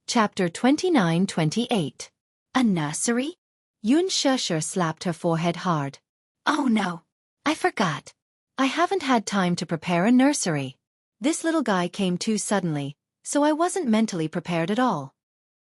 Chapter 29-28. A nursery? Xianxia slapped her forehead hard. Oh no! I forgot. I haven't had time to prepare a nursery. This little guy came too suddenly, so I wasn't mentally prepared at all.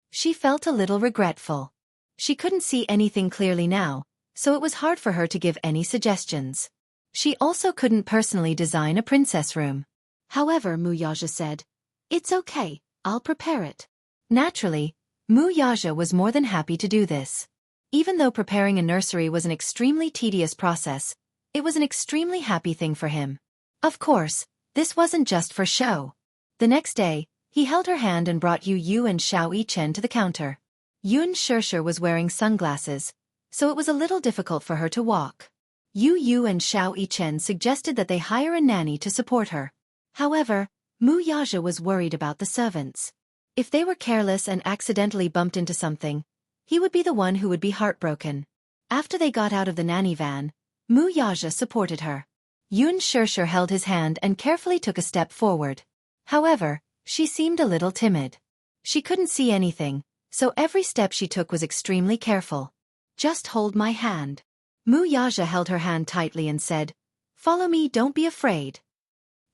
She felt a little regretful. She couldn't see anything clearly now, so it was hard for her to give any suggestions. She also couldn't personally design a princess room. However, Wuxia said, "It's okay, I'll prepare it." Naturally, Wuxia was more than happy to do this. Even though preparing a nursery was an extremely tedious process, it was an extremely happy thing for him. Of course, this wasn't just for show. The next day, he held her hand and brought Yu and Xianxia to the counter. Xianxia was wearing sunglasses, so it was a little difficult for her to walk. Yu and Xianxia suggested that they hire a nanny to support her. However, Wuxia was worried about the servants. If they were careless and accidentally bumped into something, he would be the one who would be heartbroken. After they got out of the nanny van, Wuxia supported her. Xianxia held his hand and carefully took a step forward. However, she seemed a little timid. She couldn't see anything, so every step she took was extremely careful. "Just hold my hand." Wuxia held her hand tightly and said, "Follow me, don't be afraid."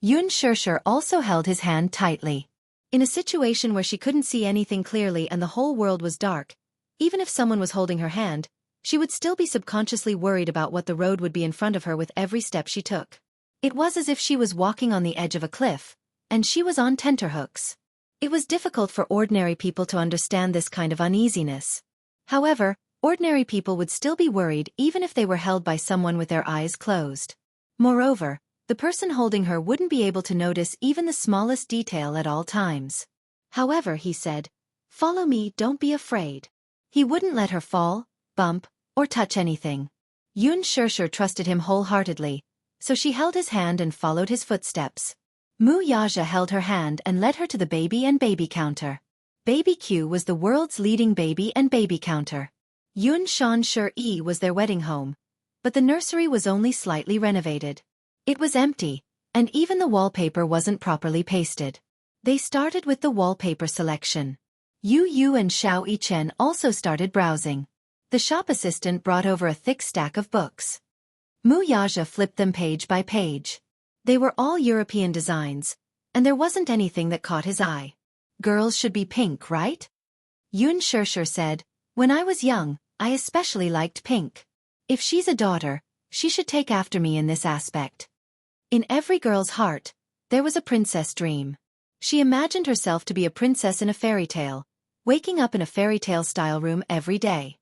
Xianxia also held his hand tightly. In a situation where she couldn't see anything clearly and the whole world was dark, even if someone was holding her hand, she would still be subconsciously worried about what the road would be in front of her with every step she took. It was as if she was walking on the edge of a cliff, and she was on tenterhooks. It was difficult for ordinary people to understand this kind of uneasiness. However, ordinary people would still be worried even if they were held by someone with their eyes closed. Moreover, the person holding her wouldn't be able to notice even the smallest detail at all times. However, he said, "Follow me, don't be afraid." He wouldn't let her fall, bump, or touch anything. Xianxia trusted him wholeheartedly, so she held his hand and followed his footsteps. Wuxia held her hand and led her to the baby and baby counter. Baby Q was the world's leading baby and baby counter. Xianxia was their wedding home, but the nursery was only slightly renovated. It was empty, and even the wallpaper wasn't properly pasted. They started with the wallpaper selection. Yu and Xianxia also started browsing. The shop assistant brought over a thick stack of books. Wuxia flipped them page by page. They were all European designs, and there wasn't anything that caught his eye. "Girls should be pink, right?" Xianxia said, "When I was young, I especially liked pink. If she's a daughter, she should take after me in this aspect." In every girl's heart, there was a princess dream. She imagined herself to be a princess in a fairy tale, waking up in a fairy tale-style room every day.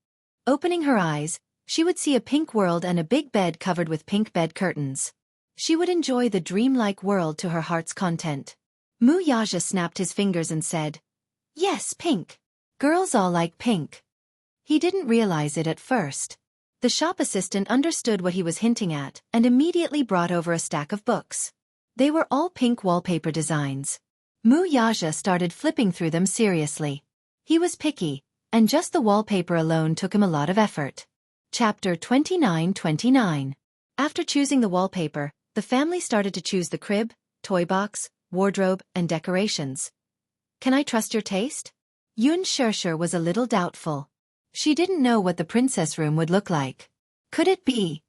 Opening her eyes, she would see a pink world and a big bed covered with pink bed curtains. She would enjoy the dreamlike world to her heart's content. Wuxia snapped his fingers and said, "Yes, pink. Girls all like pink." He didn't realize it at first. The shop assistant understood what he was hinting at and immediately brought over a stack of books. They were all pink wallpaper designs. Wuxia started flipping through them seriously. He was picky, and just the wallpaper alone took him a lot of effort. Chapter 29-29. After choosing the wallpaper, the family started to choose the crib, toy box, wardrobe, and decorations. "Can I trust your taste?" Xianxia was a little doubtful. She didn't know what the princess room would look like. Could it be?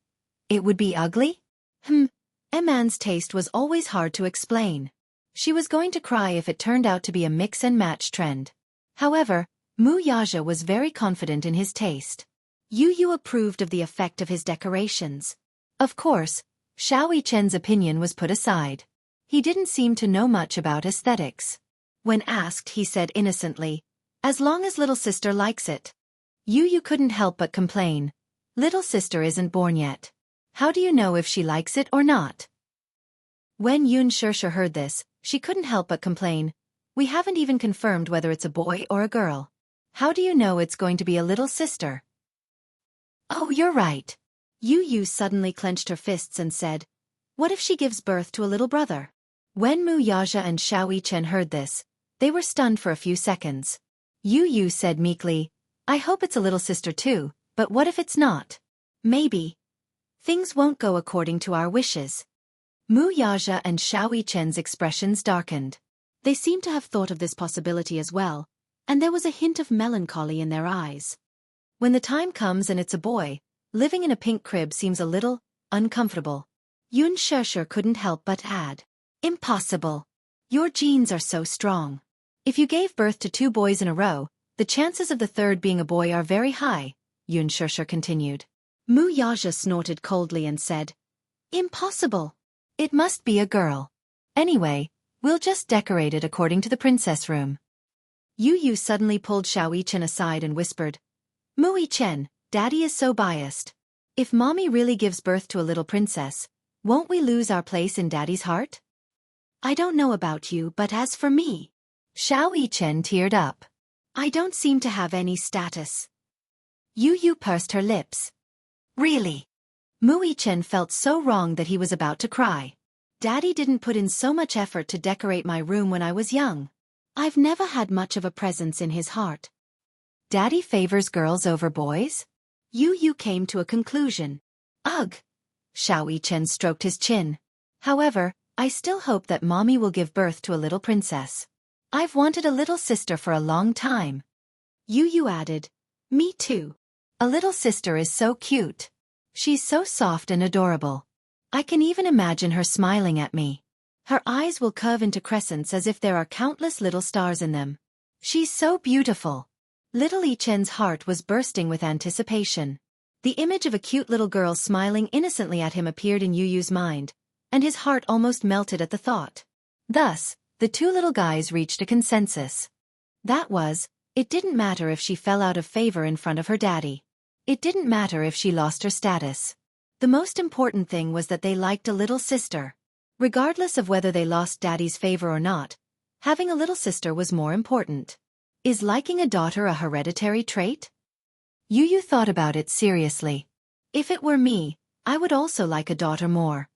It would be ugly? A man's taste was always hard to explain. She was going to cry if it turned out to be a mix-and-match trend. However, Wuxia was very confident in his taste. Yu approved of the effect of his decorations. Of course, Xianxia's opinion was put aside. He didn't seem to know much about aesthetics. When asked, he said innocently, "As long as little sister likes it." Yu couldn't help but complain. "Little sister isn't born yet. How do you know if she likes it or not?" When Xianxia heard this, she couldn't help but complain. "We haven't even confirmed whether it's a boy or a girl. How do you know it's going to be a little sister?" "Oh, you're right." Yu suddenly clenched her fists and said, "What if she gives birth to a little brother?" When Wuxia and Xianxia heard this, they were stunned for a few seconds. Yu said meekly, "I hope it's a little sister too, but what if it's not? Maybe. Things won't go according to our wishes." Wuxia and Xianxia's expressions darkened. They seemed to have thought of this possibility as well, and there was a hint of melancholy in their eyes. When the time comes and it's a boy, living in a pink crib seems a little uncomfortable. Xianxia couldn't help but add, "Impossible. Your genes are so strong. If you gave birth to 2 boys in a row, the chances of the third being a boy are very high," Xianxia continued. Wuxia snorted coldly and said, "Impossible. It must be a girl. Anyway, we'll just decorate it according to the princess room." Yu suddenly pulled Xianxia aside and whispered, "Chen, Daddy is so biased. If Mommy really gives birth to a little princess, won't we lose our place in Daddy's heart?" "I don't know about you, but as for me," Xianxia teared up, "I don't seem to have any status." Yu pursed her lips. "Really?" Chen felt so wrong that he was about to cry. "Daddy didn't put in so much effort to decorate my room when I was young. I've never had much of a presence in his heart." "Daddy favors girls over boys?" Yu came to a conclusion. "Ugh." Xianxia stroked his chin. "However, I still hope that Mommy will give birth to a little princess. I've wanted a little sister for a long time." Yu added, "Me too. A little sister is so cute. She's so soft and adorable. I can even imagine her smiling at me. Her eyes will curve into crescents as if there are countless little stars in them. She's so beautiful." Little Ichen's heart was bursting with anticipation. The image of a cute little girl smiling innocently at him appeared in Yu's mind, and his heart almost melted at the thought. Thus, the 2 little guys reached a consensus. That was, it didn't matter if she fell out of favor in front of her daddy. It didn't matter if she lost her status. The most important thing was that they liked a little sister. Regardless of whether they lost daddy's favor or not, having a little sister was more important. Is liking a daughter a hereditary trait? Yu thought about it seriously. If it were me, I would also like a daughter more.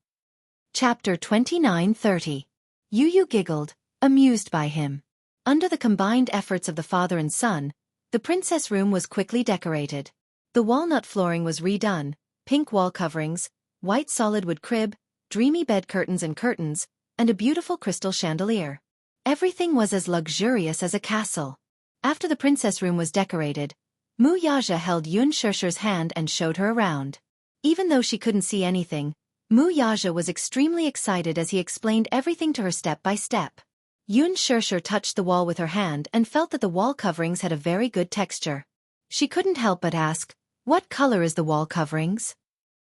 Chapter 29:30. Yu giggled, amused by him. Under the combined efforts of the father and son, the princess room was quickly decorated. The walnut flooring was redone, pink wall coverings, white solid wood crib, dreamy bed curtains and a beautiful crystal chandelier. Everything was as luxurious as a castle. After the princess room was decorated, Wuxia held Xianxia's hand and showed her around. Even though she couldn't see anything, Wuxia was extremely excited as he explained everything to her step by step. Xianxia touched the wall with her hand and felt that the wall coverings had a very good texture. She couldn't help but ask, "What color is the wall coverings?"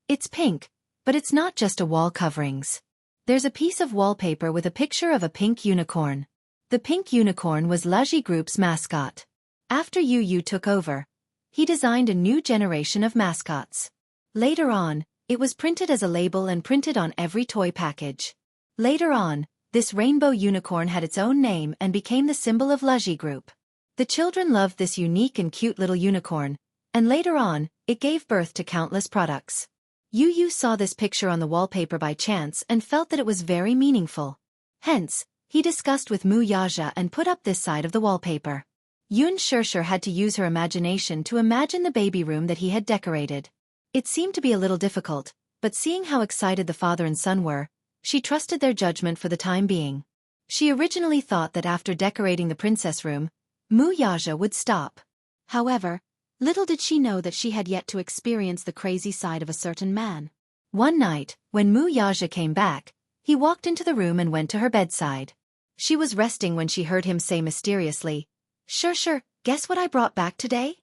"It's pink, but it's not just a wall coverings. There's a piece of wallpaper with a picture of a pink unicorn." The pink unicorn was Legends Group's mascot. After Yu took over, he designed a new generation of mascots. Later on, it was printed as a label and printed on every toy package. Later on, this rainbow unicorn had its own name and became the symbol of Legends Group. The children loved this unique and cute little unicorn, and later on, it gave birth to countless products. Yu saw this picture on the wallpaper by chance and felt that it was very meaningful. Hence, he discussed with Wuxia and put up this side of the wallpaper. Xianxia had to use her imagination to imagine the baby room that he had decorated. It seemed to be a little difficult, but seeing how excited the father and son were, she trusted their judgment for the time being. She originally thought that after decorating the princess room, Wuxia would stop. However, little did she know that she had yet to experience the crazy side of a certain man. One night, when Wuxia came back, he walked into the room and went to her bedside. She was resting when she heard him say mysteriously, "Sure, guess what I brought back today?"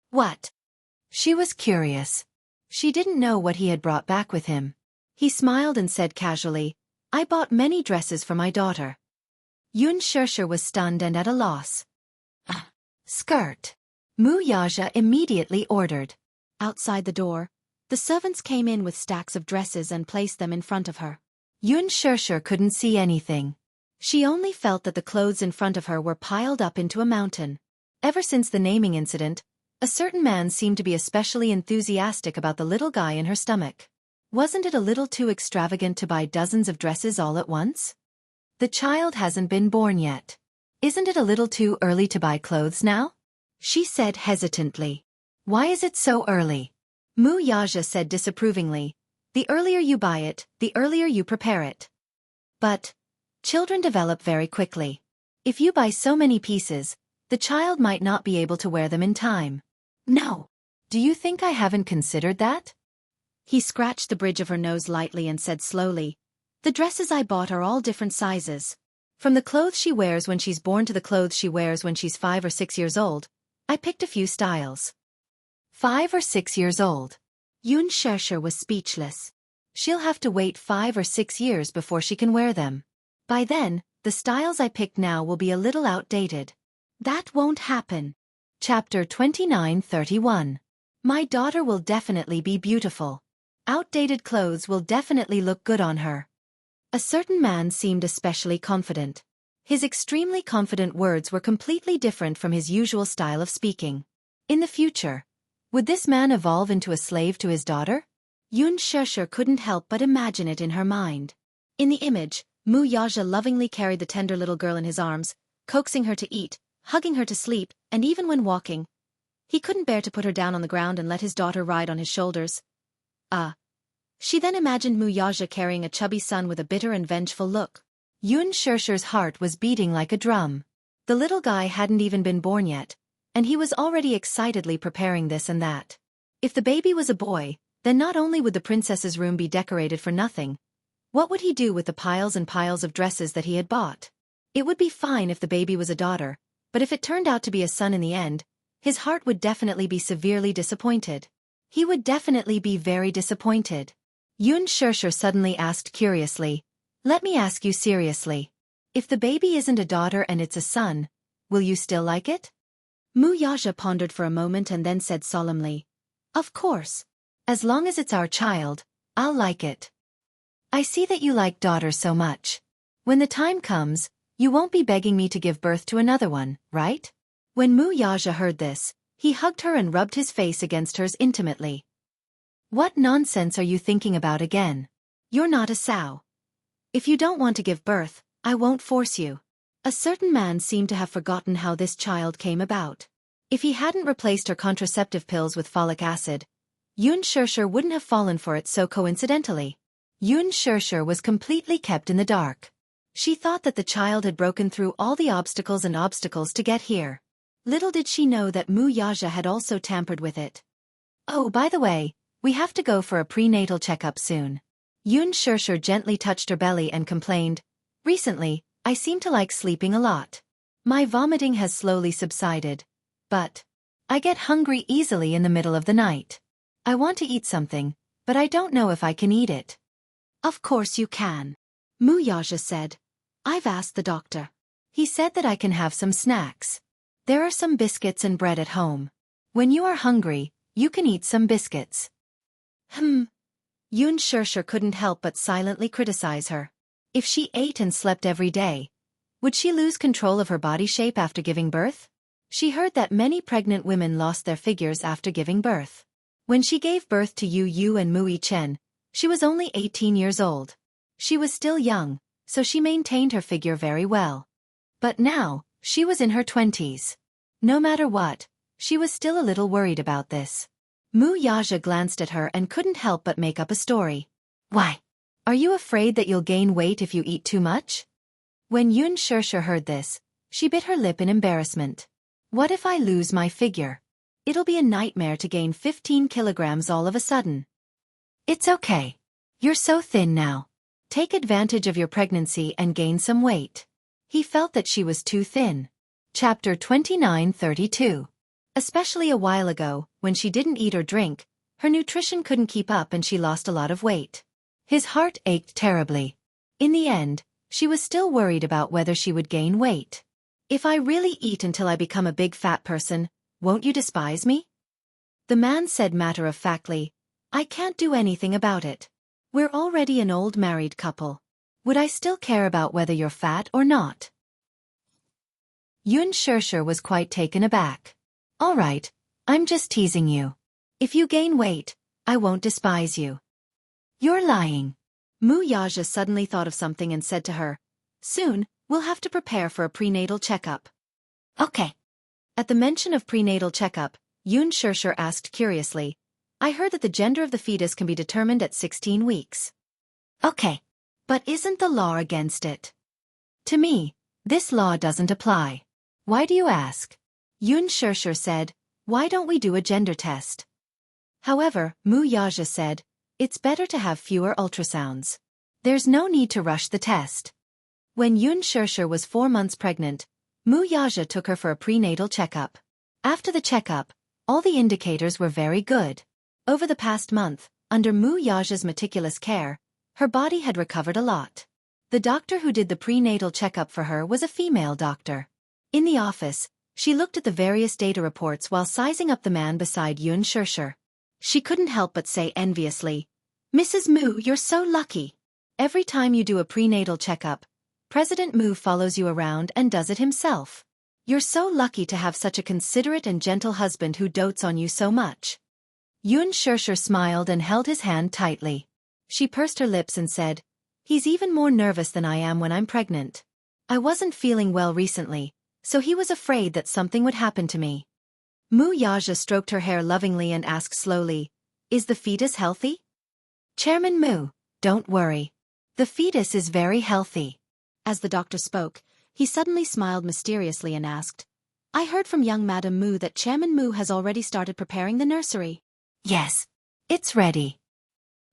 "What?" She was curious. She didn't know what he had brought back with him. He smiled and said casually, "I bought many dresses for my daughter." Xianxia was stunned and at a loss. "Skirt," Wuxia immediately ordered. Outside the door, the servants came in with stacks of dresses and placed them in front of her. Xianxia couldn't see anything. She only felt that the clothes in front of her were piled up into a mountain. Ever since the naming incident, a certain man seemed to be especially enthusiastic about the little guy in her stomach. Wasn't it a little too extravagant to buy dozens of dresses all at once? The child hasn't been born yet. Isn't it a little too early to buy clothes now? She said hesitantly. Why is it so early? Wuxia said disapprovingly. The earlier you buy it, the earlier you prepare it. But children develop very quickly. If you buy so many pieces, The child might not be able to wear them in time. No. Do you think I haven't considered that? He scratched the bridge of her nose lightly and said slowly, the dresses I bought are all different sizes. From the clothes she wears when she's born to the clothes she wears when she's 5 or 6 years old, I picked a few styles. 5 or 6 years old. Xianxia was speechless. She'll have to wait 5 or 6 years before she can wear them. By then, the styles I picked now will be a little outdated. That won't happen. Chapter 29:31. My daughter will definitely be beautiful. Outdated clothes will definitely look good on her. A certain man seemed especially confident. His extremely confident words were completely different from his usual style of speaking. In the future, would this man evolve into a slave to his daughter? Xianxia couldn't help but imagine it in her mind. In the image, Wuxia lovingly carried the tender little girl in his arms, coaxing her to eat, hugging her to sleep, and even when walking, he couldn't bear to put her down on the ground and let his daughter ride on his shoulders. She then imagined Wuxia carrying a chubby son with a bitter and vengeful look. Xianxia's heart was beating like a drum. The little guy hadn't even been born yet, and he was already excitedly preparing this and that. If the baby was a boy, then not only would the princess's room be decorated for nothing, what would he do with the piles and piles of dresses that he had bought? It would be fine if the baby was a daughter, but if it turned out to be a son in the end, his heart would definitely be severely disappointed. He would definitely be very disappointed. Xianxia suddenly asked curiously, let me ask you seriously. If the baby isn't a daughter and it's a son, will you still like it? Wuxia pondered for a moment and then said solemnly, of course. As long as it's our child, I'll like it. I see that you like daughters so much. When the time comes, you won't be begging me to give birth to another one, right? When Wuxia heard this, he hugged her and rubbed his face against hers intimately. What nonsense are you thinking about again? You're not a sow. If you don't want to give birth, I won't force you. A certain man seemed to have forgotten how this child came about. If he hadn't replaced her contraceptive pills with folic acid, Xianxia wouldn't have fallen for it so coincidentally. Xianxia was completely kept in the dark. She thought that the child had broken through all the obstacles to get here. Little did she know that Wuxia had also tampered with it. Oh, by the way, we have to go for a prenatal checkup soon. Xianxia gently touched her belly and complained, recently, I seem to like sleeping a lot. My vomiting has slowly subsided, but I get hungry easily in the middle of the night. I want to eat something, but I don't know if I can eat it. Of course you can. Wuxia said. I've asked the doctor. He said that I can have some snacks. There are some biscuits and bread at home. When you are hungry, you can eat some biscuits. Xianxia couldn't help but silently criticize her. If she ate and slept every day, would she lose control of her body shape after giving birth? She heard that many pregnant women lost their figures after giving birth. When she gave birth to Yu and Mui Chen, she was only 18 years old. She was still young, so she maintained her figure very well. But now, she was in her 20s. No matter what, she was still a little worried about this. Wuxia glanced at her and couldn't help but make up a story. Why? Are you afraid that you'll gain weight if you eat too much? When Xianxia heard this, she bit her lip in embarrassment. What if I lose my figure? It'll be a nightmare to gain 15 kilograms all of a sudden. It's okay. You're so thin now. Take advantage of your pregnancy and gain some weight. He felt that she was too thin. Chapter 29:32. Especially a while ago, when she didn't eat or drink, her nutrition couldn't keep up and she lost a lot of weight. His heart ached terribly. In the end, she was still worried about whether she would gain weight. If I really eat until I become a big fat person, won't you despise me? The man said matter-of-factly, I can't do anything about it. We're already an old married couple. Would I still care about whether you're fat or not? Xianxia was quite taken aback. All right, I'm just teasing you. If you gain weight, I won't despise you. You're lying. Wuxia suddenly thought of something and said to her, soon, we'll have to prepare for a prenatal checkup. Okay. At the mention of prenatal checkup, Xianxia asked curiously, I heard that the gender of the fetus can be determined at 16 weeks. Okay. But isn't the law against it? To me, this law doesn't apply. Why do you ask? Xianxia said, why don't we do a gender test? However, Wuxia said, it's better to have fewer ultrasounds. There's no need to rush the test. When Xianxia was 4 months pregnant, Wuxia took her for a prenatal checkup. After the checkup, all the indicators were very good. Over the past month, under Wuxia's meticulous care, her body had recovered a lot. The doctor who did the prenatal checkup for her was a female doctor. In the office, she looked at the various data reports while sizing up the man beside Xianxia. She couldn't help but say enviously, Mrs. Mu, you're so lucky. Every time you do a prenatal checkup, President Mu follows you around and does it himself. You're so lucky to have such a considerate and gentle husband who dotes on you so much. Xianxia smiled and held his hand tightly. She pursed her lips and said, he's even more nervous than I am when I'm pregnant. I wasn't feeling well recently, so he was afraid that something would happen to me. Wuxia stroked her hair lovingly and asked slowly, is the fetus healthy? Chairman Mu, don't worry. The fetus is very healthy. As the doctor spoke, he suddenly smiled mysteriously and asked, I heard from young Madam Mu that Chairman Mu has already started preparing the nursery. Yes, it's ready.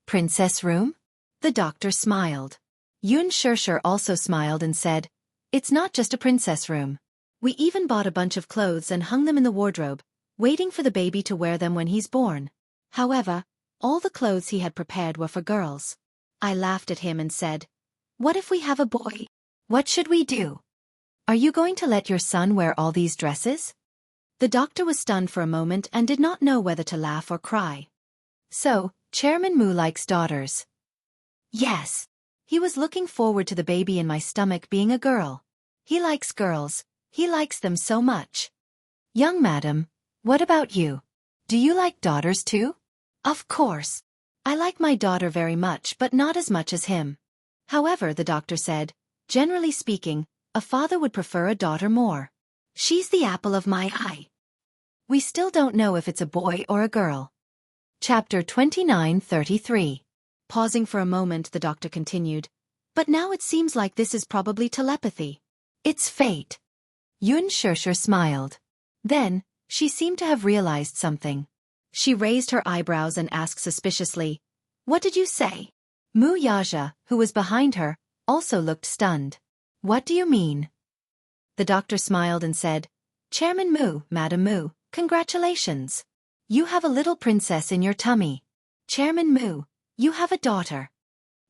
Princess room? The doctor smiled. Xianxia also smiled and said, it's not just a princess room. We even bought a bunch of clothes and hung them in the wardrobe, waiting for the baby to wear them when he's born. However, all the clothes he had prepared were for girls. I laughed at him and said, what if we have a boy? What should we do? Are you going to let your son wear all these dresses? The doctor was stunned for a moment and did not know whether to laugh or cry. So, Chairman Mu likes daughters. Yes. He was looking forward to the baby in my stomach being a girl. He likes girls. He likes them so much. Young madam, what about you? Do you like daughters too? Of course. I like my daughter very much but not as much as him. However, the doctor said, generally speaking, a father would prefer a daughter more. She's the apple of my eye. We still don't know if it's a boy or a girl. Chapter 29:33. Pausing for a moment, the doctor continued, but now it seems like this is probably telepathy. It's fate. Xianxia smiled. Then, she seemed to have realized something. She raised her eyebrows and asked suspiciously, what did you say? Wuxia, who was behind her, also looked stunned. What do you mean? The doctor smiled and said, Chairman Mu, Madam Mu, congratulations. You have a little princess in your tummy. Chairman Mu, you have a daughter.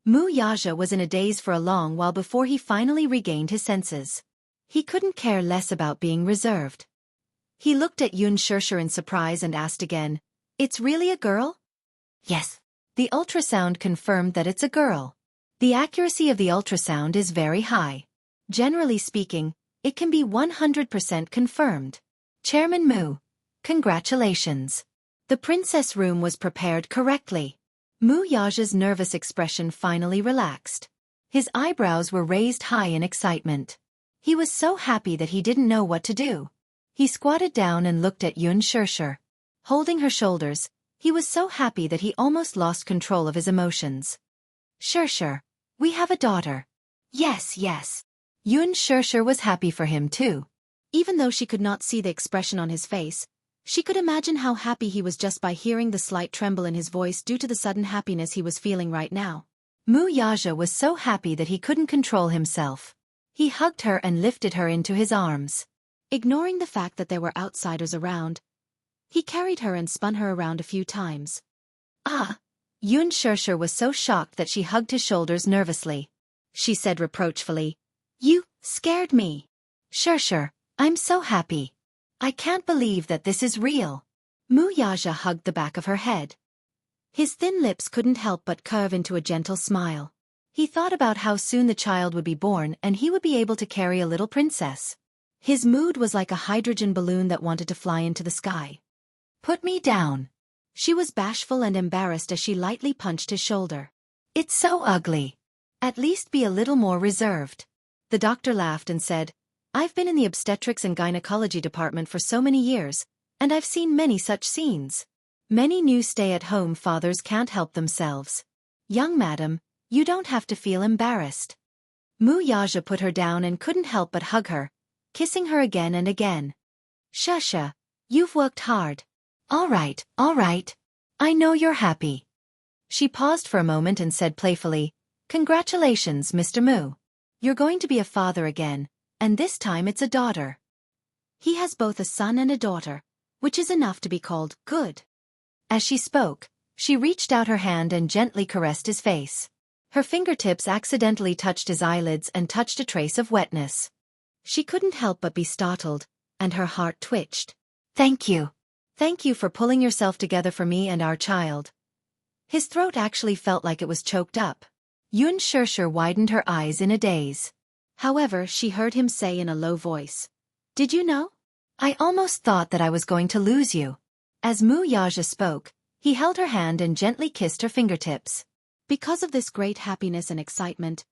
Wuxia was in a daze for a long while before he finally regained his senses. He couldn't care less about being reserved. He looked at Xianxia in surprise and asked again, it's really a girl? Yes. The ultrasound confirmed that it's a girl. The accuracy of the ultrasound is very high. Generally speaking, it can be 100% confirmed. Chairman Mu, congratulations. The princess room was prepared correctly. Wuxia's nervous expression finally relaxed. His eyebrows were raised high in excitement. He was so happy that he didn't know what to do. He squatted down and looked at Xianxia. Holding her shoulders, he was so happy that he almost lost control of his emotions. Xianxia, we have a daughter. Yes, yes. Xianxia was happy for him too. Even though she could not see the expression on his face, she could imagine how happy he was just by hearing the slight tremble in his voice due to the sudden happiness he was feeling right now. Wuxia was so happy that he couldn't control himself. He hugged her and lifted her into his arms. Ignoring the fact that there were outsiders around, he carried her and spun her around a few times. Ah! Xianxia was so shocked that she hugged his shoulders nervously. She said reproachfully, you scared me. Xianxia, I'm so happy. I can't believe that this is real. Wuxia hugged the back of her head. His thin lips couldn't help but curve into a gentle smile. He thought about how soon the child would be born and he would be able to carry a little princess. His mood was like a hydrogen balloon that wanted to fly into the sky. Put me down. She was bashful and embarrassed as she lightly punched his shoulder. It's so ugly. At least be a little more reserved. The doctor laughed and said, I've been in the obstetrics and gynecology department for so many years, and I've seen many such scenes. Many new stay-at-home fathers can't help themselves. Young madam, you don't have to feel embarrassed. Wuxia put her down and couldn't help but hug her, kissing her again and again. Xianxia, you've worked hard. All right. I know you're happy. She paused for a moment and said playfully, Congratulations, Mr. Mu. You're going to be a father again, and this time it's a daughter. He has both a son and a daughter, which is enough to be called good. As she spoke, she reached out her hand and gently caressed his face. Her fingertips accidentally touched his eyelids and touched a trace of wetness. She couldn't help but be startled, and her heart twitched. Thank you. Thank you for pulling yourself together for me and our child. His throat actually felt like it was choked up. Xianxia widened her eyes in a daze. However, she heard him say in a low voice, Did you know? I almost thought that I was going to lose you. As Wuxia spoke, he held her hand and gently kissed her fingertips. Because of this great happiness and excitement,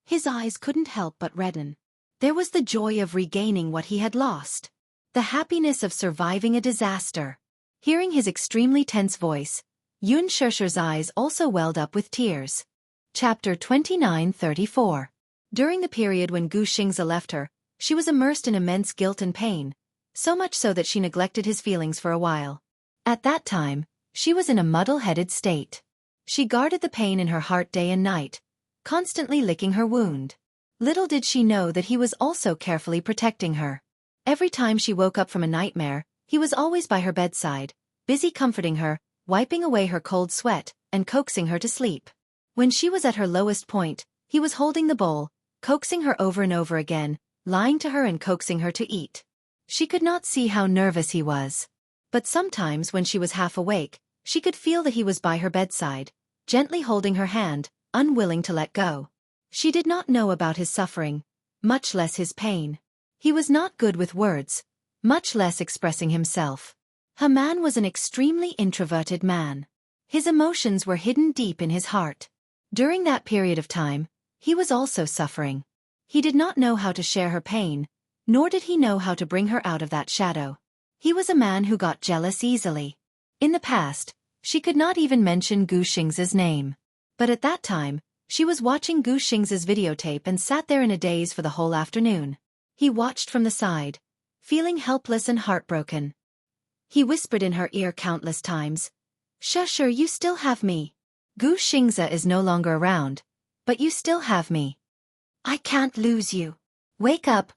his eyes couldn't help but redden. There was the joy of regaining what he had lost. The happiness of surviving a disaster. Hearing his extremely tense voice, Xianxia's eyes also welled up with tears. Chapter 29:34. During the period when Xianxia left her, she was immersed in immense guilt and pain, so much so that she neglected his feelings for a while. At that time, she was in a muddle-headed state. She guarded the pain in her heart day and night, constantly licking her wound. Little did she know that he was also carefully protecting her. Every time she woke up from a nightmare, he was always by her bedside, busy comforting her, wiping away her cold sweat, and coaxing her to sleep. When she was at her lowest point, he was holding the bowl, coaxing her over and over again, lying to her and coaxing her to eat. She could not see how nervous he was. But sometimes when she was half awake, she could feel that he was by her bedside, gently holding her hand, unwilling to let go. She did not know about his suffering, much less his pain. He was not good with words, much less expressing himself. Haman was an extremely introverted man. His emotions were hidden deep in his heart. During that period of time, he was also suffering. He did not know how to share her pain, nor did he know how to bring her out of that shadow. He was a man who got jealous easily. In the past, she could not even mention Xianxia's name. But at that time, she was watching Xianxia's videotape and sat there in a daze for the whole afternoon. He watched from the side, feeling helpless and heartbroken. He whispered in her ear countless times, Xianxia, you still have me. Xianxia is no longer around, but you still have me. I can't lose you. Wake up,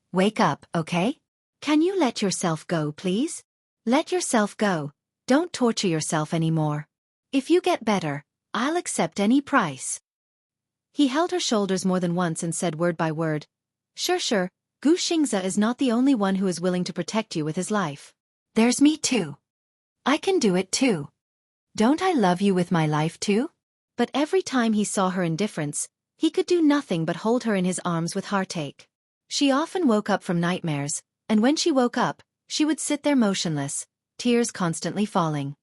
okay? Can you let yourself go, please? Let yourself go. Don't torture yourself anymore. If you get better, I'll accept any price. He held her shoulders more than once and said word by word, Sure, Xianxia is not the only one who is willing to protect you with his life. There's me too. I can do it too. Don't I love you with my life too? But every time he saw her indifference, he could do nothing but hold her in his arms with heartache. She often woke up from nightmares, and when she woke up, she would sit there motionless, tears constantly falling.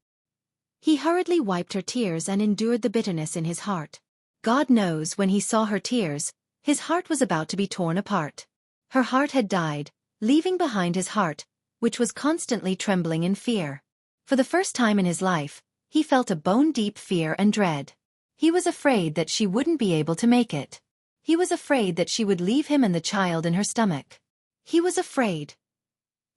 He hurriedly wiped her tears and endured the bitterness in his heart. God knows when he saw her tears, his heart was about to be torn apart. Her heart had died, leaving behind his heart, which was constantly trembling in fear. For the first time in his life, he felt a bone-deep fear and dread. He was afraid that she wouldn't be able to make it. He was afraid that she would leave him and the child in her stomach. He was afraid.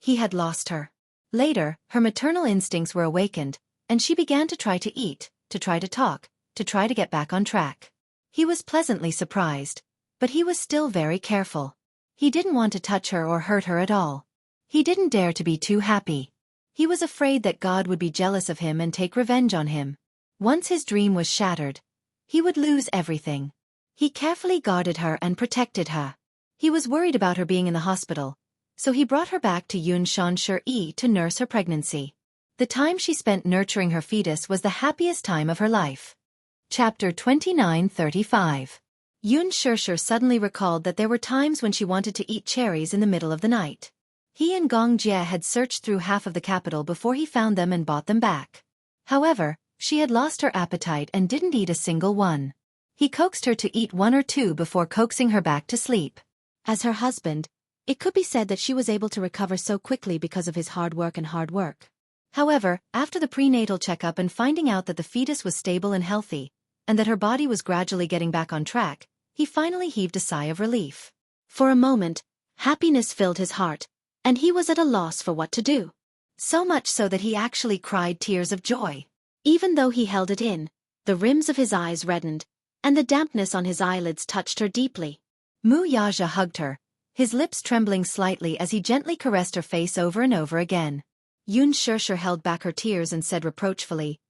He had lost her. Later, her maternal instincts were awakened, and she began to try to eat, to try to talk, to try to get back on track. He was pleasantly surprised, but he was still very careful. He didn't want to touch her or hurt her at all. He didn't dare to be too happy. He was afraid that God would be jealous of him and take revenge on him. Once his dream was shattered, he would lose everything. He carefully guarded her and protected her. He was worried about her being in the hospital, so he brought her back to Xianxia to nurse her pregnancy. The time she spent nurturing her fetus was the happiest time of her life. Chapter 29:35. Xianxia suddenly recalled that there were times when she wanted to eat cherries in the middle of the night. He and Gong Jie had searched through half of the capital before he found them and bought them back. However, she had lost her appetite and didn't eat a single one. He coaxed her to eat one or two before coaxing her back to sleep. As her husband, it could be said that she was able to recover so quickly because of his hard work. However, after the prenatal checkup and finding out that the fetus was stable and healthy, and that her body was gradually getting back on track, he finally heaved a sigh of relief. For a moment, Happiness filled his heart, and he was at a loss for what to do. So much so that he actually cried tears of joy. Even though he held it in, the rims of his eyes reddened, and the dampness on his eyelids touched her deeply. Wuxia hugged her, his lips trembling slightly as he gently caressed her face over and over again. Xianxia held back her tears and said reproachfully,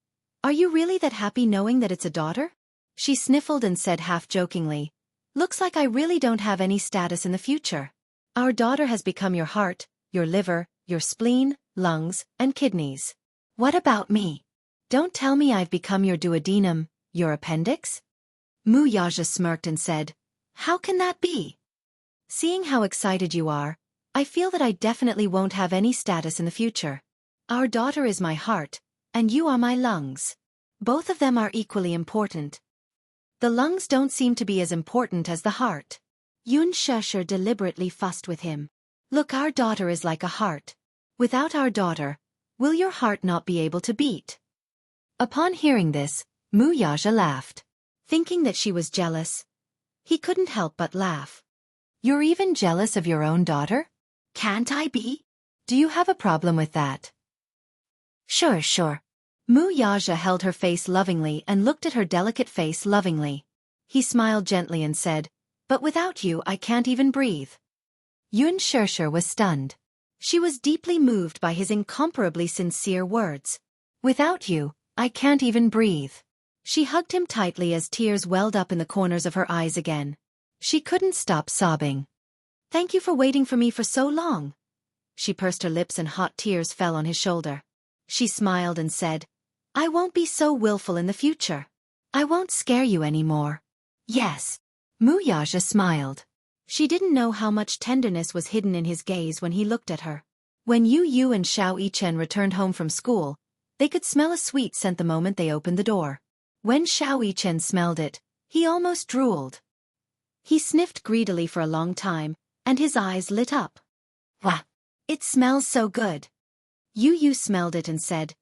"Are you really that happy knowing that it's a daughter?" She sniffled and said half-jokingly, "Looks like I really don't have any status in the future. Our daughter has become your heart, your liver, your spleen, lungs, and kidneys. What about me? Don't tell me I've become your duodenum, your appendix?" Wuxia smirked and said, "How can that be? Seeing how excited you are, I feel that I definitely won't have any status in the future. Our daughter is my heart, and you are my lungs. Both of them are equally important. The lungs don't seem to be as important as the heart." Xianxia deliberately fussed with him. "Look, our daughter is like a heart. Without our daughter, will your heart not be able to beat?" Upon hearing this, Wuxia laughed. Thinking that she was jealous, he couldn't help but laugh. "You're even jealous of your own daughter? Can't I be? Do you have a problem with that?" Sure. Wuxia held her face lovingly and looked at her delicate face lovingly. He smiled gently and said, "But without you I can't even breathe." Xianxia was stunned. She was deeply moved by his incomparably sincere words. "Without you, I can't even breathe." She hugged him tightly as tears welled up in the corners of her eyes again. She couldn't stop sobbing. "Thank you for waiting for me for so long." She pursed her lips and hot tears fell on his shoulder. She smiled and said, "I won't be so willful in the future. I won't scare you anymore." "Yes." Wuxia smiled. She didn't know how much tenderness was hidden in his gaze when he looked at her. When Yu and Xianxia returned home from school, they could smell a sweet scent the moment they opened the door. When Xianxia smelled it, he almost drooled. He sniffed greedily for a long time, and his eyes lit up. "Wah! It smells so good." Yu smelled it and said,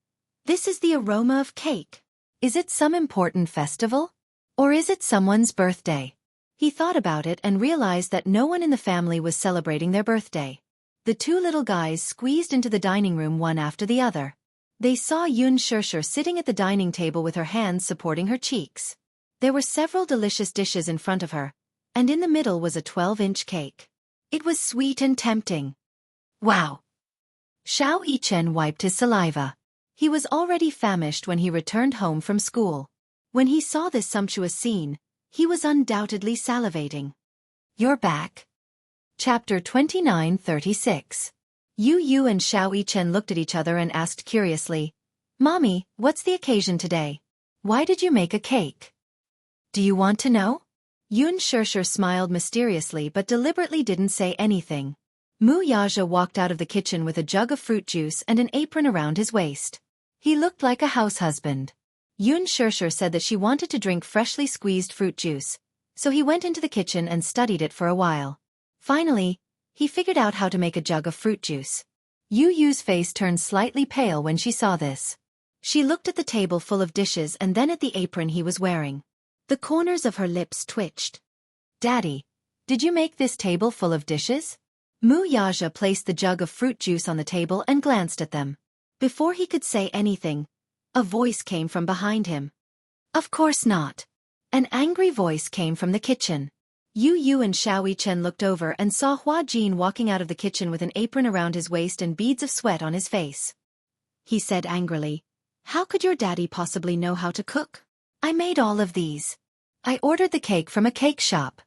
"This is the aroma of cake. Is it some important festival? Or is it someone's birthday?" He thought about it and realized that no one in the family was celebrating their birthday. The two little guys squeezed into the dining room one after the other. They saw Xianxia sitting at the dining table with her hands supporting her cheeks. There were several delicious dishes in front of her, and in the middle was a 12-inch cake. It was sweet and tempting. "Wow!" Xianxia wiped his saliva. He was already famished when he returned home from school. When he saw this sumptuous scene, he was undoubtedly salivating. "You're back." Chapter 29:36. Yu and Xianxia looked at each other and asked curiously, "Mommy, what's the occasion today? Why did you make a cake?" "Do you want to know?" Xianxia smiled mysteriously but deliberately didn't say anything. Wuxia walked out of the kitchen with a jug of fruit juice and an apron around his waist. He looked like a house husband. Xianxia said that she wanted to drink freshly squeezed fruit juice, so he went into the kitchen and studied it for a while. Finally, he figured out how to make a jug of fruit juice. Yu's face turned slightly pale when she saw this. She looked at the table full of dishes and then at the apron he was wearing. The corners of her lips twitched. "Daddy, did you make this table full of dishes?" Wuxia placed the jug of fruit juice on the table and glanced at them. Before he could say anything, a voice came from behind him. "Of course not." An angry voice came from the kitchen. Yu and Xianxia looked over and saw Hua Jin walking out of the kitchen with an apron around his waist and beads of sweat on his face. He said angrily, "How could your daddy possibly know how to cook? I made all of these. I ordered the cake from a cake shop.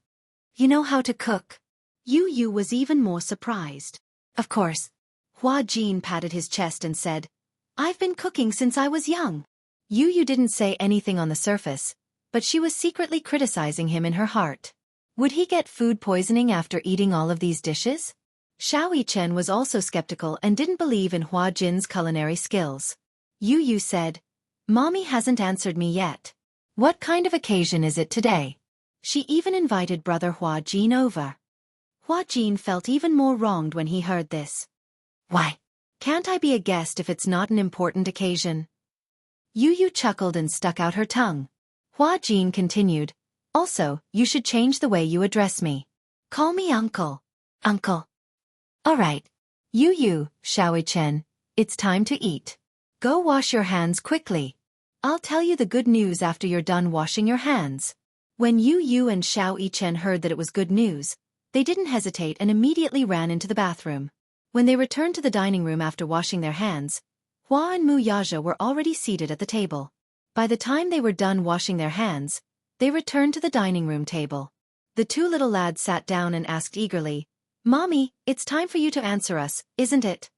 You know how to cook?" Yu was even more surprised. "Of course." Hua Jin patted his chest and said, "I've been cooking since I was young." Yu didn't say anything on the surface, but she was secretly criticizing him in her heart. Would he get food poisoning after eating all of these dishes? Xianxia was also skeptical and didn't believe in Hua Jin's culinary skills. Yu said, "Mommy hasn't answered me yet. What kind of occasion is it today?" She even invited brother Hua Jin over. Hua Jin felt even more wronged when he heard this. "Why? Can't I be a guest if it's not an important occasion?" Yu chuckled and stuck out her tongue. Hua Jin continued, "Also, you should change the way you address me. Call me uncle." "Uncle." Alright. You, Xiaoichen, it's time to eat. Go wash your hands quickly. I'll tell you the good news after you're done washing your hands. When Yu and Xiaoichen heard that it was good news, they didn't hesitate and immediately ran into the bathroom. When they returned to the dining room after washing their hands, Hua and Mu Yaja were already seated at the table. By the time they were done washing their hands, they returned to the dining room table. The two little lads sat down and asked eagerly, "Mommy, it's time for you to answer us, isn't it?"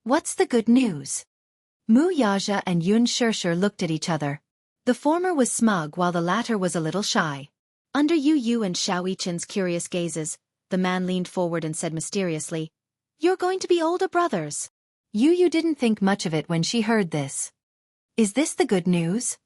"What's the good news?" Mu Yaja and Xianxia looked at each other. The former was smug while the latter was a little shy. Under Yu and Xiaoichen's curious gazes, the man leaned forward and said mysteriously, "You're going to be older brothers." Yu didn't think much of it when she heard this. "Is this the good news?"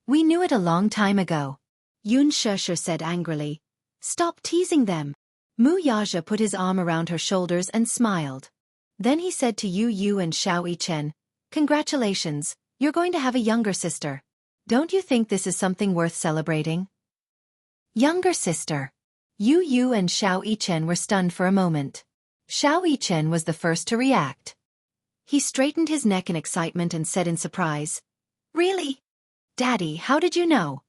"We knew it a long time ago." Xianxia said angrily. "Stop teasing them." Mu Yaja put his arm around her shoulders and smiled. Then he said to Yu and Xiaoichen, "Congratulations, you're going to have a younger sister. Don't you think this is something worth celebrating?" Younger sister. Yu and Xiaoichen were stunned for a moment. Xiaoichen was the first to react. He straightened his neck in excitement and said in surprise, "Really? Daddy, how did you know?"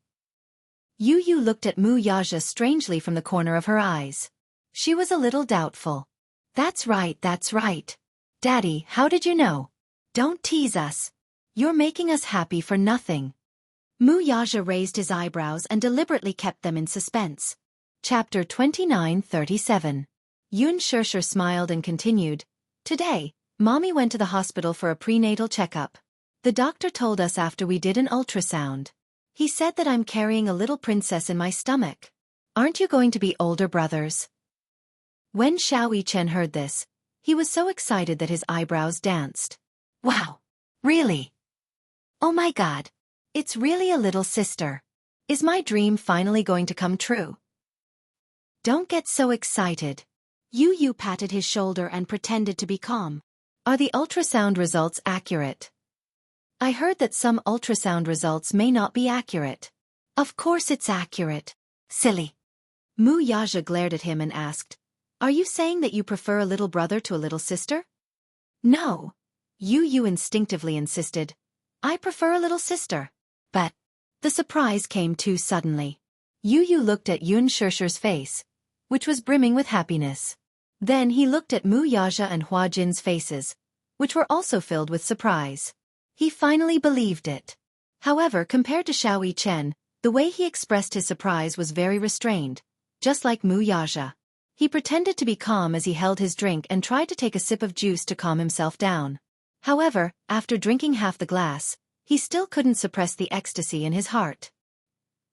Yu looked at Mu Yaja strangely from the corner of her eyes. She was a little doubtful. That's right. Daddy, how did you know? Don't tease us. You're making us happy for nothing." Mu Yaja raised his eyebrows and deliberately kept them in suspense. Chapter 29:37. Xianxia smiled and continued, "Today, Mommy went to the hospital for a prenatal checkup. The doctor told us after we did an ultrasound. He said that I'm carrying a little princess in my stomach. Aren't you going to be older brothers?" When Xiaoichen heard this, he was so excited that his eyebrows danced. "Wow! Really? Oh my God! It's really a little sister. Is my dream finally going to come true?" "Don't get so excited." Yu patted his shoulder and pretended to be calm. "Are the ultrasound results accurate?" "I heard that some ultrasound results may not be accurate." "Of course it's accurate. Silly." Mu Yaja glared at him and asked, "Are you saying that you prefer a little brother to a little sister?" "No." Yu instinctively insisted, "I prefer a little sister." But the surprise came too suddenly. Yu looked at Xiaoxia's face, which was brimming with happiness. Then he looked at Mu Yaja and Hua Jin's faces, which were also filled with surprise. He finally believed it. However, compared to Xiaoichen, the way he expressed his surprise was very restrained, just like Mu Yaja. He pretended to be calm as he held his drink and tried to take a sip of juice to calm himself down. However, after drinking half the glass, he still couldn't suppress the ecstasy in his heart.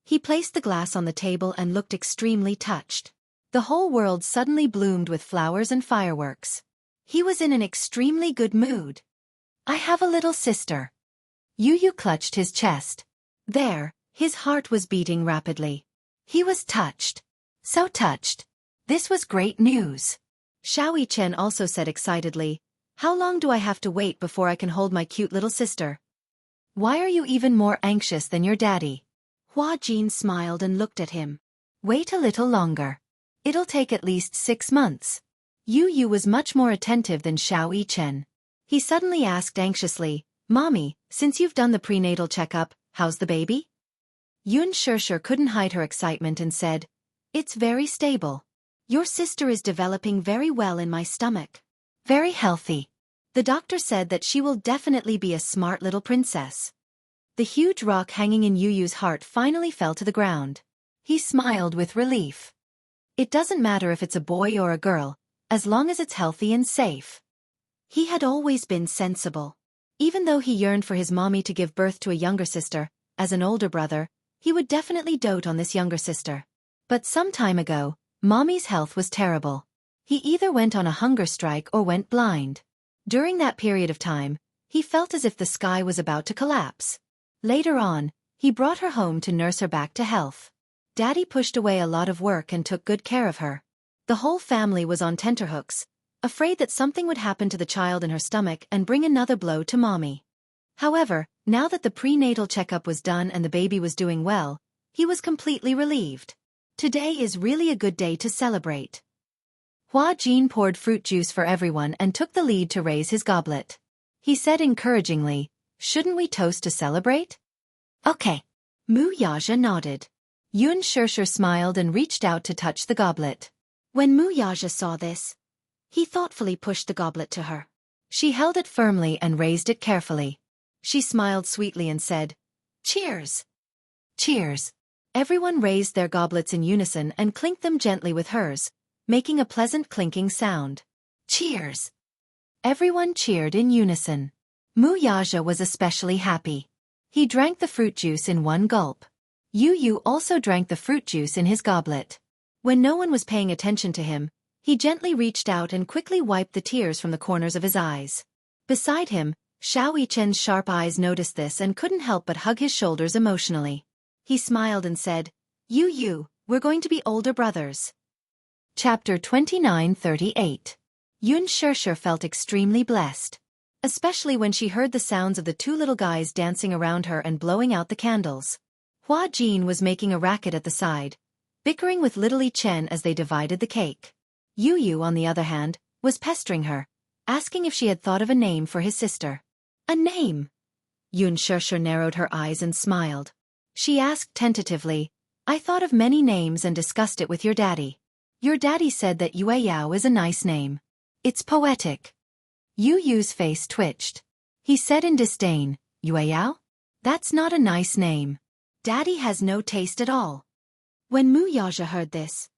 He placed the glass on the table and looked extremely touched. The whole world suddenly bloomed with flowers and fireworks. He was in an extremely good mood. "I have a little sister." Yu clutched his chest. There, his heart was beating rapidly. He was touched. So touched. This was great news. Xiaoichen also said excitedly, "How long do I have to wait before I can hold my cute little sister?" "Why are you even more anxious than your daddy?" Hua Jin smiled and looked at him. "Wait a little longer. It'll take at least 6 months. Yu was much more attentive than Xiaoichen. He suddenly asked anxiously, "Mommy, since you've done the prenatal checkup, how's the baby?" Xianxia couldn't hide her excitement and said, "It's very stable. Your sister is developing very well in my stomach. Very healthy. The doctor said that she will definitely be a smart little princess." The huge rock hanging in Yu's heart finally fell to the ground. He smiled with relief. It doesn't matter if it's a boy or a girl, as long as it's healthy and safe. He had always been sensible. Even though he yearned for his mommy to give birth to a younger sister, as an older brother, he would definitely dote on this younger sister. But some time ago, mommy's health was terrible. He either went on a hunger strike or went blind. During that period of time, he felt as if the sky was about to collapse. Later on, he brought her home to nurse her back to health. Daddy pushed away a lot of work and took good care of her. The whole family was on tenterhooks, afraid that something would happen to the child in her stomach and bring another blow to mommy. However, now that the prenatal checkup was done and the baby was doing well, he was completely relieved. Today is really a good day to celebrate. Hua Jin poured fruit juice for everyone and took the lead to raise his goblet. He said encouragingly, "Shouldn't we toast to celebrate?" "Okay." Mu Yaja nodded. Xianxia smiled and reached out to touch the goblet. When Mu Yaja saw this, he thoughtfully pushed the goblet to her. She held it firmly and raised it carefully. She smiled sweetly and said, "Cheers." Cheers. Everyone raised their goblets in unison and clinked them gently with hers, making a pleasant clinking sound. Cheers. Everyone cheered in unison. Mu Yaja was especially happy. He drank the fruit juice in one gulp. Yu also drank the fruit juice in his goblet. When no one was paying attention to him, he gently reached out and quickly wiped the tears from the corners of his eyes. Beside him, Xiao Yichen's sharp eyes noticed this and couldn't help but hug his shoulders emotionally. He smiled and said, Yu, we're going to be older brothers." Chapter 29:38. Xianxia felt extremely blessed. Especially when she heard the sounds of the two little guys dancing around her and blowing out the candles. Hua Jin was making a racket at the side, bickering with little Yi Chen as they divided the cake. Yu, on the other hand, was pestering her, asking if she had thought of a name for his sister. A name? Xianxia narrowed her eyes and smiled. She asked tentatively, "I thought of many names and discussed it with your daddy. Your daddy said that Yue Yao is a nice name. It's poetic." Yu's face twitched. He said in disdain, "Yue Yao? That's not a nice name. Daddy has no taste at all." When Mu Yaja heard this,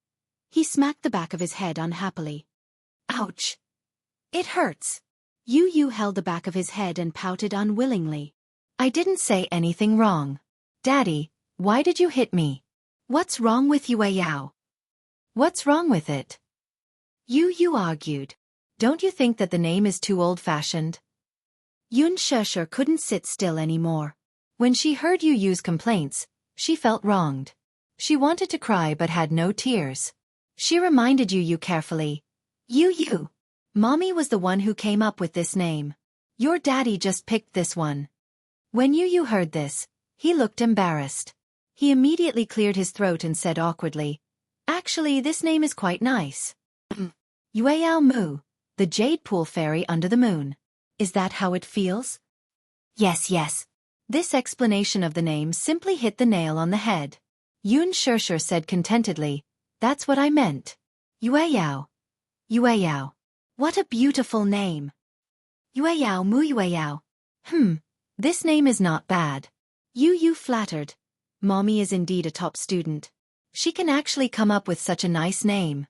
he smacked the back of his head unhappily. "Ouch. It hurts." Yu held the back of his head and pouted unwillingly. "I didn't say anything wrong. Daddy, why did you hit me? What's wrong with Yue Yao?" "What's wrong with it?" Yu argued. "Don't you think that the name is too old-fashioned?" Xianxia couldn't sit still anymore. When she heard Yu's complaints, she felt wronged. She wanted to cry but had no tears. She reminded Yu carefully, Yu, Mommy was the one who came up with this name. Your daddy just picked this one." When Yu heard this, he looked embarrassed. He immediately cleared his throat and said awkwardly, "Actually, this name is quite nice. Yue Yao Mu, the Jade Pool Fairy under the moon. Is that how it feels?" Yes. This explanation of the name simply hit the nail on the head. Xianxia said contentedly, "That's what I meant. Yue Yao. What a beautiful name. Yue Yao Mu Yue Yao. This name is not bad." Yu flattered. "Mommy is indeed a top student. She can actually come up with such a nice name."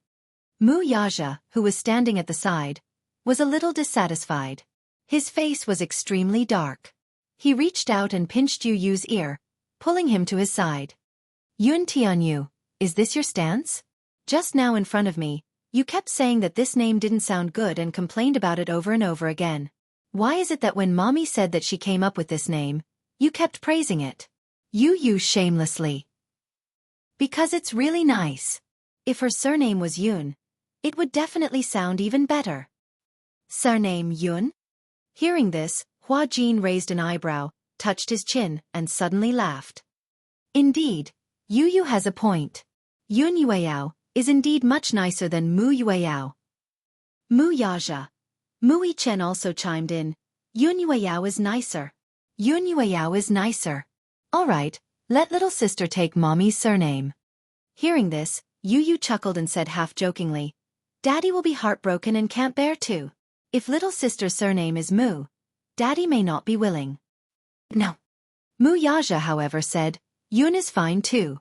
Mu Yaja, who was standing at the side, was a little dissatisfied. His face was extremely dark. He reached out and pinched Yu's ear, pulling him to his side. "Yun Tianyu, is this your stance? Just now in front of me, you kept saying that this name didn't sound good and complained about it over and over again. Why is it that when Mommy said that she came up with this name, you kept praising it?" Yu shamelessly. "Because it's really nice. If her surname was Yun, it would definitely sound even better." "Surname Yun?" Hearing this, Hua Jin raised an eyebrow, touched his chin, and suddenly laughed. Indeed, Yu has a point. Yun Yue Yao is indeed much nicer than Mu Yue Yao. Mu Yaja. Mu Yi Chen also chimed in. Yun Yue Yao is nicer. Yun Yue Yao is nicer. All right, let little sister take Mommy's surname. Hearing this, Yu chuckled and said half-jokingly, "Daddy will be heartbroken and can't bear to. If little sister's surname is Mu, Daddy may not be willing." No. Mu Yaja, however, said, "Yun is fine too."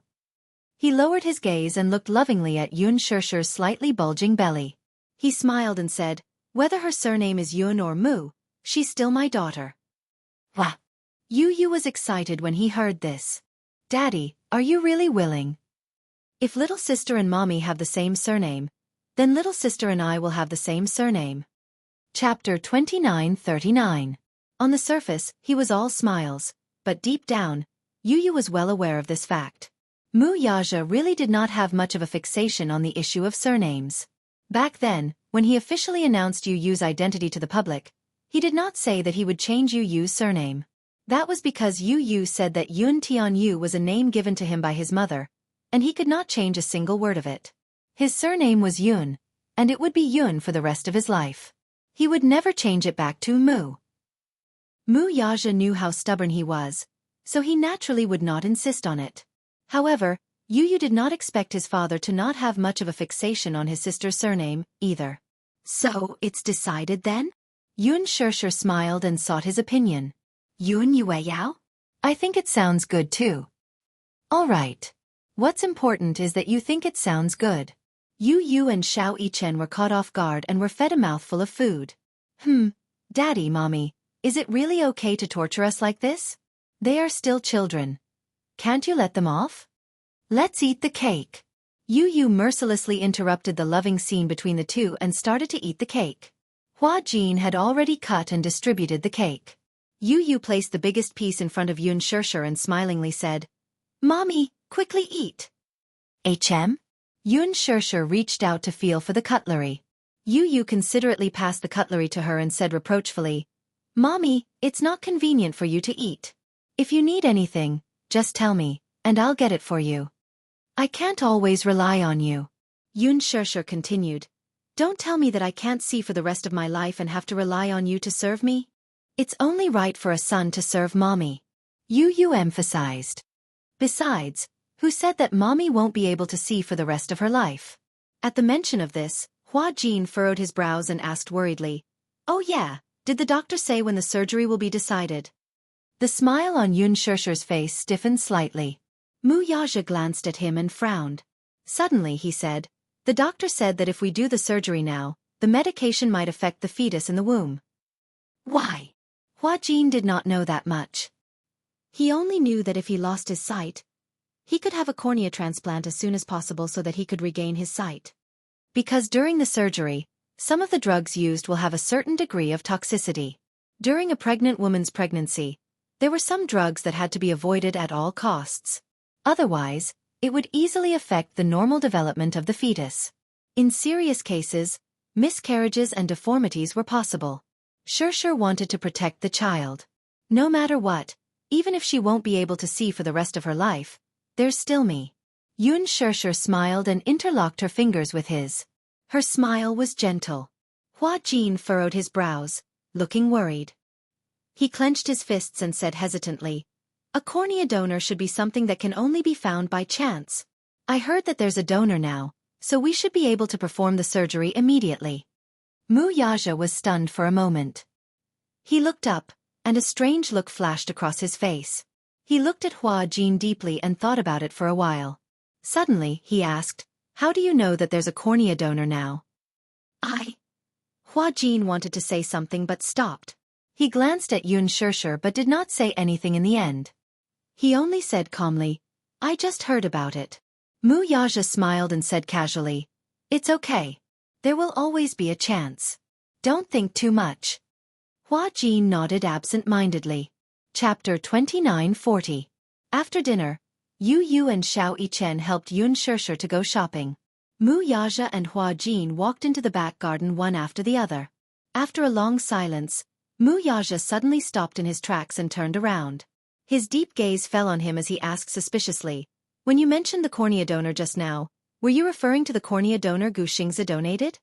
He lowered his gaze and looked lovingly at Xianxia's slightly bulging belly. He smiled and said, "Whether her surname is Yun or Mu, she's still my daughter." Wah! Yu was excited when he heard this. "Daddy, are you really willing? If little sister and Mommy have the same surname, then little sister and I will have the same surname." Chapter 29:39. On the surface, he was all smiles, but deep down, Yu was well aware of this fact. Mu Yaja really did not have much of a fixation on the issue of surnames. Back then, when he officially announced Yu's identity to the public, he did not say that he would change Yu's surname. That was because Yu said that Yun Tianyu was a name given to him by his mother, and he could not change a single word of it. His surname was Yun, and it would be Yun for the rest of his life. He would never change it back to Mu. Mu Yaja knew how stubborn he was, so he naturally would not insist on it. However, Yu did not expect his father to not have much of a fixation on his sister's surname, either. So, it's decided then? Yun Shishir smiled and sought his opinion. Yun Yueyao? I think it sounds good too. All right. What's important is that you think it sounds good. Yu and Xiao Yichen were caught off guard and were fed a mouthful of food. Daddy, Mommy, is it really okay to torture us like this? They are still children. Can't you let them off? Let's eat the cake. Yu mercilessly interrupted the loving scene between the two and started to eat the cake. Hua Jin had already cut and distributed the cake. Yu placed the biggest piece in front of Yun Shishir and smilingly said, Mommy, quickly eat. HM? Yun Shishir reached out to feel for the cutlery. Yu considerately passed the cutlery to her and said reproachfully, Mommy, it's not convenient for you to eat. If you need anything, just tell me, and I'll get it for you. I can't always rely on you. Yun Shishir continued, Don't tell me that I can't see for the rest of my life and have to rely on you to serve me. It's only right for a son to serve Mommy. Yu emphasized. Besides, who said that Mommy won't be able to see for the rest of her life? At the mention of this, Hua Jin furrowed his brows and asked worriedly, Oh yeah, did the doctor say when the surgery will be decided? The smile on Yun Shishir's face stiffened slightly. Mu Yaja glanced at him and frowned. Suddenly he said, The doctor said that if we do the surgery now, the medication might affect the fetus in the womb. Why? Hua Jin did not know that much. He only knew that if he lost his sight, he could have a cornea transplant as soon as possible so that he could regain his sight. Because during the surgery, some of the drugs used will have a certain degree of toxicity. During a pregnant woman's pregnancy, there were some drugs that had to be avoided at all costs. Otherwise, it would easily affect the normal development of the fetus. In serious cases, miscarriages and deformities were possible. Shishir wanted to protect the child. No matter what, even if she won't be able to see for the rest of her life, there's still me. Yun Shishir smiled and interlocked her fingers with his. Her smile was gentle. Hua Jin furrowed his brows, looking worried. He clenched his fists and said hesitantly, A cornea donor should be something that can only be found by chance. I heard that there's a donor now, so we should be able to perform the surgery immediately. Mu Yaja was stunned for a moment. He looked up, and a strange look flashed across his face. He looked at Hua Jin deeply and thought about it for a while. Suddenly, he asked, How do you know that there's a cornea donor now? Hua Jin wanted to say something but stopped. He glanced at Yun Shishir but did not say anything in the end. He only said calmly, I just heard about it. Mu Yaja smiled and said casually, It's okay. There will always be a chance. Don't think too much. Hua Jin nodded absent-mindedly. Chapter 2940. After dinner, Yu and Xiao Yichen helped Yun Shishir to go shopping. Mu Yaja and Hua Jin walked into the back garden one after the other. After a long silence, Mu Yaja suddenly stopped in his tracks and turned around. His deep gaze fell on him as he asked suspiciously, When you mentioned the cornea donor just now, were you referring to the cornea donor Gu Xingzi donated?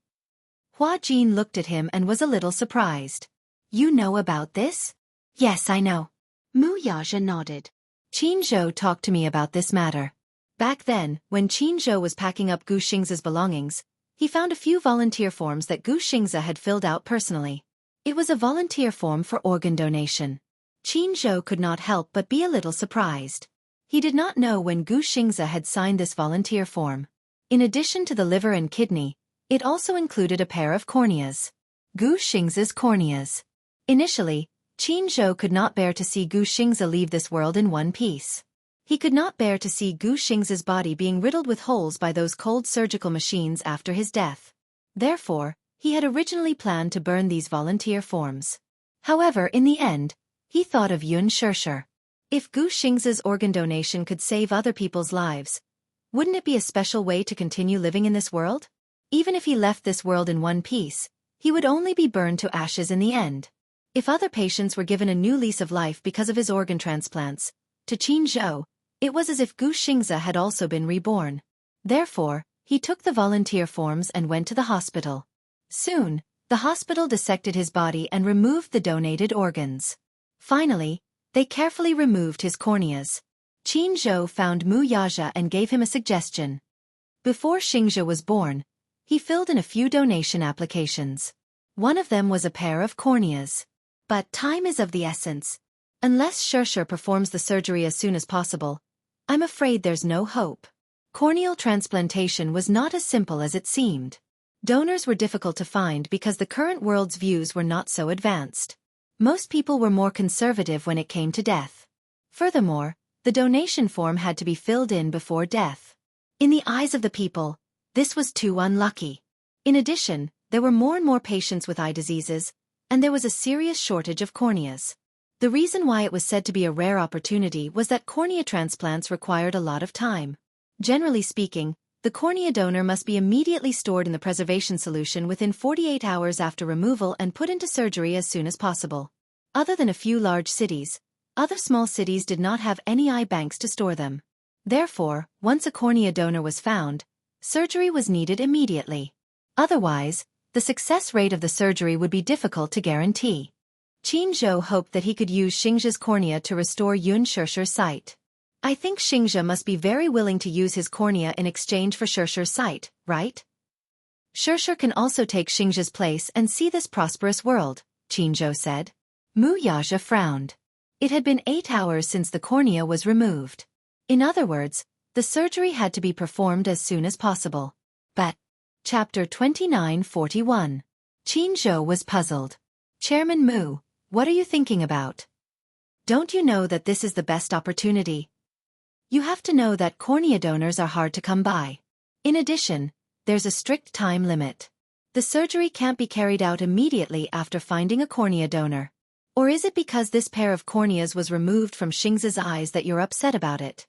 Hua Jin looked at him and was a little surprised. You know about this? Yes, I know. Mu Yaja nodded. Qin Zhou talked to me about this matter. Back then, when Qin Zhou was packing up Gu Xingzi's belongings, he found a few volunteer forms that Gu Xingzi had filled out personally. It was a volunteer form for organ donation. Qin Zhou could not help but be a little surprised. He did not know when Gu Xingzi had signed this volunteer form. In addition to the liver and kidney, it also included a pair of corneas. Gu Xingzi's corneas. Initially, Qin Zhou could not bear to see Gu Xingzi leave this world in one piece. He could not bear to see Gu Xingzi's body being riddled with holes by those cold surgical machines after his death. Therefore, he had originally planned to burn these volunteer forms. However, in the end, he thought of Yun Shishir. If Gu Xingzi's organ donation could save other people's lives, wouldn't it be a special way to continue living in this world? Even if he left this world in one piece, he would only be burned to ashes in the end. If other patients were given a new lease of life because of his organ transplants, to Qin Zhou, it was as if Gu Xingzi had also been reborn. Therefore, He took the volunteer forms and went to the hospital. Soon, the hospital dissected his body and removed the donated organs. Finally, they carefully removed his corneas. Qin Zhou found Mu Yaja and gave him a suggestion. Before Xianxia was born, he filled in a few donation applications. One of them was a pair of corneas. But time is of the essence. Unless Xianxia performs the surgery as soon as possible, I'm afraid there's no hope. Corneal transplantation was not as simple as it seemed. Donors were difficult to find because the current world's views were not so advanced. Most people were more conservative when it came to death. Furthermore, the donation form had to be filled in before death. In the eyes of the people, this was too unlucky. In addition, there were more and more patients with eye diseases, and there was a serious shortage of corneas. The reason why it was said to be a rare opportunity was that cornea transplants required a lot of time. Generally speaking, the cornea donor must be immediately stored in the preservation solution within 48 hours after removal and put into surgery as soon as possible. Other than a few large cities, other small cities did not have any eye banks to store them. Therefore, once a cornea donor was found, surgery was needed immediately. Otherwise, the success rate of the surgery would be difficult to guarantee. Qin Zhou hoped that he could use Xianxia's cornea to restore Xianxia's sight. I think Xianxia must be very willing to use his cornea in exchange for Xianxia's sight, right? Xianxia can also take Xianxia's place and see this prosperous world, Qin Zhou said. Mu Yaja frowned. It had been 8 hours since the cornea was removed. In other words, the surgery had to be performed as soon as possible. But, Chapter 2941. Qin Zhou was puzzled. Chairman Mu, what are you thinking about? Don't you know that this is the best opportunity? You have to know that cornea donors are hard to come by. In addition, there's a strict time limit. The surgery can't be carried out immediately after finding a cornea donor. Or is it because this pair of corneas was removed from Xianxia's eyes that you're upset about it?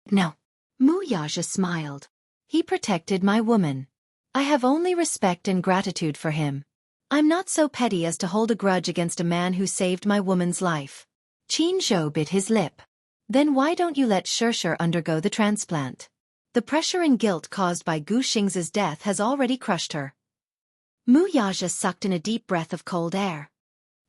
No. Mu Yaja smiled. He protected my woman. I have only respect and gratitude for him. I'm not so petty as to hold a grudge against a man who saved my woman's life. Qin Zhou bit his lip. Then why don't you let Xianxia undergo the transplant? The pressure and guilt caused by Gu Xing's death has already crushed her. Mu Yaja sucked in a deep breath of cold air.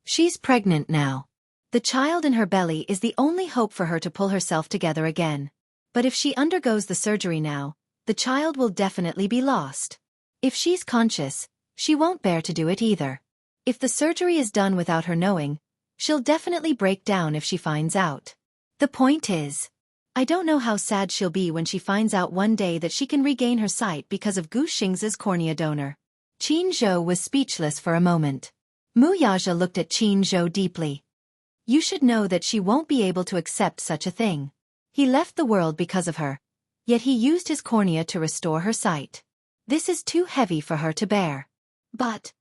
She's pregnant now. The child in her belly is the only hope for her to pull herself together again. But if she undergoes the surgery now, the child will definitely be lost. If she's conscious, she won't bear to do it either. If the surgery is done without her knowing, she'll definitely break down if she finds out. The point is, I don't know how sad she'll be when she finds out one day that she can regain her sight because of Gu Xing's cornea donor. Qin Zhou was speechless for a moment. Mu Yaja looked at Qin Zhou deeply. You should know that she won't be able to accept such a thing. He left the world because of her, yet he used his cornea to restore her sight. This is too heavy for her to bear. But,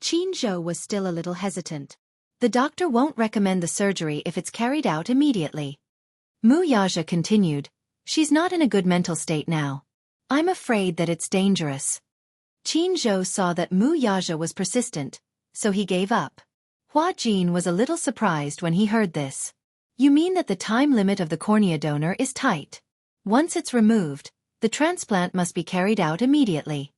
Qin Zhou was still a little hesitant. The doctor won't recommend the surgery if it's carried out immediately. Mu Yaja continued, she's not in a good mental state now. I'm afraid that it's dangerous. Qin Zhou saw that Mu Yaja was persistent, so he gave up. Hua Jin was a little surprised when he heard this. You mean that the time limit of the cornea donor is tight? Once it's removed, the transplant must be carried out immediately.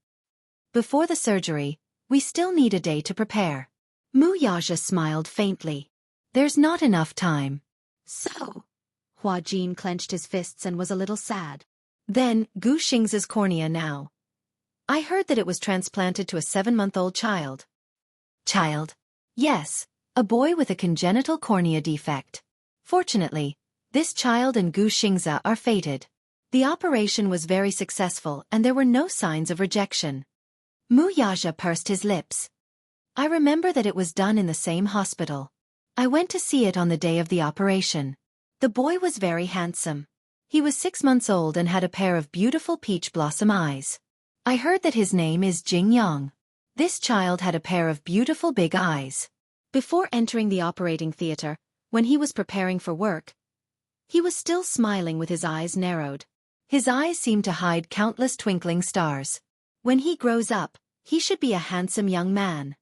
Before the surgery, we still need a day to prepare. Mu Yaja smiled faintly. There's not enough time. So? Hua Jin clenched his fists and was a little sad. Then, Gu Xing's cornea now. I heard that it was transplanted to a 7-month-old child. Child? Yes, a boy with a congenital cornea defect. Fortunately, this child and Gu Xing's are fated. The operation was very successful and there were no signs of rejection. Mu Yaja pursed his lips. I remember that it was done in the same hospital. I went to see it on the day of the operation. The boy was very handsome. He was 6 months old and had a pair of beautiful peach blossom eyes. I heard that his name is Jianghu. This child had a pair of beautiful big eyes. Before entering the operating theater, when he was preparing for work, he was still smiling with his eyes narrowed. His eyes seemed to hide countless twinkling stars. When he grows up, he should be a handsome young man.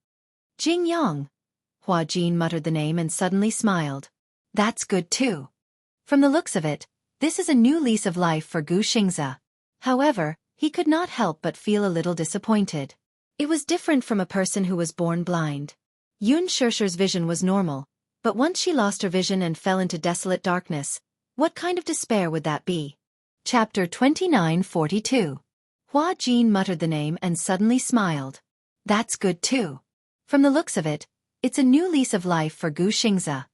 Jianghu. Hua Jin muttered the name and suddenly smiled. That's good too. From the looks of it, this is a new lease of life for Gu Xing's. However, He could not help but feel a little disappointed. It was different from a person who was born blind. Xianxia's vision was normal, but once she lost her vision and fell into desolate darkness, what kind of despair would that be? Chapter 29:42. Hua Jin muttered the name and suddenly smiled. That's good too. From the looks of it, it's a new lease of life for Gu Xingza.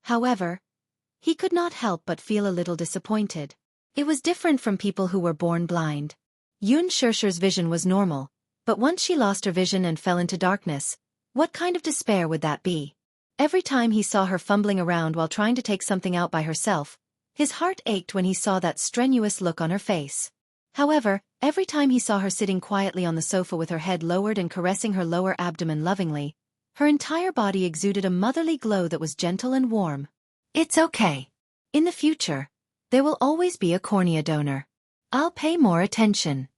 However, he could not help but feel a little disappointed. It was different from people who were born blind. Xianxia's vision was normal, but once she lost her vision and fell into darkness, what kind of despair would that be? Every time he saw her fumbling around while trying to take something out by herself, his heart ached when he saw that strenuous look on her face. However, every time he saw her sitting quietly on the sofa with her head lowered and caressing her lower abdomen lovingly, her entire body exuded a motherly glow that was gentle and warm. It's okay. In the future, there will always be a cornea donor. I'll pay more attention.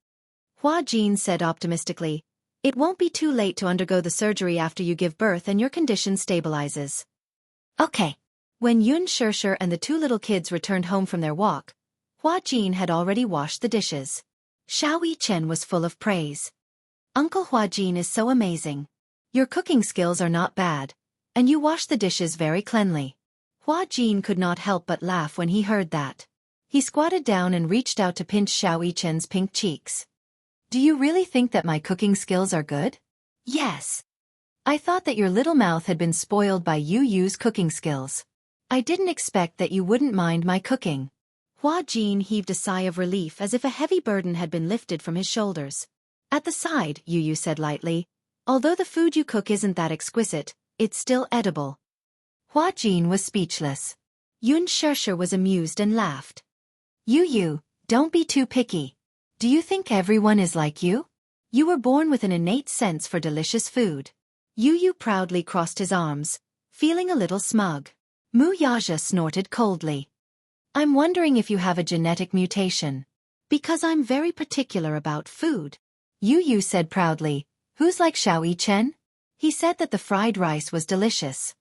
Hua Jin said optimistically, it won't be too late to undergo the surgery after you give birth and your condition stabilizes. Okay. When Xianxia and the two little kids returned home from their walk, Hua Jin had already washed the dishes. Xianxia was full of praise. Uncle Hua Jin is so amazing. Your cooking skills are not bad, and you wash the dishes very cleanly. Hua Jin could not help but laugh when he heard that. He squatted down and reached out to pinch Xianxia's pink cheeks. Do you really think that my cooking skills are good? Yes. I thought that your little mouth had been spoiled by Yu's cooking skills. I didn't expect that you wouldn't mind my cooking. Hua Jin heaved a sigh of relief as if a heavy burden had been lifted from his shoulders. At the side, Yu said lightly, although the food you cook isn't that exquisite, it's still edible. Hua Jin was speechless. Xianxia was amused and laughed. Yu, don't be too picky. Do you think everyone is like you? You were born with an innate sense for delicious food. Yu proudly crossed his arms, feeling a little smug. Wuxia snorted coldly. I'm wondering if you have a genetic mutation. Because I'm very particular about food. Yu said proudly, who's like Xianxia? He said that the fried rice was delicious.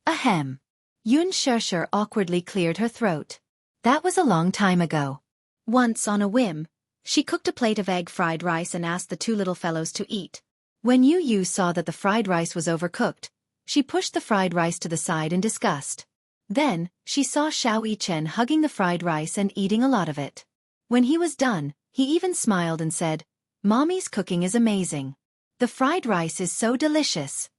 Ahem. Xianxia awkwardly cleared her throat. That was a long time ago. Once on a whim, she cooked a plate of egg fried rice and asked the two little fellows to eat. When Yu saw that the fried rice was overcooked, she pushed the fried rice to the side in disgust. Then, she saw Xianxia hugging the fried rice and eating a lot of it. When he was done, he even smiled and said, Mommy's cooking is amazing. The fried rice is so delicious.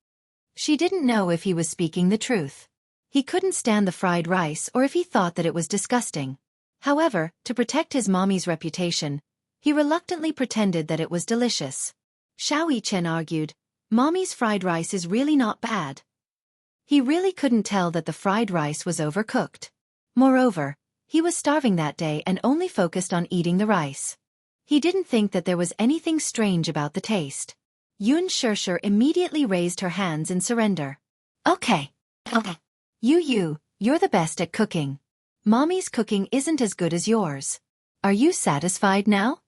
She didn't know if he was speaking the truth. He couldn't stand the fried rice or if he thought that it was disgusting. However, to protect his mommy's reputation, he reluctantly pretended that it was delicious. Xianxia argued, Mommy's fried rice is really not bad. He really couldn't tell that the fried rice was overcooked. Moreover, he was starving that day and only focused on eating the rice. He didn't think that there was anything strange about the taste. Xianxia immediately raised her hands in surrender. Okay. You're the best at cooking. Mommy's cooking isn't as good as yours. Are you satisfied now?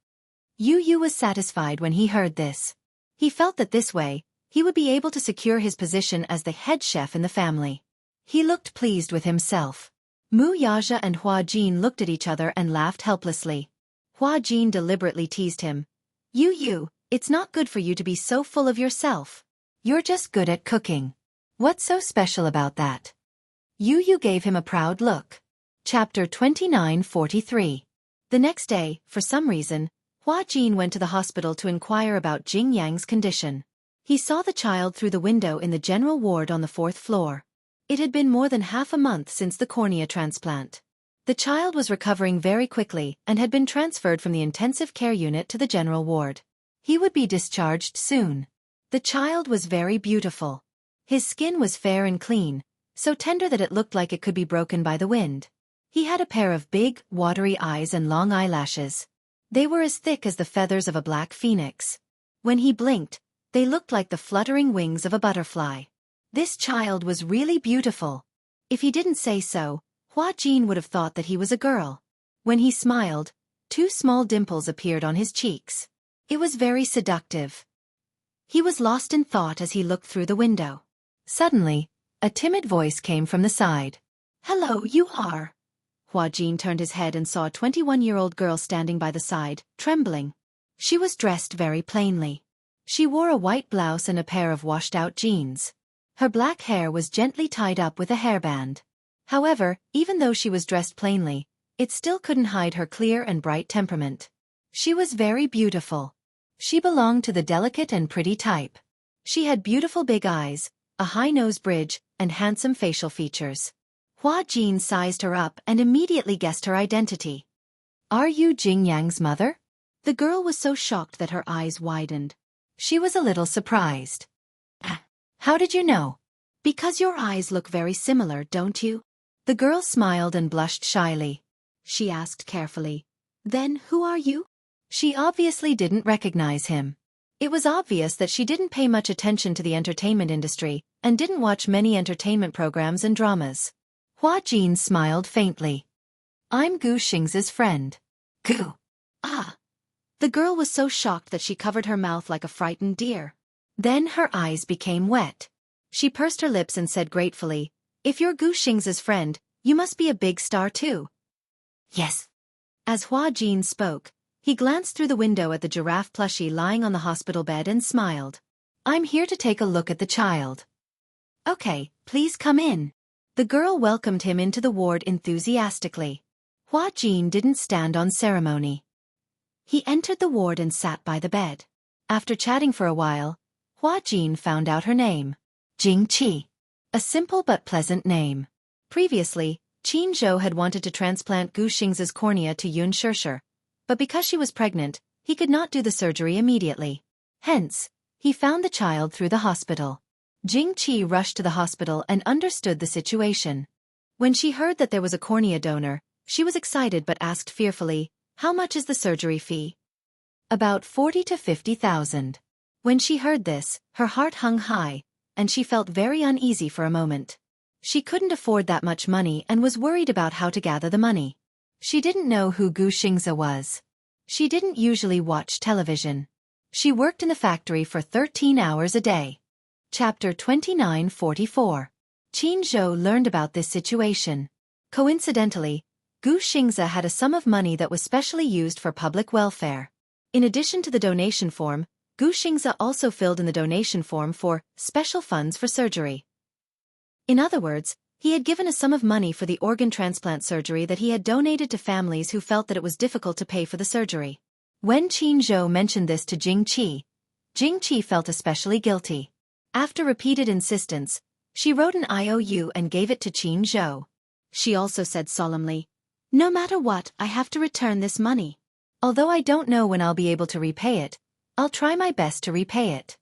Yu was satisfied when he heard this. He felt that this way, he would be able to secure his position as the head chef in the family. He looked pleased with himself. Wuxia and Hua Jin looked at each other and laughed helplessly. Hua Jin deliberately teased him. Yu, it's not good for you to be so full of yourself. You're just good at cooking. What's so special about that? Yu gave him a proud look. Chapter 29:43. The next day, for some reason, Hua Jin went to the hospital to inquire about Jing Yang's condition. He saw the child through the window in the general ward on the 4th floor. It had been more than half a month since the cornea transplant. The child was recovering very quickly and had been transferred from the intensive care unit to the general ward. He would be discharged soon. The child was very beautiful. His skin was fair and clean, so tender that it looked like it could be broken by the wind. He had a pair of big, watery eyes and long eyelashes. They were as thick as the feathers of a black phoenix. When he blinked, they looked like the fluttering wings of a butterfly. This child was really beautiful. If he didn't say so, Hua Jin would have thought that he was a girl. When he smiled, 2 small dimples appeared on his cheeks. It was very seductive. He was lost in thought as he looked through the window. Suddenly, a timid voice came from the side. Hello, you are. Hua Jin turned his head and saw a 21-year-old girl standing by the side, trembling. She was dressed very plainly. She wore a white blouse and a pair of washed-out jeans. Her black hair was gently tied up with a hairband. However, even though she was dressed plainly, it still couldn't hide her clear and bright temperament. She was very beautiful. She belonged to the delicate and pretty type. She had beautiful big eyes, a high nose bridge, and handsome facial features. Hua Jin sized her up and immediately guessed her identity. "Are you Jing Yang's mother?" The girl was so shocked that her eyes widened. She was a little surprised. "How did you know?" "Because your eyes look very similar, don't you?" The girl smiled and blushed shyly. She asked carefully, "Then who are you?" She obviously didn't recognize him. It was obvious that she didn't pay much attention to the entertainment industry and didn't watch many entertainment programs and dramas. Hua Jin smiled faintly. "I'm Gu Xing's friend." "Gu? Ah." The girl was so shocked that she covered her mouth like a frightened deer. Then her eyes became wet. She pursed her lips and said gratefully, "If you're Gu Xing's friend, you must be a big star too." "Yes." As Hua Jin spoke, he glanced through the window at the giraffe plushie lying on the hospital bed and smiled. "I'm here to take a look at the child." "Okay, please come in." The girl welcomed him into the ward enthusiastically. Hua Jin didn't stand on ceremony. He entered the ward and sat by the bed. After chatting for a while, Hua Jin found out her name. Jingqi. A simple but pleasant name. Previously, Qin Zhou had wanted to transplant Gu Xing's cornea to Xianxia, but because she was pregnant, he could not do the surgery immediately. Hence, he found the child through the hospital. Jingqi rushed to the hospital and understood the situation. When she heard that there was a cornea donor, she was excited but asked fearfully, "How much is the surgery fee?" "About 40 to 50,000. When she heard this, her heart hung high, and she felt very uneasy for a moment. She couldn't afford that much money and was worried about how to gather the money. She didn't know who Gu Xingza was. She didn't usually watch television. She worked in the factory for 13 hours a day. Chapter 2944. Qin Zhou learned about this situation. Coincidentally, Gu Xingza had a sum of money that was specially used for public welfare. In addition to the donation form, Gu Xingza also filled in the donation form for special funds for surgery. In other words, he had given a sum of money for the organ transplant surgery that he had donated to families who felt that it was difficult to pay for the surgery. When Qin Zhou mentioned this to Jingqi felt especially guilty. After repeated insistence, she wrote an IOU and gave it to Qin Zhou. She also said solemnly, "No matter what, I have to return this money. Although I don't know when I'll be able to repay it, I'll try my best to repay it."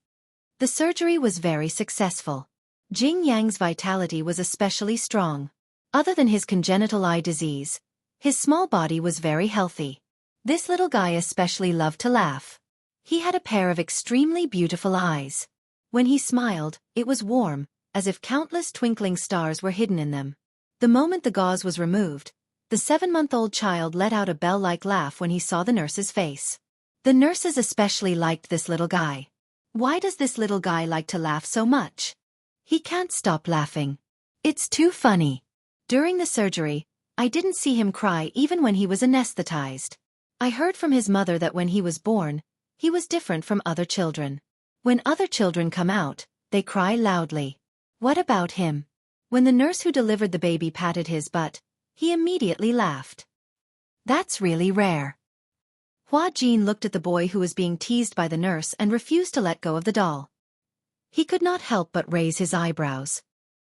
The surgery was very successful. Jing Yang's vitality was especially strong. Other than his congenital eye disease, his small body was very healthy. This little guy especially loved to laugh. He had a pair of extremely beautiful eyes. When he smiled, it was warm, as if countless twinkling stars were hidden in them. The moment the gauze was removed, the 7-month-old child let out a bell-like laugh when he saw the nurse's face. The nurses especially liked this little guy. Why does this little guy like to laugh so much? He can't stop laughing. It's too funny. During the surgery, I didn't see him cry even when he was anesthetized. I heard from his mother that when he was born, he was different from other children. When other children come out, they cry loudly. What about him? When the nurse who delivered the baby patted his butt, he immediately laughed. That's really rare. Hua Jin looked at the boy who was being teased by the nurse and refused to let go of the doll. He could not help but raise his eyebrows.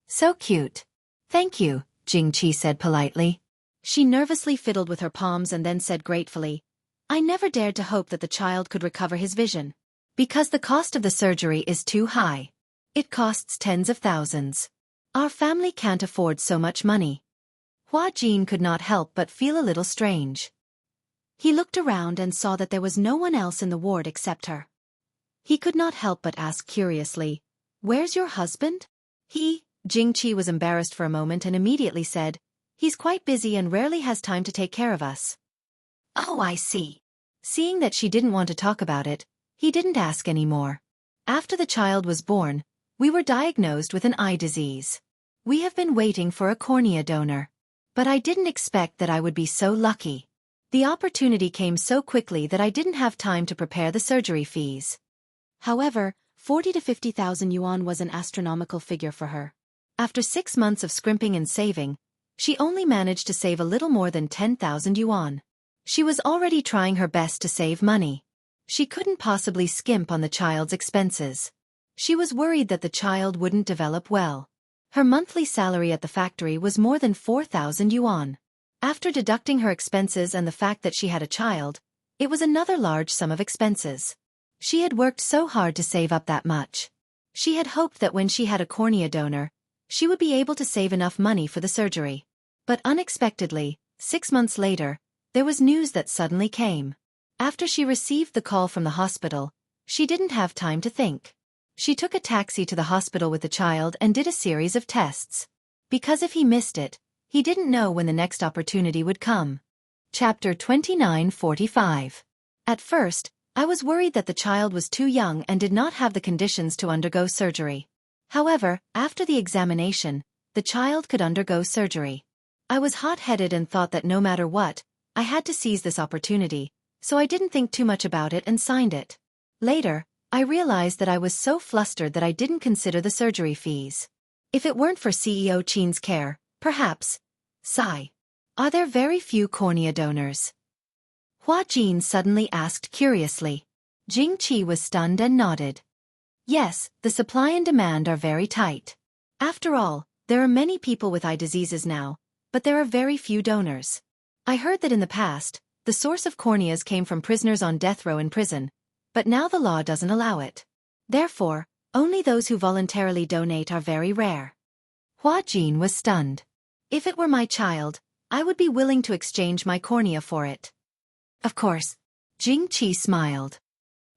"So cute." "Thank you," Jingqi said politely. She nervously fiddled with her palms and then said gratefully, "I never dared to hope that the child could recover his vision. Because the cost of the surgery is too high. It costs tens of thousands. Our family can't afford so much money." Hua Jin could not help but feel a little strange. He looked around and saw that there was no one else in the ward except her. He could not help but ask curiously, "Where's your husband?" Jingqi was embarrassed for a moment and immediately said, "He's quite busy and rarely has time to take care of us." "Oh, I see." Seeing that she didn't want to talk about it, he didn't ask any more. "After the child was born, we were diagnosed with an eye disease. We have been waiting for a cornea donor. But I didn't expect that I would be so lucky. The opportunity came so quickly that I didn't have time to prepare the surgery fees. However, 40 to 50,000 yuan was an astronomical figure for her. After 6 months of scrimping and saving, she only managed to save a little more than 10,000 yuan. She was already trying her best to save money. She couldn't possibly skimp on the child's expenses. She was worried that the child wouldn't develop well. Her monthly salary at the factory was more than 4,000 yuan. After deducting her expenses and the fact that she had a child, it was another large sum of expenses. She had worked so hard to save up that much. She had hoped that when she had a cornea donor, she would be able to save enough money for the surgery. But unexpectedly, 6 months later, there was news that suddenly came. After she received the call from the hospital, she didn't have time to think. She took a taxi to the hospital with the child and did a series of tests. Because if he missed it, he didn't know when the next opportunity would come. Chapter 29:45. At first, I was worried that the child was too young and did not have the conditions to undergo surgery. However, after the examination, the child could undergo surgery. I was hot-headed and thought that no matter what, I had to seize this opportunity, so I didn't think too much about it and signed it. Later, I realized that I was so flustered that I didn't consider the surgery fees. If it weren't for CEO Qin's care, perhaps. Sigh. Are there very few cornea donors? Hua Jin suddenly asked curiously. Jing Qi was stunned and nodded. Yes, the supply and demand are very tight. After all, there are many people with eye diseases now, but there are very few donors. I heard that in the past, the source of corneas came from prisoners on death row in prison, but now the law doesn't allow it. Therefore, only those who voluntarily donate are very rare. Hua Jin was stunned. If it were my child, I would be willing to exchange my cornea for it. Of course. Jing Qi smiled.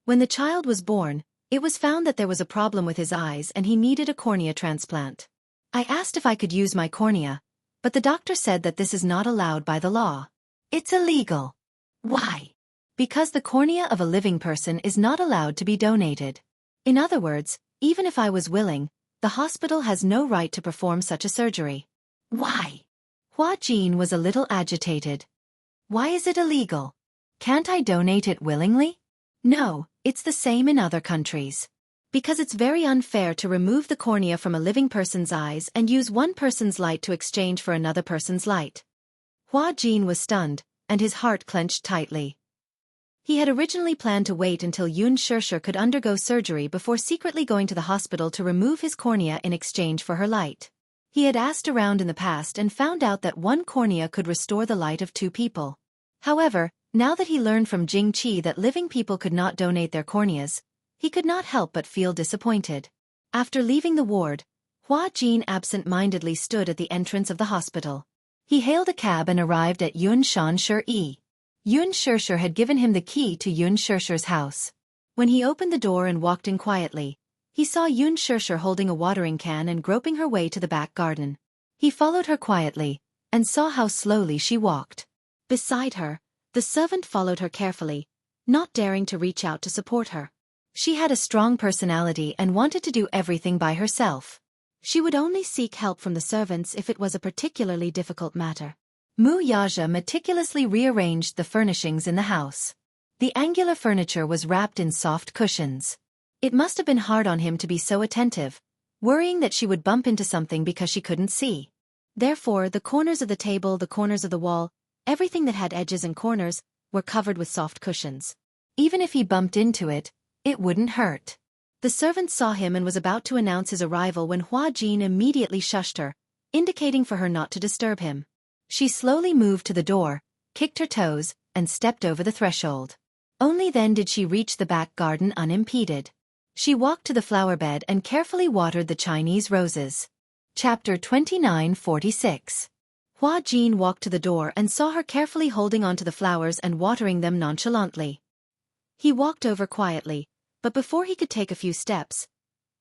When the child was born, it was found that there was a problem with his eyes and he needed a cornea transplant. I asked if I could use my cornea, but the doctor said that this is not allowed by the law. It's illegal. Why? Because the cornea of a living person is not allowed to be donated. In other words, even if I was willing, the hospital has no right to perform such a surgery. Why? Hua Jin was a little agitated. Why is it illegal? Can't I donate it willingly? No, it's the same in other countries. Because it's very unfair to remove the cornea from a living person's eyes and use one person's light to exchange for another person's light. Hua Jin was stunned, and his heart clenched tightly. He had originally planned to wait until Xianxia could undergo surgery before secretly going to the hospital to remove his cornea in exchange for her light. He had asked around in the past and found out that one cornea could restore the light of 2 people. However, now that he learned from Jing Qi that living people could not donate their corneas, he could not help but feel disappointed. After leaving the ward, Hua Jin absent-mindedly stood at the entrance of the hospital. He hailed a cab and arrived at Xianxia. Xianxia had given him the key to Xianxia's house. When he opened the door and walked in quietly, he saw Xianxia holding a watering can and groping her way to the back garden. He followed her quietly, and saw how slowly she walked. Beside her, the servant followed her carefully, not daring to reach out to support her. She had a strong personality and wanted to do everything by herself. She would only seek help from the servants if it was a particularly difficult matter. Wuxia meticulously rearranged the furnishings in the house. The angular furniture was wrapped in soft cushions. It must have been hard on him to be so attentive, worrying that she would bump into something because she couldn't see. Therefore, the corners of the table, the corners of the wall, everything that had edges and corners, were covered with soft cushions. Even if he bumped into it, it wouldn't hurt. The servant saw him and was about to announce his arrival when Hua Jin immediately shushed her, indicating for her not to disturb him. She slowly moved to the door, kicked her toes, and stepped over the threshold. Only then did she reach the back garden unimpeded. She walked to the flower bed and carefully watered the Chinese roses. Chapter 29:46. Hua Jin walked to the door and saw her carefully holding onto the flowers and watering them nonchalantly. He walked over quietly, but before he could take a few steps,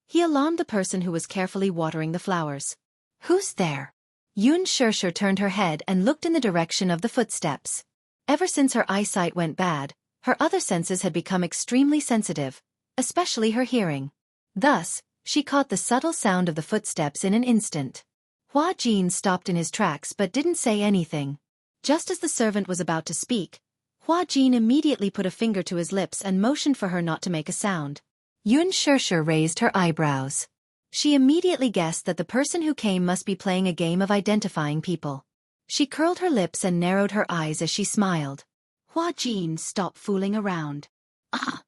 he alarmed the person who was carefully watering the flowers. Who's there? Xianxia turned her head and looked in the direction of the footsteps. Ever since her eyesight went bad, her other senses had become extremely sensitive, especially her hearing. Thus, she caught the subtle sound of the footsteps in an instant. Hua Jin stopped in his tracks but didn't say anything. Just as the servant was about to speak, Hua Jin immediately put a finger to his lips and motioned for her not to make a sound. Xianxia raised her eyebrows. She immediately guessed that the person who came must be playing a game of identifying people. She curled her lips and narrowed her eyes as she smiled. Hua Jin, stop fooling around. Ah!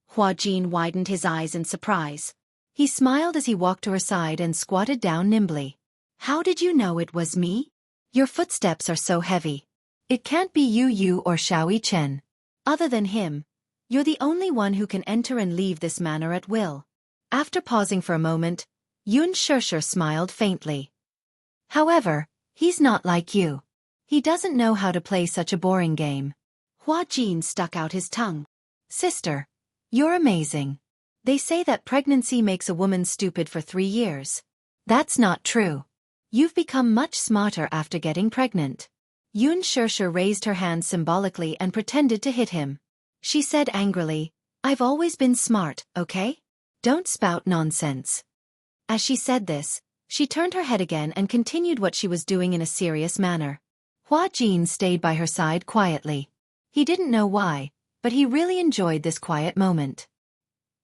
Hua Jin widened his eyes in surprise. He smiled as he walked to her side and squatted down nimbly. How did you know it was me? Your footsteps are so heavy. It can't be you or Xiao Chen. Other than him, you're the only one who can enter and leave this manor at will. After pausing for a moment, Xianxia smiled faintly. However, he's not like you. He doesn't know how to play such a boring game. Hua Jin stuck out his tongue. Sister, you're amazing. They say that pregnancy makes a woman stupid for 3 years. That's not true. You've become much smarter after getting pregnant. Xianxia raised her hand symbolically and pretended to hit him. She said angrily, I've always been smart, okay? Don't spout nonsense. As she said this, she turned her head again and continued what she was doing in a serious manner. Hua Jin stayed by her side quietly. He didn't know why, but he really enjoyed this quiet moment.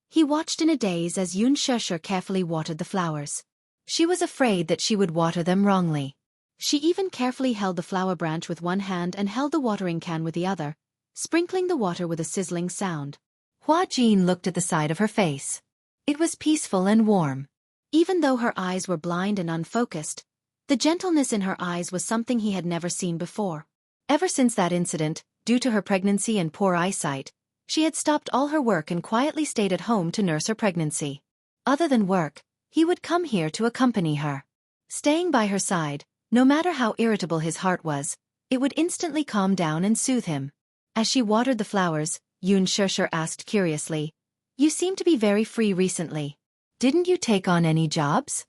He watched in a daze as Xianxia carefully watered the flowers. She was afraid that she would water them wrongly. She even carefully held the flower branch with one hand and held the watering can with the other, sprinkling the water with a sizzling sound. Hua Jin looked at the side of her face. It was peaceful and warm. Even though her eyes were blind and unfocused, the gentleness in her eyes was something he had never seen before. Ever since that incident, due to her pregnancy and poor eyesight, she had stopped all her work and quietly stayed at home to nurse her pregnancy. Other than work, he would come here to accompany her. Staying by her side, no matter how irritable his heart was, it would instantly calm down and soothe him. As she watered the flowers, Xianxia asked curiously, You seem to be very free recently. Didn't you take on any jobs?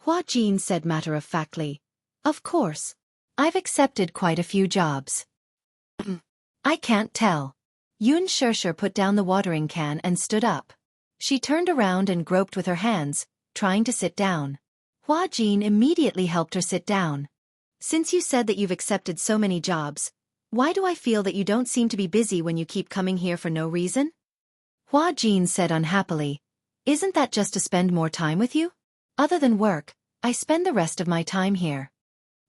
Hua Jin said matter-of-factly, Of course. I've accepted quite a few jobs. I can't tell. Xianxia put down the watering can and stood up. She turned around and groped with her hands, trying to sit down. Hua Jin immediately helped her sit down. Since you said that you've accepted so many jobs, why do I feel that you don't seem to be busy when you keep coming here for no reason? Hua Jin said unhappily, Isn't that just to spend more time with you? Other than work, I spend the rest of my time here.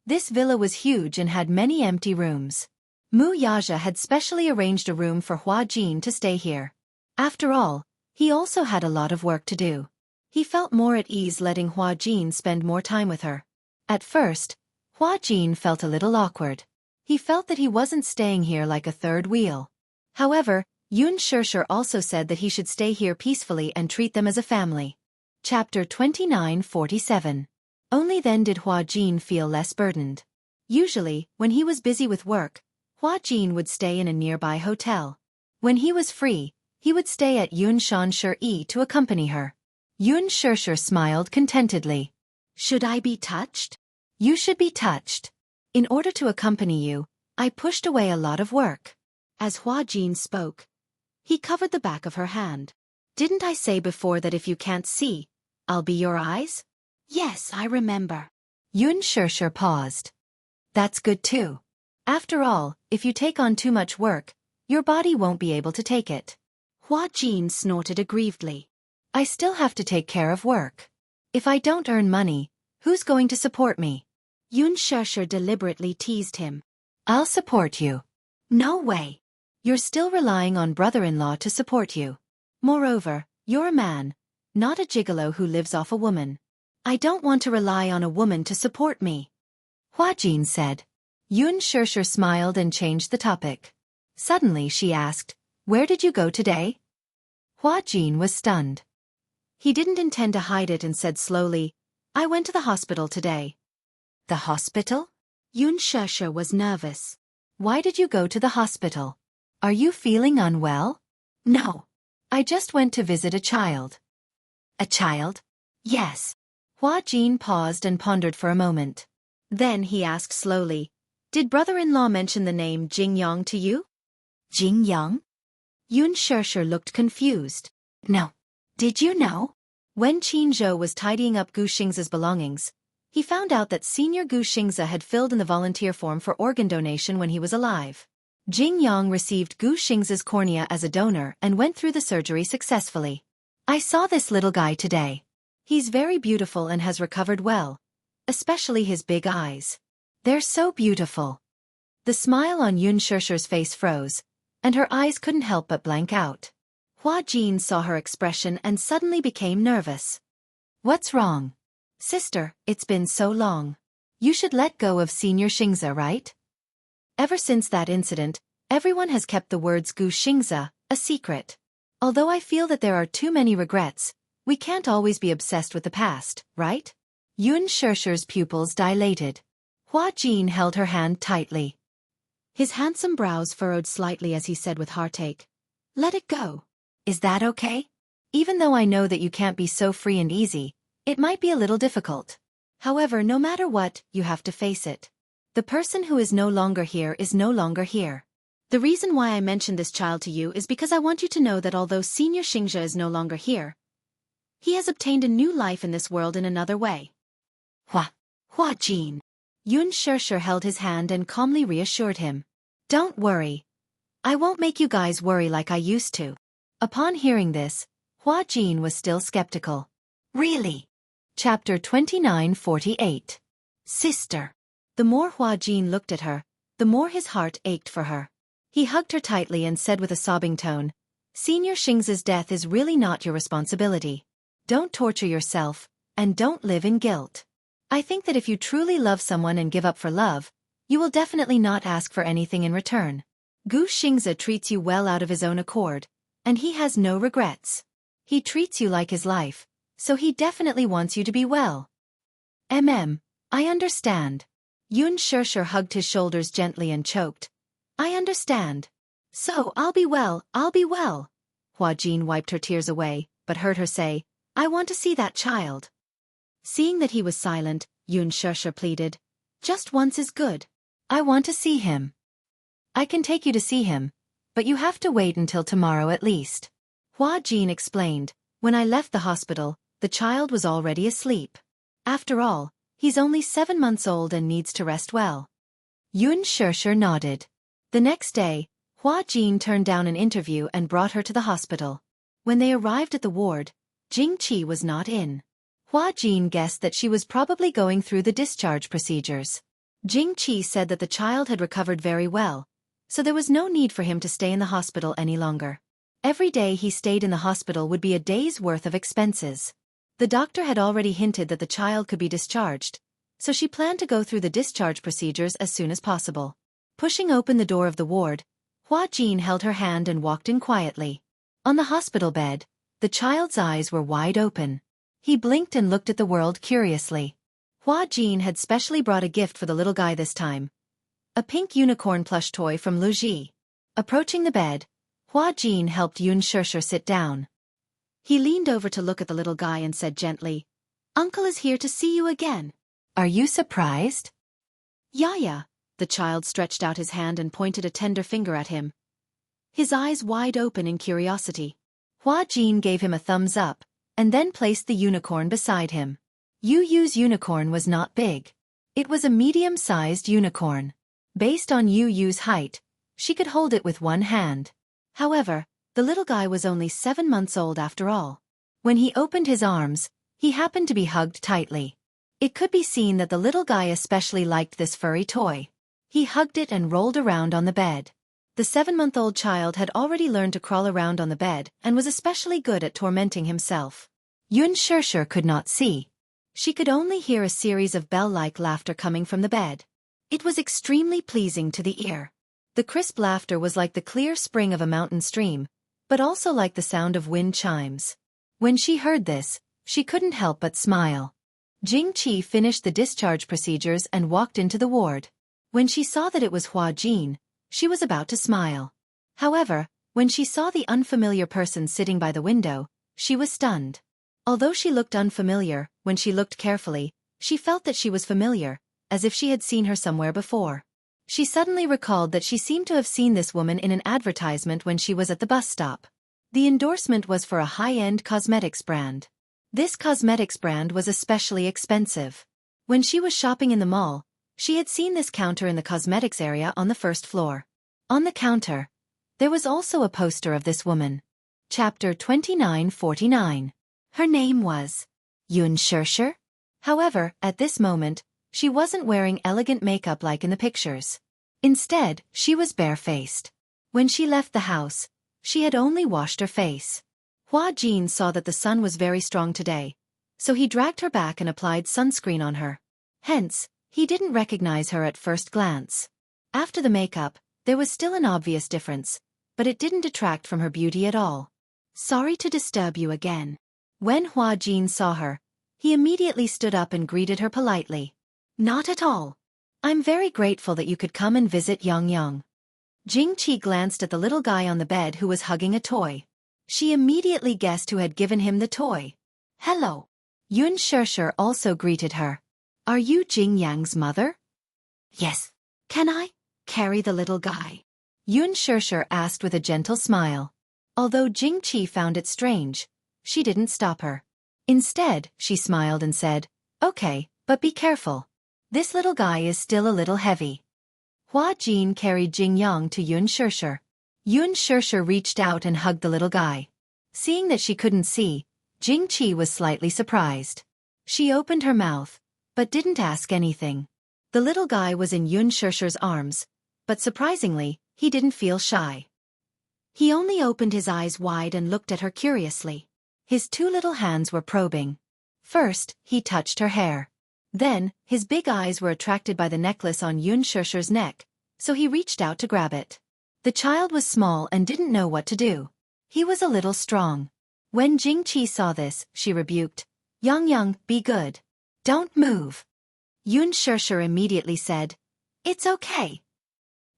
This villa was huge and had many empty rooms. Mu Yaja had specially arranged a room for Hua Jin to stay here. After all, he also had a lot of work to do. He felt more at ease letting Hua Jin spend more time with her. At first, Hua Jin felt a little awkward. He felt that he wasn't staying here like a third wheel. However, Xianxia also said that he should stay here peacefully and treat them as a family. Chapter 29:47. Only then did Hua Jin feel less burdened. Usually, when he was busy with work, Hua Jin would stay in a nearby hotel. When he was free, he would stay at Xianxia to accompany her. Xianxia smiled contentedly. Should I be touched? You should be touched. In order to accompany you, I pushed away a lot of work. As Hua Jin spoke, he covered the back of her hand. Didn't I say before that if you can't see, I'll be your eyes? Yes, I remember. Xianxia paused. That's good too. After all, if you take on too much work, your body won't be able to take it. Hua Jin snorted aggrievedly. I still have to take care of work. If I don't earn money, who's going to support me? Xianxia deliberately teased him. I'll support you. No way. You're still relying on brother-in-law to support you. Moreover, you're a man, not a gigolo who lives off a woman. I don't want to rely on a woman to support me. Hua Jin said. Xianxia smiled and changed the topic. Suddenly she asked, Where did you go today? Hua Jin was stunned. He didn't intend to hide it and said slowly, I went to the hospital today. The hospital? Xianxia was nervous. Why did you go to the hospital? Are you feeling unwell? No. I just went to visit a child. A child? Yes. Hua Jin paused and pondered for a moment. Then he asked slowly, Did brother-in-law mention the name Jingyang to you? Jingyang? Xianxia looked confused. No. Did you know? When Qin Zhou was tidying up Gu Xingza's belongings, he found out that Senior Gu Xingza had filled in the volunteer form for organ donation when he was alive. Jianghu received Gu Xing's cornea as a donor and went through the surgery successfully. I saw this little guy today. He's very beautiful and has recovered well. Especially his big eyes. They're so beautiful. The smile on Xianxia's face froze, and her eyes couldn't help but blank out. Hua Jin saw her expression and suddenly became nervous. What's wrong? Sister, it's been so long. You should let go of Senior Xianxia, right? Ever since that incident, everyone has kept the words Gu Xianxia a secret. Although I feel that there are too many regrets, we can't always be obsessed with the past, right? Xianxia's pupils dilated. Hua Jin held her hand tightly. His handsome brows furrowed slightly as he said with heartache, "Let it go. Is that okay? Even though I know that you can't be so free and easy, it might be a little difficult. However, no matter what, you have to face it. The person who is no longer here is no longer here. The reason why I mentioned this child to you is because I want you to know that although Senior Xianxia is no longer here, he has obtained a new life in this world in another way." Hua Jin. Xianxia held his hand and calmly reassured him. "Don't worry. I won't make you guys worry like I used to." Upon hearing this, Hua Jin was still skeptical. Really? Chapter 2948. Sister. The more Hua Jin looked at her, the more his heart ached for her. He hugged her tightly and said with a sobbing tone, "Senior Xianxia's death is really not your responsibility. Don't torture yourself, and don't live in guilt. I think that if you truly love someone and give up for love, you will definitely not ask for anything in return. Gu Xingxia treats you well out of his own accord, and he has no regrets. He treats you like his life, so he definitely wants you to be well." I understand. Xianxia hugged his shoulders gently and choked. "I understand. So I'll be well, I'll be well." Hua Jin wiped her tears away, but heard her say, "I want to see that child." Seeing that he was silent, Xianxia pleaded, "Just once is good. I want to see him." "I can take you to see him, but you have to wait until tomorrow at least." Hua Jin explained, "When I left the hospital, the child was already asleep. After all, he's only 7 months old and needs to rest well." Xianxia nodded. The next day, Hua Jin turned down an interview and brought her to the hospital. When they arrived at the ward, Jianghu was not in. Hua Jin guessed that she was probably going through the discharge procedures. Jianghu said that the child had recovered very well, so there was no need for him to stay in the hospital any longer. Every day he stayed in the hospital would be a day's worth of expenses. The doctor had already hinted that the child could be discharged, so she planned to go through the discharge procedures as soon as possible. Pushing open the door of the ward, Hua Jin held her hand and walked in quietly. On the hospital bed, the child's eyes were wide open. He blinked and looked at the world curiously. Hua Jin had specially brought a gift for the little guy this time. A pink unicorn plush toy from Luji. Approaching the bed, Hua Jin helped Xianxia sit down. He leaned over to look at the little guy and said gently, "Uncle is here to see you again. Are you surprised?" "Yeah." The child stretched out his hand and pointed a tender finger at him, his eyes wide open in curiosity. Hua Jin gave him a thumbs up, and then placed the unicorn beside him. Yu's unicorn was not big. It was a medium-sized unicorn. Based on Yu's height, she could hold it with one hand. However, the little guy was only 7 months old after all. When he opened his arms, he happened to be hugged tightly. It could be seen that the little guy especially liked this furry toy. He hugged it and rolled around on the bed. The 7-month-old child had already learned to crawl around on the bed and was especially good at tormenting himself. Xianxia could not see. She could only hear a series of bell-like laughter coming from the bed. It was extremely pleasing to the ear. The crisp laughter was like the clear spring of a mountain stream, but also like the sound of wind chimes. When she heard this, she couldn't help but smile. Jianghu finished the discharge procedures and walked into the ward. When she saw that it was Hua Jin, she was about to smile. However, when she saw the unfamiliar person sitting by the window, she was stunned. Although she looked unfamiliar, when she looked carefully, she felt that she was familiar, as if she had seen her somewhere before. She suddenly recalled that she seemed to have seen this woman in an advertisement when she was at the bus stop. The endorsement was for a high-end cosmetics brand. This cosmetics brand was especially expensive. When she was shopping in the mall, she had seen this counter in the cosmetics area on the first floor. On the counter, there was also a poster of this woman. Chapter 2949. Her name was Xianxia. However, at this moment, she wasn't wearing elegant makeup like in the pictures. Instead, she was barefaced. When she left the house, she had only washed her face. Hua Jin saw that the sun was very strong today, so he dragged her back and applied sunscreen on her. Hence, he didn't recognize her at first glance. After the makeup, there was still an obvious difference, but it didn't detract from her beauty at all. Sorry to disturb you again. When Hua Jin saw her, he immediately stood up and greeted her politely. Not at all. I'm very grateful that you could come and visit Jianghu. Jingqi glanced at the little guy on the bed who was hugging a toy. She immediately guessed who had given him the toy. Hello. Xianxia also greeted her. Are you Jingyang's mother? Yes. Can I carry the little guy? Xianxia asked with a gentle smile. Although Jingqi found it strange, she didn't stop her. Instead, she smiled and said, Okay, but be careful. This little guy is still a little heavy. Hua Jin carried Jingyang to Xianxia. Xianxia reached out and hugged the little guy. Seeing that she couldn't see, Jingqi was slightly surprised. She opened her mouth, but didn't ask anything. The little guy was in Xianxia's arms, but surprisingly, he didn't feel shy. He only opened his eyes wide and looked at her curiously. His two little hands were probing. First, he touched her hair. Then, his big eyes were attracted by the necklace on Xianxia's neck, so he reached out to grab it. The child was small and didn't know what to do. He was a little strong. When Jingqi saw this, she rebuked, Yang, be good. Don't move. Xianxia immediately said, It's okay.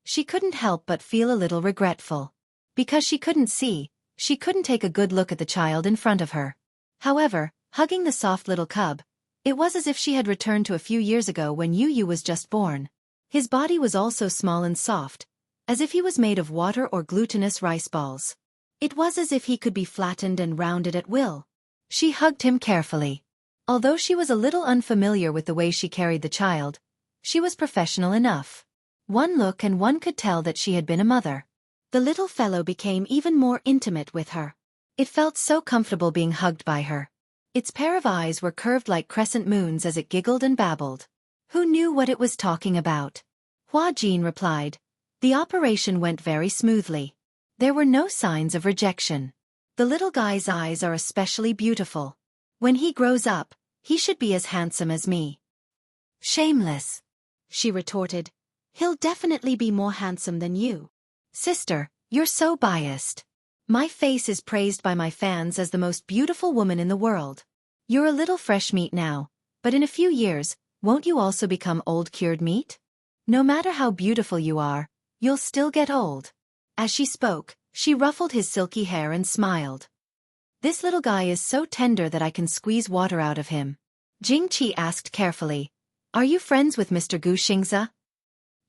She couldn't help but feel a little regretful. Because she couldn't see, she couldn't take a good look at the child in front of her. However, hugging the soft little cub, it was as if she had returned to a few years ago when Yu was just born. His body was also small and soft, as if he was made of water or glutinous rice balls. It was as if he could be flattened and rounded at will. She hugged him carefully. Although she was a little unfamiliar with the way she carried the child, she was professional enough. One look and one could tell that she had been a mother. The little fellow became even more intimate with her. It felt so comfortable being hugged by her. Its pair of eyes were curved like crescent moons as it giggled and babbled. Who knew what it was talking about? Hua Jin replied. The operation went very smoothly. There were no signs of rejection. The little guy's eyes are especially beautiful. When he grows up, he should be as handsome as me. Shameless, she retorted. He'll definitely be more handsome than you. Sister, you're so biased. My face is praised by my fans as the most beautiful woman in the world. You're a little fresh meat now, but in a few years, won't you also become old cured meat? No matter how beautiful you are, you'll still get old. As she spoke, she ruffled his silky hair and smiled. This little guy is so tender that I can squeeze water out of him. Jingqi asked carefully, Are you friends with Mr. Gu Xingzi?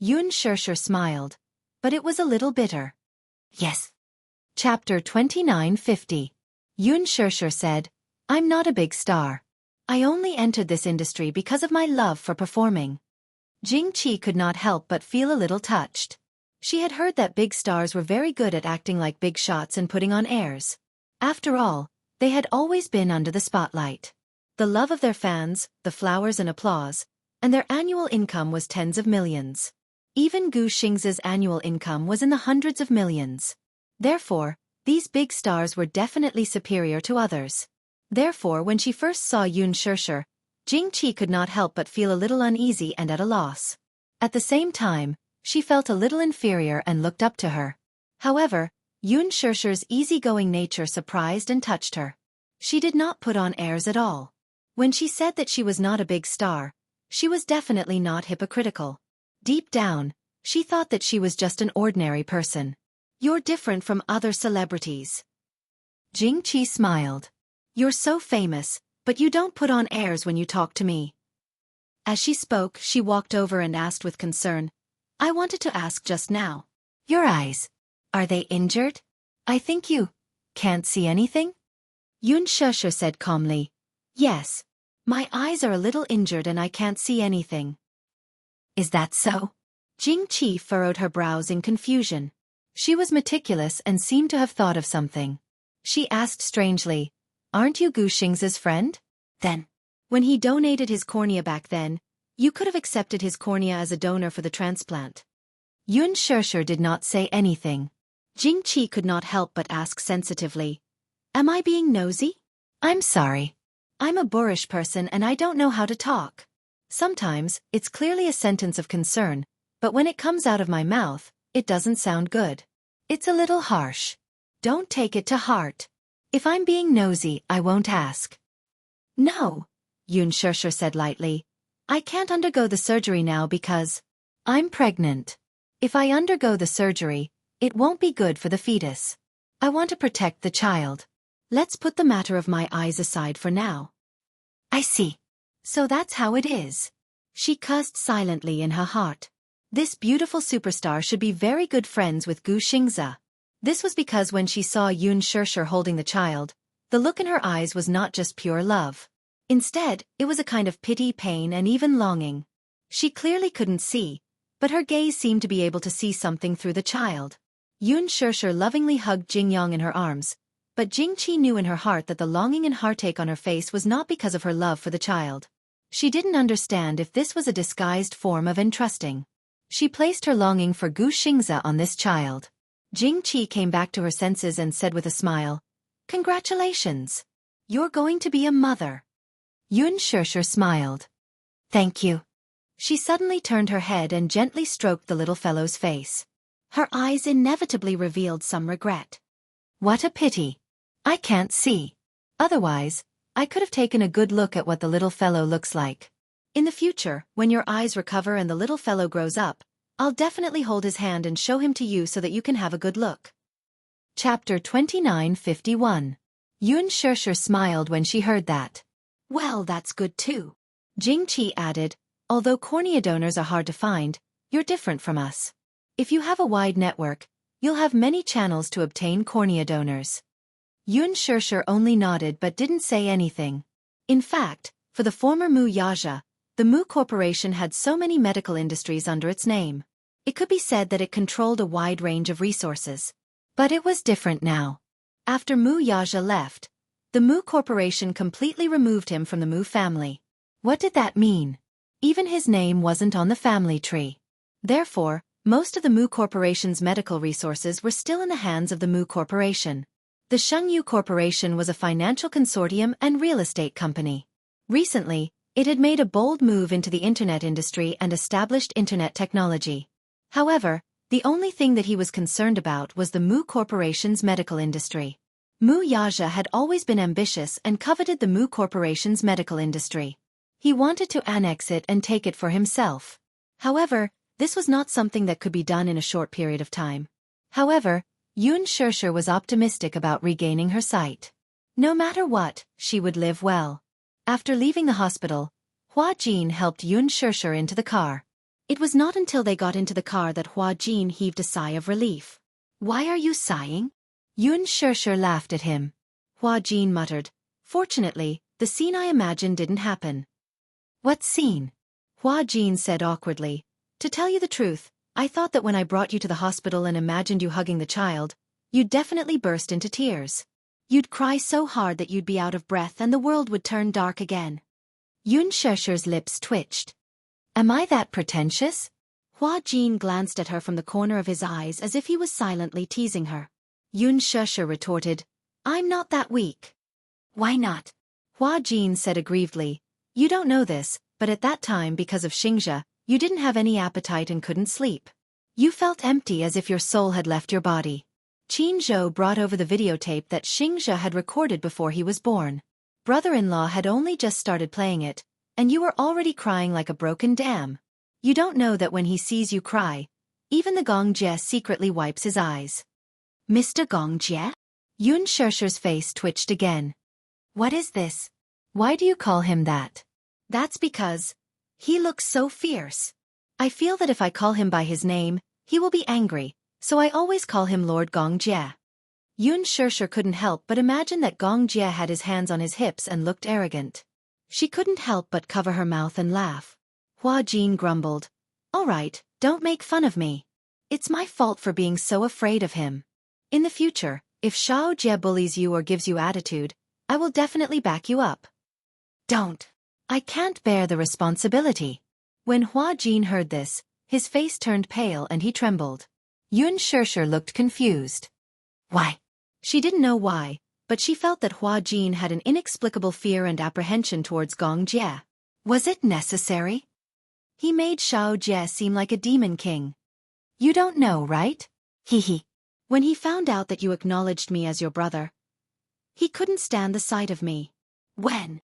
Xianxia smiled, but it was a little bitter. Yes. Chapter 2950. Xianxia said, I'm not a big star. I only entered this industry because of my love for performing. Jingqi could not help but feel a little touched. She had heard that big stars were very good at acting like big shots and putting on airs. After all, they had always been under the spotlight. The love of their fans, the flowers and applause, and their annual income was tens of millions. Even Gu Xingzi's annual income was in the hundreds of millions. Therefore, these big stars were definitely superior to others. Therefore, when she first saw Xianxia, Jingqi could not help but feel a little uneasy and at a loss. At the same time, she felt a little inferior and looked up to her. However, Xianxia's easygoing nature surprised and touched her. She did not put on airs at all. When she said that she was not a big star, she was definitely not hypocritical. Deep down, she thought that she was just an ordinary person. You're different from other celebrities. Jingqi smiled. You're so famous, but you don't put on airs when you talk to me. As she spoke, she walked over and asked with concern, I wanted to ask just now. Your eyes. Are they injured? I think you can't see anything? Xianxia said calmly. Yes. My eyes are a little injured and I can't see anything. Is that so? Jingqi furrowed her brows in confusion. She was meticulous and seemed to have thought of something. She asked strangely, "Aren't you Gu Xing's friend?" Then, when he donated his cornea back then, you could have accepted his cornea as a donor for the transplant. Yun Shishir did not say anything. Jing Qi could not help but ask sensitively, "Am I being nosy?" "I'm sorry. I'm a boorish person and I don't know how to talk. Sometimes, it's clearly a sentence of concern, but when it comes out of my mouth, it doesn't sound good. It's a little harsh. Don't take it to heart. If I'm being nosy, I won't ask." "No," Yun Shishir said lightly. "I can't undergo the surgery now because I'm pregnant. If I undergo the surgery, it won't be good for the fetus. I want to protect the child. Let's put the matter of my eyes aside for now." "I see. So that's how it is." She cussed silently in her heart. This beautiful superstar should be very good friends with Gu Xingza. This was because when she saw Yun Shishir holding the child, the look in her eyes was not just pure love. Instead, it was a kind of pity, pain, and even longing. She clearly couldn't see, but her gaze seemed to be able to see something through the child. Yun Shishir lovingly hugged Jingyang in her arms, but Jingqi knew in her heart that the longing and heartache on her face was not because of her love for the child. She didn't understand if this was a disguised form of entrusting. She placed her longing for Gu Xingza on this child. Jingqi came back to her senses and said with a smile, "Congratulations! You're going to be a mother." Yun Shishir smiled. "Thank you." She suddenly turned her head and gently stroked the little fellow's face. Her eyes inevitably revealed some regret. "What a pity. I can't see. Otherwise, I could have taken a good look at what the little fellow looks like. In the future, when your eyes recover and the little fellow grows up, I'll definitely hold his hand and show him to you so that you can have a good look." Chapter 2951. Yun Shishir smiled when she heard that. "Well, that's good too." Jingqi added, "Although cornea donors are hard to find, you're different from us. If you have a wide network, you'll have many channels to obtain cornea donors." Yun Shishir only nodded but didn't say anything. In fact, for the former Mu Yaja, the Mu Corporation had so many medical industries under its name. It could be said that it controlled a wide range of resources. But it was different now. After Mu Yaja left, the Mu Corporation completely removed him from the Mu family. What did that mean? Even his name wasn't on the family tree. Therefore, most of the Mu Corporation's medical resources were still in the hands of the Mu Corporation. The Xianxia Corporation was a financial consortium and real estate company. Recently, it had made a bold move into the internet industry and established internet technology. However, the only thing that he was concerned about was the Mu Corporation's medical industry. Mu Yaja had always been ambitious and coveted the Mu Corporation's medical industry. He wanted to annex it and take it for himself. However, this was not something that could be done in a short period of time. However, Yun Shishir was optimistic about regaining her sight. No matter what, she would live well. After leaving the hospital, Hua Jin helped Yun Shishir into the car. It was not until they got into the car that Hua Jin heaved a sigh of relief. "Why are you sighing?" Yun Shishir laughed at him. Hua Jin muttered, "Fortunately, the scene I imagined didn't happen." "What scene?" Hua Jin said awkwardly. "To tell you the truth, I thought that when I brought you to the hospital and imagined you hugging the child, you'd definitely burst into tears. You'd cry so hard that you'd be out of breath and the world would turn dark again." Yun Shishir's lips twitched. "Am I that pretentious?" Hua Jin glanced at her from the corner of his eyes as if he was silently teasing her. Yun Shishir retorted, "I'm not that weak." "Why not?" Hua Jin said aggrievedly. "You don't know this, but at that time because of Xianxia, you didn't have any appetite and couldn't sleep. You felt empty as if your soul had left your body. Qin Zhou brought over the videotape that Xianxia had recorded before he was born. Brother-in-law had only just started playing it, and you were already crying like a broken dam. You don't know that when he sees you cry, even the Gongjie secretly wipes his eyes." "Mr. Gongjie?" Yun Shishir's face twitched again. "What is this? Why do you call him that?" "That's because he looks so fierce. I feel that if I call him by his name, he will be angry, so I always call him Lord Gongjie." Yun Shishir couldn't help but imagine that Gongjie had his hands on his hips and looked arrogant. She couldn't help but cover her mouth and laugh. Hua Jin grumbled, "All right, don't make fun of me." It's my fault for being so afraid of him. In the future, if Xianxia bullies you or gives you attitude, I will definitely back you up. Don't. I can't bear the responsibility. When Huajin heard this, his face turned pale and he trembled. Xianxia looked confused. Why? She didn't know why, but she felt that Huajin had an inexplicable fear and apprehension towards Gongjie. Was it necessary? He made Xiaojie seem like a demon king. You don't know, right? Hee. When he found out that you acknowledged me as your brother, he couldn't stand the sight of me. When?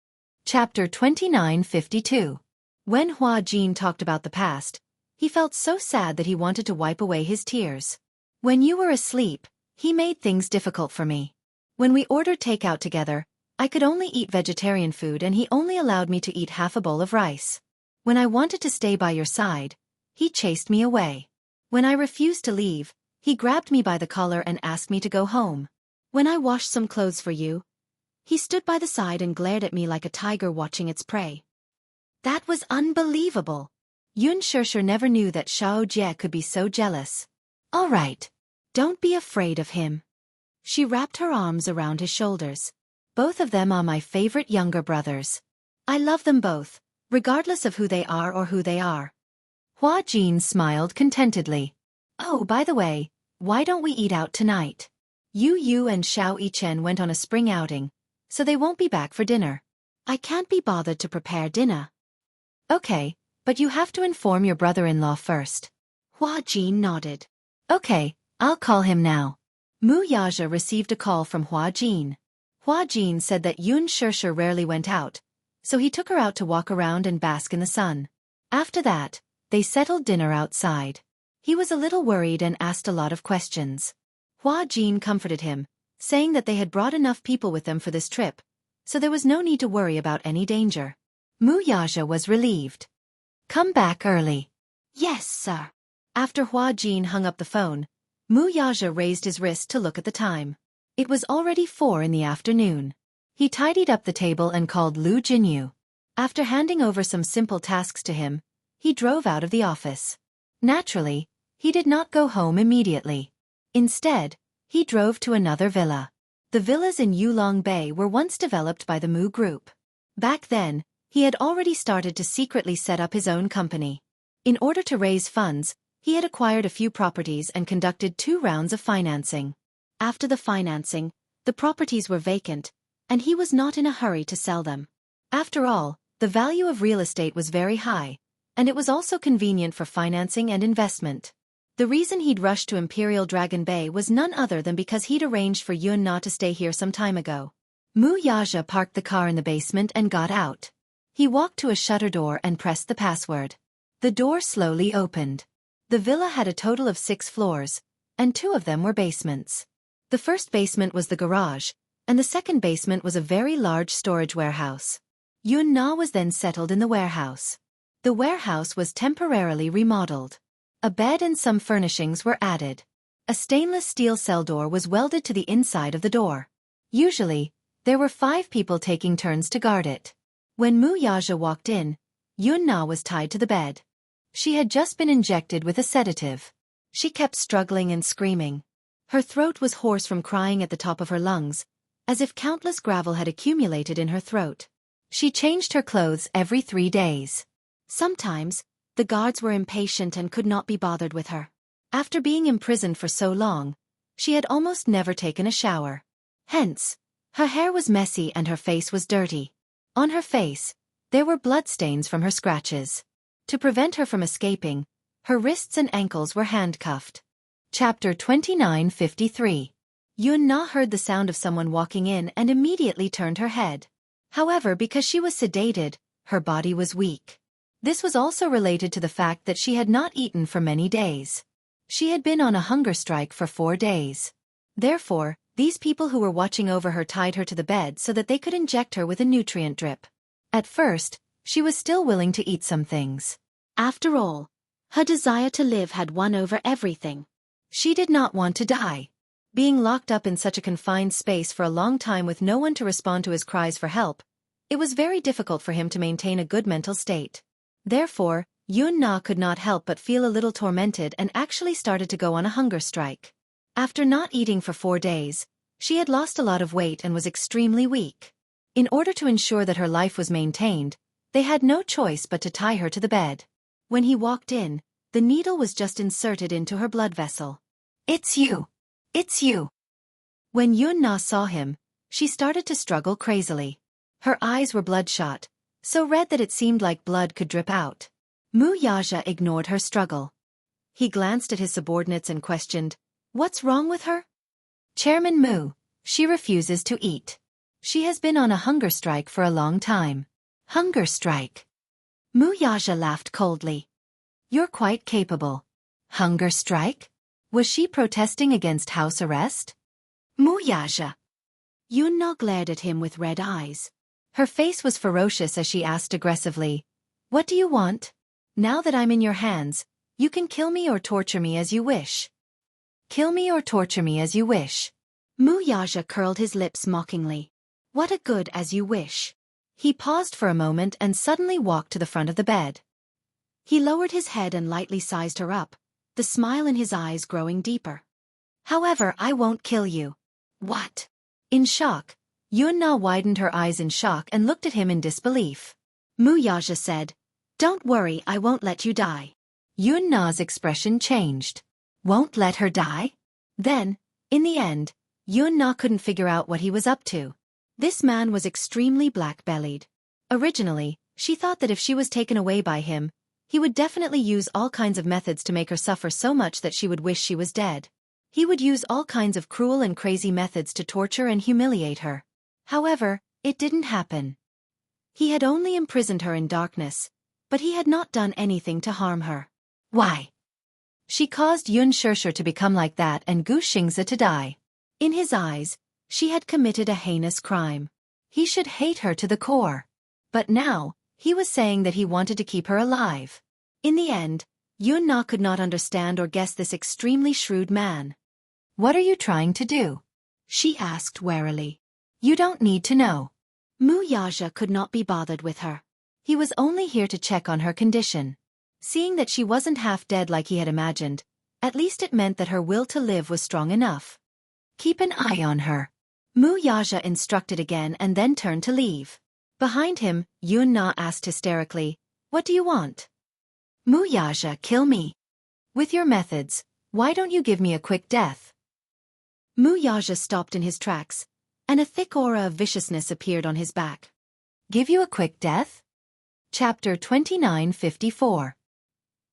Chapter 2952. When Huajin talked about the past, he felt so sad that he wanted to wipe away his tears. When you were asleep, he made things difficult for me. When we ordered takeout together, I could only eat vegetarian food and he only allowed me to eat half a bowl of rice. When I wanted to stay by your side, he chased me away. When I refused to leave, he grabbed me by the collar and asked me to go home. When I washed some clothes for you, he stood by the side and glared at me like a tiger watching its prey. That was unbelievable. Xianxia never knew that Xiaojie could be so jealous. All right. Don't be afraid of him. She wrapped her arms around his shoulders. Both of them are my favorite younger brothers. I love them both, regardless of who they are or who they are. Huajin smiled contentedly. Oh, by the way, why don't we eat out tonight? Yu and Xiao Yichen went on a spring outing, so they won't be back for dinner. I can't be bothered to prepare dinner. Okay, but you have to inform your brother-in-law first. Huajin nodded. Okay, I'll call him now. Wuxia received a call from Huajin. Huajin said that Xianxia rarely went out, so he took her out to walk around and bask in the sun. After that, they settled dinner outside. He was a little worried and asked a lot of questions. Huajin comforted him, saying that they had brought enough people with them for this trip, so there was no need to worry about any danger. Wuxia was relieved. Come back early. Yes, sir. After Huajin hung up the phone, Wuxia raised his wrist to look at the time. It was already 4 in the afternoon. He tidied up the table and called Lu Jinyu. After handing over some simple tasks to him, he drove out of the office. Naturally, he did not go home immediately. Instead, he drove to another villa. The villas in Yulong Bay were once developed by the Mu Group. Back then, he had already started to secretly set up his own company. In order to raise funds, he had acquired a few properties and conducted 2 rounds of financing. After the financing, the properties were vacant, and he was not in a hurry to sell them. After all, the value of real estate was very high, and it was also convenient for financing and investment. The reason he'd rushed to Imperial Dragon Bay was none other than because he'd arranged for Yun-Na to stay here some time ago. Wuxia parked the car in the basement and got out. He walked to a shutter door and pressed the password. The door slowly opened. The villa had a total of 6 floors, and 2 of them were basements. The first basement was the garage, and the second basement was a very large storage warehouse. Yun-Na was then settled in the warehouse. The warehouse was temporarily remodeled. A bed and some furnishings were added. A stainless steel cell door was welded to the inside of the door. Usually, there were 5 people taking turns to guard it. When Wuxia walked in, Yun-Na was tied to the bed. She had just been injected with a sedative. She kept struggling and screaming. Her throat was hoarse from crying at the top of her lungs, as if countless gravel had accumulated in her throat. She changed her clothes every 3 days. Sometimes, the guards were impatient and could not be bothered with her. After being imprisoned for so long, she had almost never taken a shower. Hence, her hair was messy and her face was dirty. On her face, there were bloodstains from her scratches. To prevent her from escaping, her wrists and ankles were handcuffed. Chapter 2953. Yun-Na heard the sound of someone walking in and immediately turned her head. However, because she was sedated, her body was weak. This was also related to the fact that she had not eaten for many days. She had been on a hunger strike for 4 days. Therefore, these people who were watching over her tied her to the bed so that they could inject her with a nutrient drip. At first, she was still willing to eat some things. After all, her desire to live had won over everything. She did not want to die. Being locked up in such a confined space for a long time with no one to respond to his cries for help, it was very difficult for him to maintain a good mental state. Therefore, Yun Na could not help but feel a little tormented and actually started to go on a hunger strike. After not eating for 4 days, she had lost a lot of weight and was extremely weak. In order to ensure that her life was maintained, they had no choice but to tie her to the bed. When he walked in, the needle was just inserted into her blood vessel. "It's you! It's you!" When Yun Na saw him, she started to struggle crazily. Her eyes were bloodshot, so red that it seemed like blood could drip out. Mu Yaja ignored her struggle. He glanced at his subordinates and questioned, "What's wrong with her?" "Chairman Mu, she refuses to eat. She has been on a hunger strike for a long time." "Hunger strike?" Mu Yaja laughed coldly. "You're quite capable. Hunger strike? Was she protesting against house arrest?" "Mu Yaja." Yun Na glared at him with red eyes. Her face was ferocious as she asked aggressively, "What do you want? Now that I'm in your hands, you can kill me or torture me as you wish." "Kill me or torture me as you wish." Mu Yaja curled his lips mockingly. "What a good as you wish." He paused for a moment and suddenly walked to the front of the bed. He lowered his head and lightly sized her up, the smile in his eyes growing deeper. "However, I won't kill you." "What?" In shock, Yun Na widened her eyes in shock and looked at him in disbelief. Mu Yaja said, "Don't worry, I won't let you die." Yun Na's expression changed. "Won't let her die?" Then, in the end, Yun Na couldn't figure out what he was up to. This man was extremely black-bellied. Originally, she thought that if she was taken away by him, he would definitely use all kinds of methods to make her suffer so much that she would wish she was dead. He would use all kinds of cruel and crazy methods to torture and humiliate her. However, it didn't happen. He had only imprisoned her in darkness, but he had not done anything to harm her. Why? She caused Xianxia to become like that and Xianxia to die. In his eyes, she had committed a heinous crime. He should hate her to the core. But now, he was saying that he wanted to keep her alive. In the end, Yun Na could not understand or guess this extremely shrewd man. "What are you trying to do?" she asked warily. "You don't need to know." Mu Yaja could not be bothered with her. He was only here to check on her condition. Seeing that she wasn't half dead like he had imagined, at least it meant that her will to live was strong enough. "Keep an eye on her," Mu Yaja instructed again and then turned to leave. Behind him, Yun Na asked hysterically, "What do you want?" "Mu Yaja, kill me. With your methods, why don't you give me a quick death?" Mu Yaja stopped in his tracks, and a thick aura of viciousness appeared on his back. "Give you a quick death?" Chapter 2954.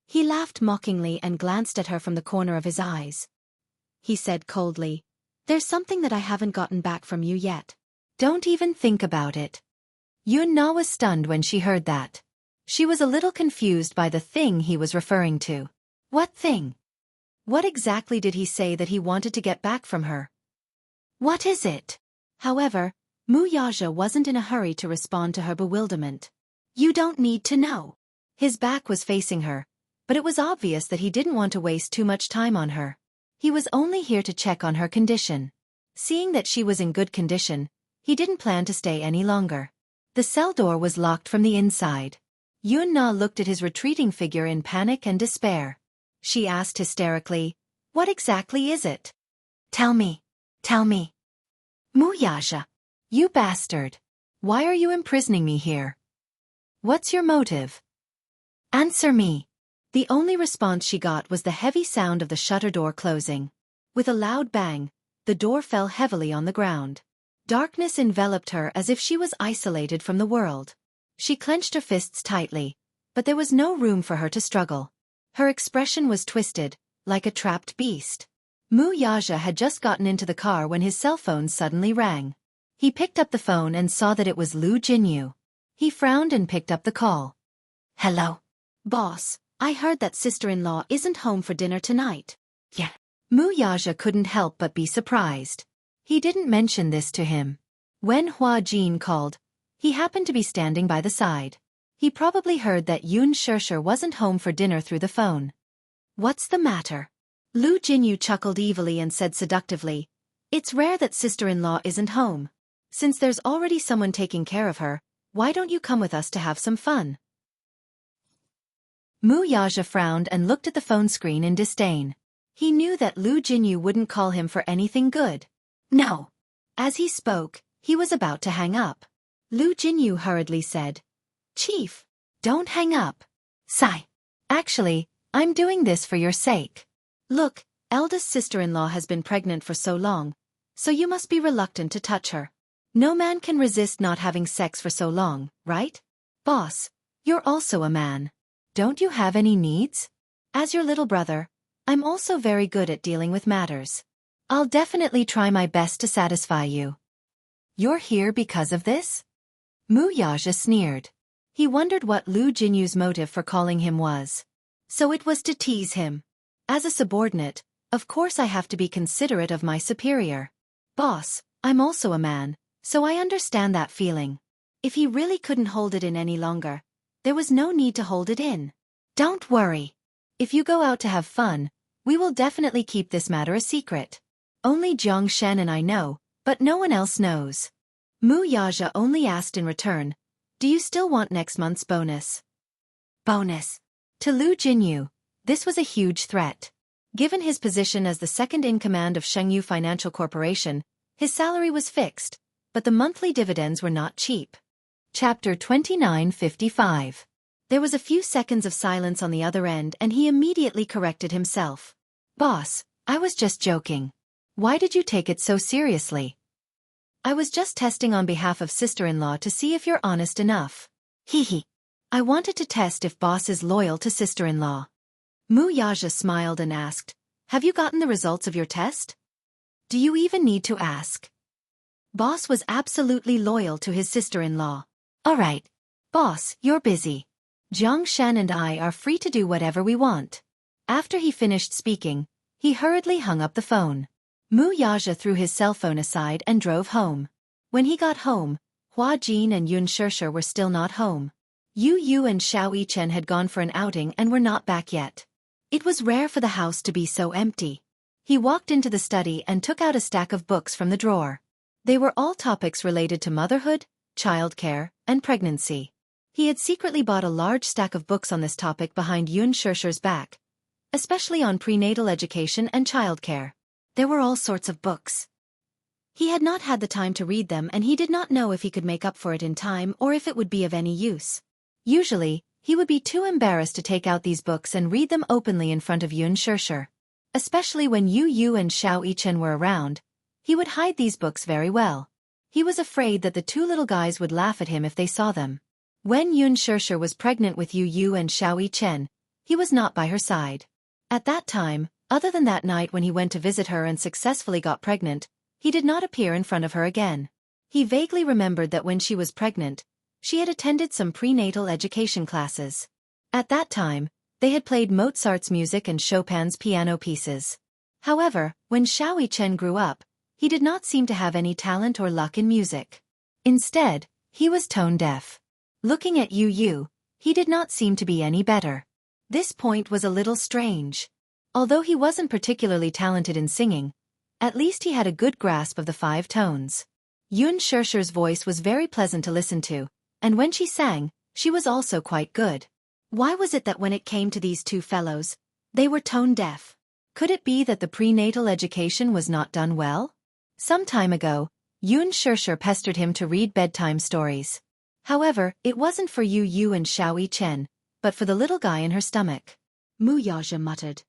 He laughed mockingly and glanced at her from the corner of his eyes. He said coldly, "There's something that I haven't gotten back from you yet. Don't even think about it." Yun Na was stunned when she heard that. She was a little confused by the thing he was referring to. What thing? What exactly did he say that he wanted to get back from her? What is it? However, Mu Yaja wasn't in a hurry to respond to her bewilderment. "You don't need to know." His back was facing her, but it was obvious that he didn't want to waste too much time on her. He was only here to check on her condition. Seeing that she was in good condition, he didn't plan to stay any longer. The cell door was locked from the inside. Yun Na looked at his retreating figure in panic and despair. She asked hysterically, "What exactly is it? Tell me. Tell me." "Mu Yaja. You bastard. Why are you imprisoning me here? What's your motive? Answer me." The only response she got was the heavy sound of the shutter door closing. With a loud bang, the door fell heavily on the ground. Darkness enveloped her as if she was isolated from the world. She clenched her fists tightly, but there was no room for her to struggle. Her expression was twisted, like a trapped beast. Mu Yaja had just gotten into the car when his cell phone suddenly rang. He picked up the phone and saw that it was Lu Jinyu. He frowned and picked up the call. "Hello? Boss, I heard that sister-in-law isn't home for dinner tonight." "Yeah." Mu Yaja couldn't help but be surprised. He didn't mention this to him. When Hua Jin called, he happened to be standing by the side. He probably heard that Xianxia wasn't home for dinner through the phone. "What's the matter?" Lu Jinyu chuckled evilly and said seductively, "It's rare that sister-in-law isn't home. Since there's already someone taking care of her, why don't you come with us to have some fun?" Mu Yaja frowned and looked at the phone screen in disdain. He knew that Lu Jinyu wouldn't call him for anything good. No. As he spoke, he was about to hang up. Lu Jinyu hurriedly said, "Chief, don't hang up. Sigh. Actually, I'm doing this for your sake. Look, eldest sister-in-law has been pregnant for so long, so you must be reluctant to touch her. No man can resist not having sex for so long, right? Boss, you're also a man. Don't you have any needs? As your little brother, I'm also very good at dealing with matters. I'll definitely try my best to satisfy you." "You're here because of this?" Mu Yaja sneered. He wondered what Lu Jinyu's motive for calling him was. So it was to tease him. As a subordinate, of course I have to be considerate of my superior. Boss, I'm also a man, so I understand that feeling. If he really couldn't hold it in any longer, there was no need to hold it in. Don't worry. If you go out to have fun, we will definitely keep this matter a secret. Only Jianghu and I know, but no one else knows. Mu Yaja only asked in return, "Do you still want next month's bonus?" Bonus. To Lu Jinyu, this was a huge threat. Given his position as the second-in-command of Xianghu Financial Corporation, his salary was fixed, but the monthly dividends were not cheap. Chapter 2955. There was a few seconds of silence on the other end and he immediately corrected himself. "Boss, I was just joking. Why did you take it so seriously?" "I was just testing on behalf of sister-in-law to see if you're honest enough." Hee. I wanted to test if boss is loyal to sister-in-law. Mu Yaja smiled and asked, "Have you gotten the results of your test?" "Do you even need to ask?" Boss was absolutely loyal to his sister-in-law. "All right. Boss, you're busy. Jianghu and I are free to do whatever we want." After he finished speaking, he hurriedly hung up the phone. Mu Yaja threw his cell phone aside and drove home. When he got home, Hua Jin and Xianxia were still not home. Yu and Xianxia had gone for an outing and were not back yet. It was rare for the house to be so empty. He walked into the study and took out a stack of books from the drawer. They were all topics related to motherhood, childcare, and pregnancy. He had secretly bought a large stack of books on this topic behind Xianxia's back, especially on prenatal education and childcare. There were all sorts of books. He had not had the time to read them and he did not know if he could make up for it in time or if it would be of any use. Usually, he would be too embarrassed to take out these books and read them openly in front of Xianxia. Especially when Yu and Xianxia were around, he would hide these books very well. He was afraid that the two little guys would laugh at him if they saw them. When Xianxia was pregnant with Yu and Xianxia, he was not by her side. At that time, other than that night when he went to visit her and successfully got pregnant, he did not appear in front of her again. He vaguely remembered that when she was pregnant, she had attended some prenatal education classes. At that time, they had played Mozart's music and Chopin's piano pieces. However, when Xianxia grew up, he did not seem to have any talent or luck in music. Instead, he was tone-deaf. Looking at Yu, he did not seem to be any better. This point was a little strange. Although he wasn't particularly talented in singing, at least he had a good grasp of the 5 tones. Xianxia's voice was very pleasant to listen to, and when she sang, she was also quite good. Why was it that when it came to these two fellows, they were tone-deaf? Could it be that the prenatal education was not done well? Some time ago, Xianxia pestered him to read bedtime stories. However, it wasn't for Yu and Xianxia, but for the little guy in her stomach. Mu Yaja muttered,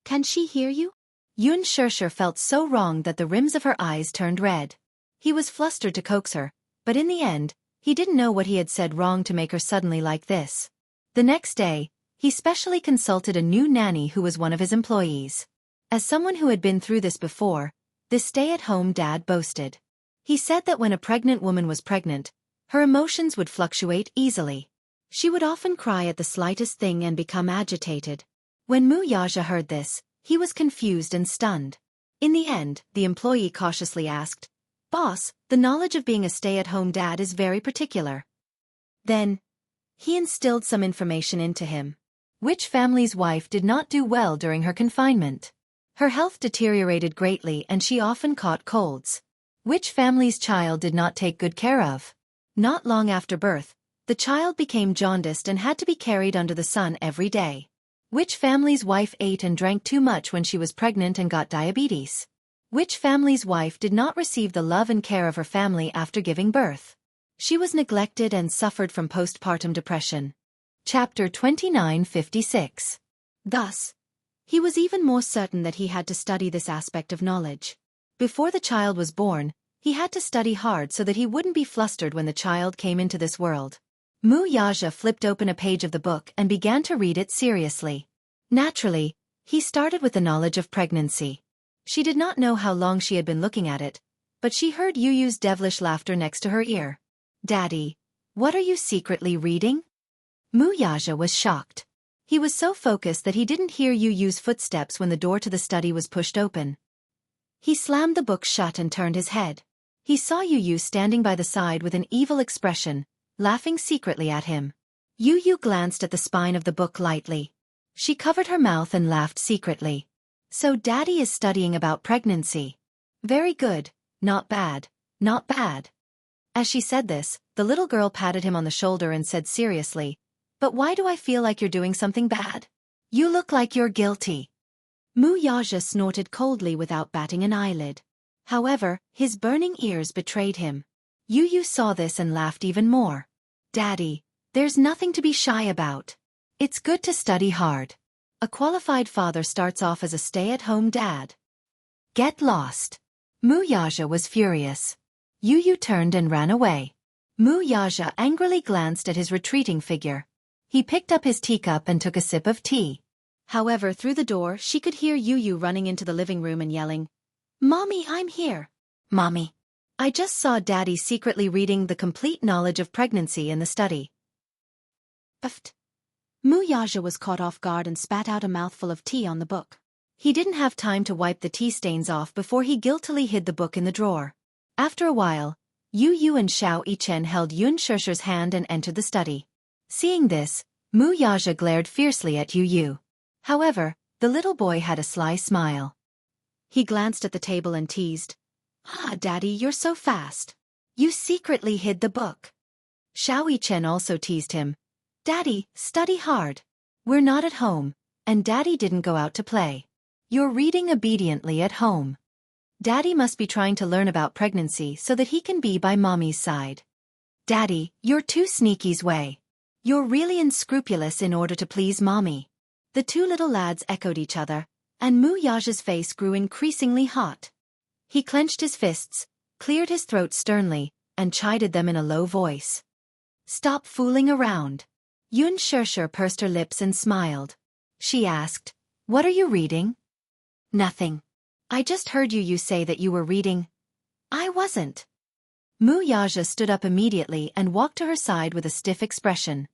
"Can she hear you?" Xianxia felt so wrong that the rims of her eyes turned red. He was flustered to coax her, but in the end, he didn't know what he had said wrong to make her suddenly like this. The next day, he specially consulted a new nanny who was one of his employees. As someone who had been through this before, this stay-at-home dad boasted. He said that when a pregnant woman was pregnant, her emotions would fluctuate easily. She would often cry at the slightest thing and become agitated. When Mu Yaja heard this, he was confused and stunned. In the end, the employee cautiously asked, "Boss, the knowledge of being a stay-at-home dad is very particular." Then, he instilled some information into him. Which family's wife did not do well during her confinement? Her health deteriorated greatly and she often caught colds. Which family's child did not take good care of? Not long after birth, The child became jaundiced and had to be carried under the sun every day. Which family's wife ate and drank too much when she was pregnant and got diabetes? Which family's wife did not receive the love and care of her family after giving birth? She was neglected and suffered from postpartum depression. Chapter 29:56. Thus, he was even more certain that he had to study this aspect of knowledge. Before the child was born, he had to study hard so that he wouldn't be flustered when the child came into this world. Xianxia flipped open a page of the book and began to read it seriously. Naturally, he started with the knowledge of pregnancy. She did not know how long she had been looking at it, but she heard Yu's devilish laughter next to her ear. "Daddy, what are you secretly reading?" Xianxia was shocked. He was so focused that he didn't hear Yu's footsteps when the door to the study was pushed open. He slammed the book shut and turned his head. He saw Yu standing by the side with an evil expression, laughing secretly at him. Yu glanced at the spine of the book lightly. She covered her mouth and laughed secretly. "So Daddy is studying about pregnancy. Very good, not bad, not bad." As she said this, the little girl patted him on the shoulder and said seriously, "But why do I feel like you're doing something bad? You look like you're guilty." Xianxia snorted coldly without batting an eyelid. However, his burning ears betrayed him. Yu saw this and laughed even more. "Daddy, there's nothing to be shy about. It's good to study hard. A qualified father starts off as a stay-at-home dad." "Get lost." Xianxia was furious. Yu turned and ran away. Xianxia angrily glanced at his retreating figure. He picked up his teacup and took a sip of tea. However, through the door she could hear Yu running into the living room and yelling, "Mommy, I'm here. Mommy, I just saw Daddy secretly reading The Complete Knowledge of Pregnancy in the study." Uft. Xianxia was caught off guard and spat out a mouthful of tea on the book. He didn't have time to wipe the tea stains off before he guiltily hid the book in the drawer. After a while, Yu and Xianxia held Yunxia's hand and entered the study. Seeing this, Xianxia glared fiercely at Yu. However, the little boy had a sly smile. He glanced at the table and teased, "Ah, Daddy, you're so fast. You secretly hid the book." Xianxia also teased him, "Daddy, study hard. We're not at home, and Daddy didn't go out to play. You're reading obediently at home. Daddy must be trying to learn about pregnancy so that he can be by Mommy's side. Daddy, you're too sneaky's way. You're really unscrupulous in order to please Mommy." The two little lads echoed each other, and Xianxia's face grew increasingly hot. He clenched his fists, cleared his throat sternly, and chided them in a low voice. "Stop fooling around." Xianxia pursed her lips and smiled. She asked, "What are you reading?" "Nothing. I just heard you say that you were reading." "I wasn't." Xianxia stood up immediately and walked to her side with a stiff expression.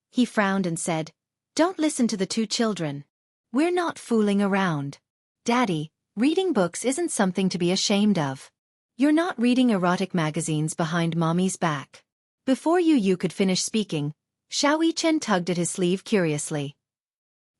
He frowned and said, "Don't listen to the two children. We're not fooling around. Daddy, reading books isn't something to be ashamed of. You're not reading erotic magazines behind Mommy's back." Before Yu could finish speaking, Xianxia tugged at his sleeve curiously.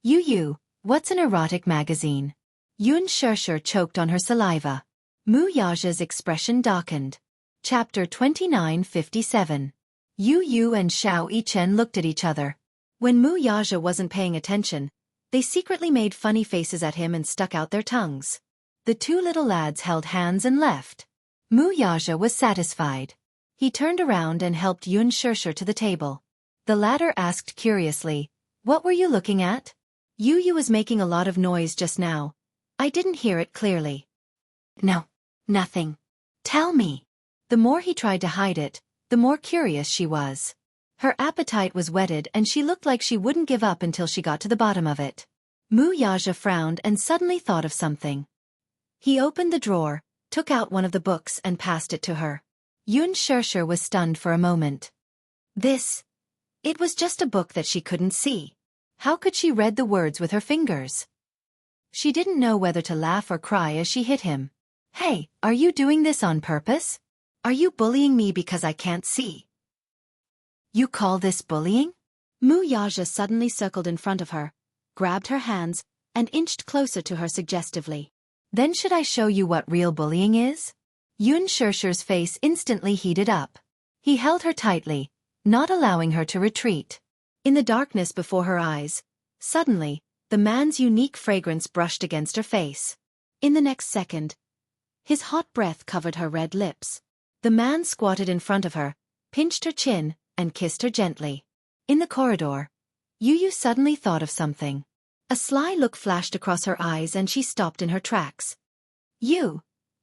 Yu, what's an erotic magazine?" Yunxiaxia choked on her saliva. Xianxia's expression darkened. Chapter 29:57. Yu and Xianxia looked at each other. When Xianxia wasn't paying attention, they secretly made funny faces at him and stuck out their tongues. The two little lads held hands and left. Xianxia was satisfied. He turned around and helped Yunxiaxia to the table. The latter asked curiously, "What were you looking at?" "Yu was making a lot of noise just now. I didn't hear it clearly." "No, nothing. Tell me." The more he tried to hide it, the more curious she was. Her appetite was whetted and she looked like she wouldn't give up until she got to the bottom of it. Xianxia frowned and suddenly thought of something. He opened the drawer, took out one of the books and passed it to her. Yunxiaxia was stunned for a moment. It was just a book that she couldn't see. How could she read the words with her fingers? She didn't know whether to laugh or cry as she hit him. "Hey, are you doing this on purpose? Are you bullying me because I can't see?" "You call this bullying?" Xianxia suddenly circled in front of her, grabbed her hands, and inched closer to her suggestively. "Then should I show you what real bullying is?" Yunxiaxia's face instantly heated up. He held her tightly, not allowing her to retreat. In the darkness before her eyes, suddenly, the man's unique fragrance brushed against her face. In the next second, his hot breath covered her red lips. The man squatted in front of her, pinched her chin, and kissed her gently. In the corridor, Yu suddenly thought of something. A sly look flashed across her eyes and she stopped in her tracks.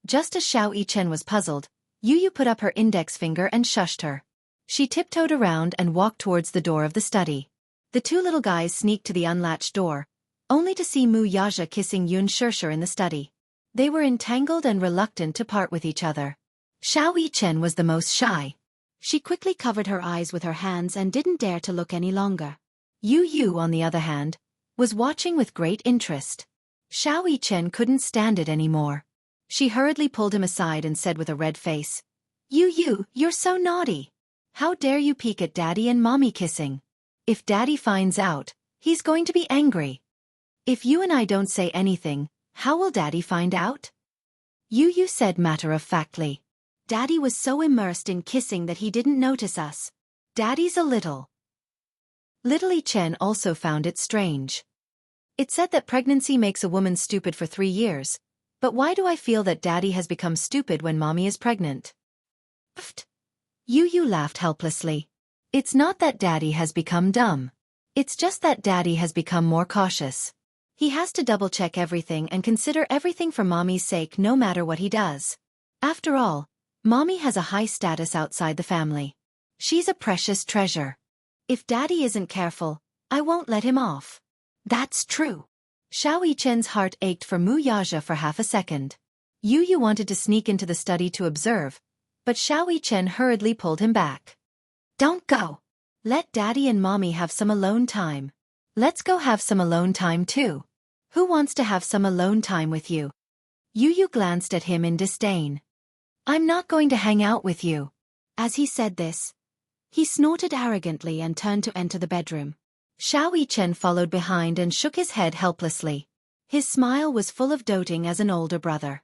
Just as Xianxia was puzzled, Yu put up her index finger and shushed her. She tiptoed around and walked towards the door of the study. The two little guys sneaked to the unlatched door, only to see Wuxia kissing Xianxia in the study. They were entangled and reluctant to part with each other. Xianxia was the most shy. She quickly covered her eyes with her hands and didn't dare to look any longer. Yu, on the other hand, was watching with great interest. Xianxia couldn't stand it anymore. She hurriedly pulled him aside and said with a red face, Yu, you're so naughty. How dare you peek at Daddy and Mommy kissing? If Daddy finds out, he's going to be angry. If you and I don't say anything, how will Daddy find out? Yu said matter-of-factly. Daddy was so immersed in kissing that he didn't notice us. Daddy's a little. Little Chen also found it strange. It said that pregnancy makes a woman stupid for 3 years, but why do I feel that Daddy has become stupid when Mommy is pregnant? Pfft. Yu laughed helplessly. It's not that Daddy has become dumb. It's just that Daddy has become more cautious. He has to double-check everything and consider everything for Mommy's sake no matter what he does. After all, Mommy has a high status outside the family. She's a precious treasure. If Daddy isn't careful, I won't let him off. That's true. Xianxia's heart ached for Wuxia for half a second. Yu wanted to sneak into the study to observe, but Xianxia hurriedly pulled him back. Don't go. Let Daddy and Mommy have some alone time. Let's go have some alone time too. Who wants to have some alone time with you? Yu glanced at him in disdain. I'm not going to hang out with you. As he said this, he snorted arrogantly and turned to enter the bedroom. Xianxia followed behind and shook his head helplessly. His smile was full of doting as an older brother.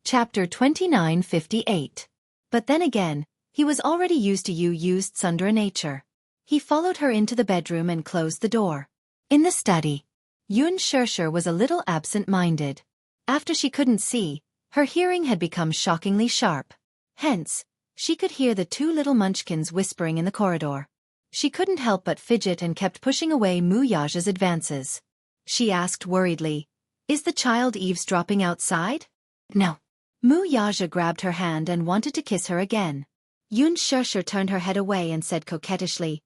Chapter 29:58. But then again, he was already used to Yu's tsundere nature. He followed her into the bedroom and closed the door. In the study, Xianxia was a little absent-minded. After she couldn't see, her hearing had become shockingly sharp. Hence, she could hear the two little munchkins whispering in the corridor. She couldn't help but fidget and kept pushing away Wuxia's advances. She asked worriedly, Is the child eavesdropping outside? No. Wuxia grabbed her hand and wanted to kiss her again. Xianxia turned her head away and said coquettishly,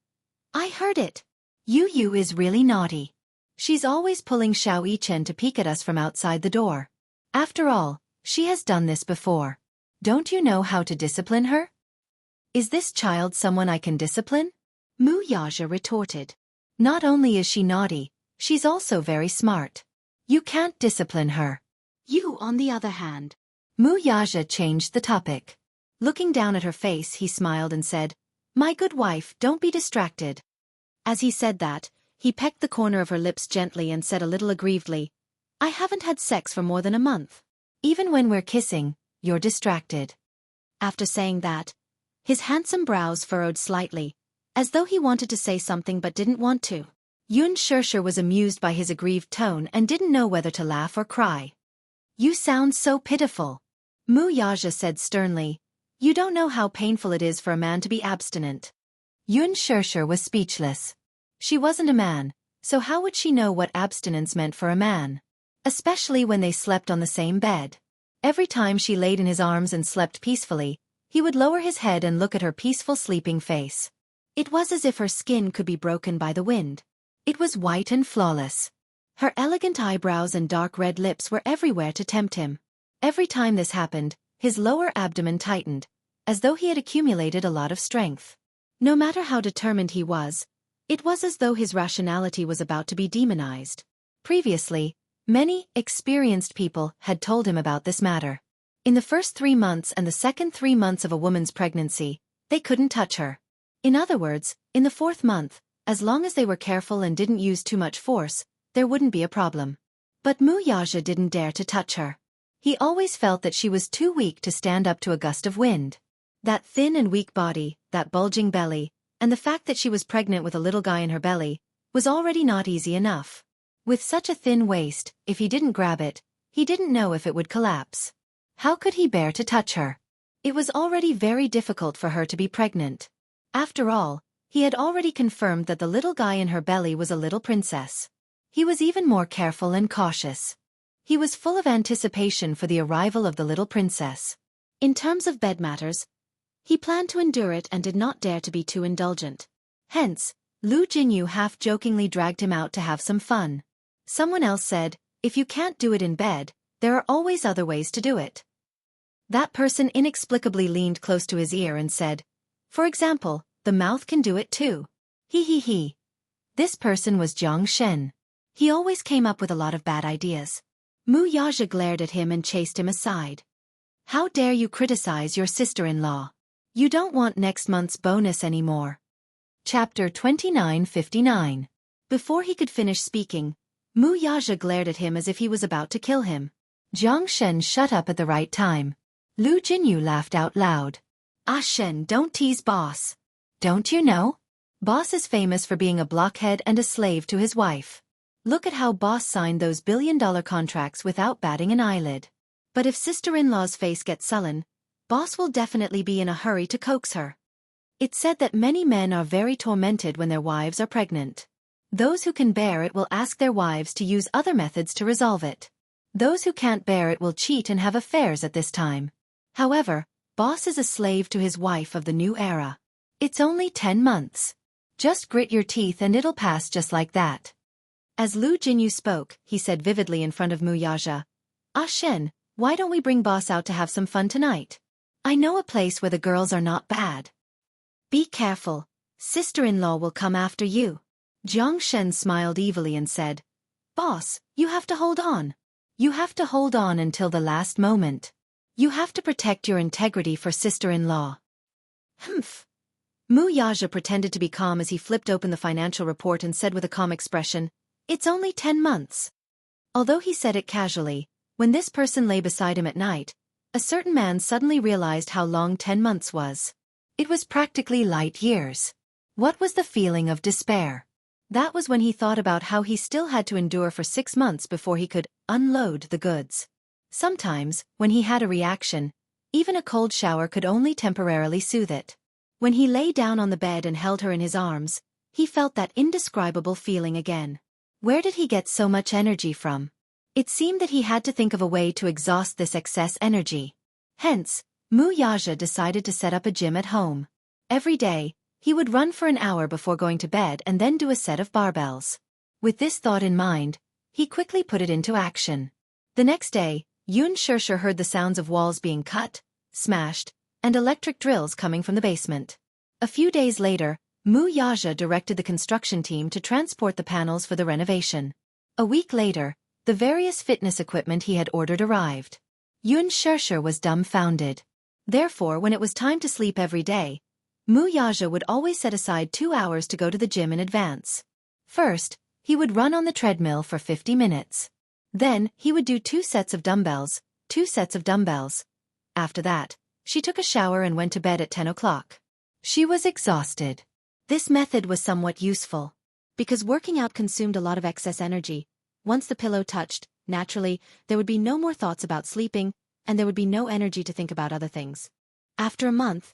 I heard it. Yu is really naughty. She's always pulling Xianxia to peek at us from outside the door. After all, she has done this before. Don't you know how to discipline her? Is this child someone I can discipline? Wuxia retorted. Not only is she naughty, she's also very smart. You can't discipline her. You, on the other hand. Wuxia changed the topic. Looking down at her face, he smiled and said, My good wife, don't be distracted. As he said that, he pecked the corner of her lips gently and said a little aggrievedly, I haven't had sex for more than a month. Even when we're kissing, you're distracted. After saying that, his handsome brows furrowed slightly, as though he wanted to say something but didn't want to. Xianxia was amused by his aggrieved tone and didn't know whether to laugh or cry. You sound so pitiful. Wuxia said sternly, You don't know how painful it is for a man to be abstinent. Xianxia was speechless. She wasn't a man, so how would she know what abstinence meant for a man? Especially when they slept on the same bed. Every time she laid in his arms and slept peacefully, he would lower his head and look at her peaceful sleeping face. It was as if her skin could be broken by the wind. It was white and flawless. Her elegant eyebrows and dark red lips were everywhere to tempt him. Every time this happened, his lower abdomen tightened, as though he had accumulated a lot of strength. No matter how determined he was, it was as though his rationality was about to be demonized. Previously, many experienced people had told him about this matter. In the first 3 months and the second 3 months of a woman's pregnancy, they couldn't touch her. In other words, in the 4th month, as long as they were careful and didn't use too much force, there wouldn't be a problem. But Wuxia didn't dare to touch her. He always felt that she was too weak to stand up to a gust of wind. That thin and weak body, that bulging belly, And the fact that she was pregnant with a little guy in her belly was already not easy enough. With such a thin waist, if he didn't grab it, he didn't know if it would collapse. How could he bear to touch her? It was already very difficult for her to be pregnant. After all, he had already confirmed that the little guy in her belly was a little princess. He was even more careful and cautious. He was full of anticipation for the arrival of the little princess. In terms of bed matters, he planned to endure it and did not dare to be too indulgent. Hence, Lu Jinyu half-jokingly dragged him out to have some fun. Someone else said, "If you can't do it in bed, there are always other ways to do it." That person inexplicably leaned close to his ear and said, "For example, the mouth can do it too." He. This person was Jiang Shen. He always came up with a lot of bad ideas. Mu Yaja glared at him and chased him aside. "How dare you criticize your sister-in-law? You don't want next month's bonus anymore." Chapter 29:59. Before he could finish speaking, Mu Yaja glared at him as if he was about to kill him. Jiang Shen shut up at the right time. Lu Jinyu laughed out loud. "Ah Shen, don't tease boss. Don't you know? Boss is famous for being a blockhead and a slave to his wife. Look at how boss signed those billion-dollar contracts without batting an eyelid. But if sister-in-law's face gets sullen, boss will definitely be in a hurry to coax her." It's said that many men are very tormented when their wives are pregnant. Those who can bear it will ask their wives to use other methods to resolve it. Those who can't bear it will cheat and have affairs at this time. However, boss is a slave to his wife of the new era. It's only 10 months. Just grit your teeth and it'll pass just like that. As Lu Jinyu spoke, he said vividly in front of Mu Yaja, "Ah Shen, why don't we bring boss out to have some fun tonight? I know a place where the girls are not bad." "Be careful, sister-in-law will come after you." Jiang Shen smiled evilly and said, "Boss, you have to hold on. You have to hold on until the last moment. You have to protect your integrity for sister-in-law." "Humph." Mu Yaja pretended to be calm as he flipped open the financial report and said with a calm expression, "It's only 10 months. Although he said it casually, when this person lay beside him at night, a certain man suddenly realized how long 10 months was. It was practically light years. What was the feeling of despair? That was when he thought about how he still had to endure for 6 months before he could unload the goods. Sometimes, when he had a reaction, even a cold shower could only temporarily soothe it. When he lay down on the bed and held her in his arms, he felt that indescribable feeling again. Where did he get so much energy from? It seemed that he had to think of a way to exhaust this excess energy. Hence, Mu Yaja decided to set up a gym at home. Every day, he would run for an hour before going to bed and then do a set of barbells. With this thought in mind, he quickly put it into action. The next day, Xianxia heard the sounds of walls being cut, smashed, and electric drills coming from the basement. A few days later, Mu Yaja directed the construction team to transport the panels for the renovation. A week later, the various fitness equipment he had ordered arrived. Xianxia was dumbfounded. Therefore, when it was time to sleep every day, Mu Yaja would always set aside 2 hours to go to the gym in advance. First, he would run on the treadmill for 50 minutes. Then, he would do 2 sets of dumbbells, 2 sets of dumbbells. After that, she took a shower and went to bed at 10 o'clock. She was exhausted. This method was somewhat useful. Because working out consumed a lot of excess energy, once the pillow touched, naturally, there would be no more thoughts about sleeping, and there would be no energy to think about other things. After a month,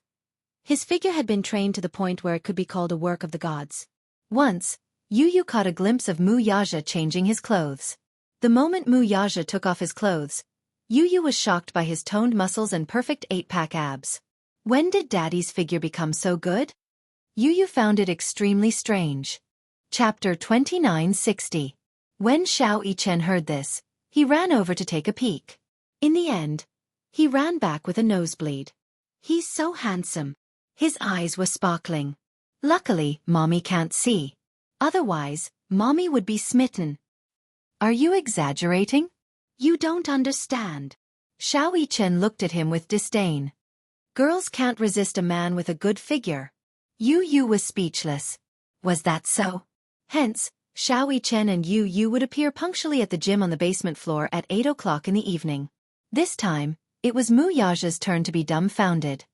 his figure had been trained to the point where it could be called a work of the gods. Once, Yu caught a glimpse of Mu Yaja changing his clothes. The moment Mu Yaja took off his clothes, Yu was shocked by his toned muscles and perfect 8-pack abs. When did Daddy's figure become so good? Yu found it extremely strange. Chapter 29:60. When Xianxia heard this, he ran over to take a peek. In the end, he ran back with a nosebleed. "He's so handsome." His eyes were sparkling. "Luckily, Mommy can't see. Otherwise, Mommy would be smitten." "Are you exaggerating?" "You don't understand." Xianxia looked at him with disdain. "Girls can't resist a man with a good figure." Yu was speechless. Was that so? Hence, Xianxia and Yu would appear punctually at the gym on the basement floor at 8 o'clock in the evening. This time, it was Mu Yaja's turn to be dumbfounded.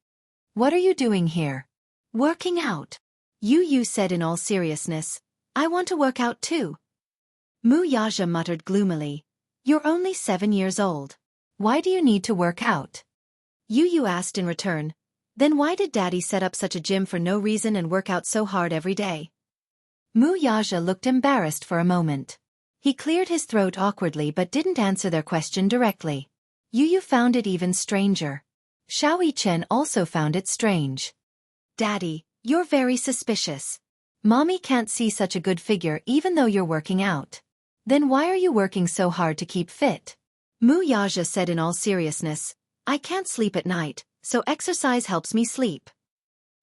"What are you doing here?" "Working out." Yu said in all seriousness, I want to work out too. Wuxia muttered gloomily, You're only 7 years old. Why do you need to work out? Yu asked in return, Then why did Daddy set up such a gym for no reason and work out so hard every day? Wuxia looked embarrassed for a moment. He cleared his throat awkwardly but didn't answer their question directly. Yu found it even stranger. Xianxia also found it strange. Daddy, you're very suspicious. Mommy can't see such a good figure even though you're working out. Then why are you working so hard to keep fit? Wuxia said in all seriousness, I can't sleep at night, so exercise helps me sleep.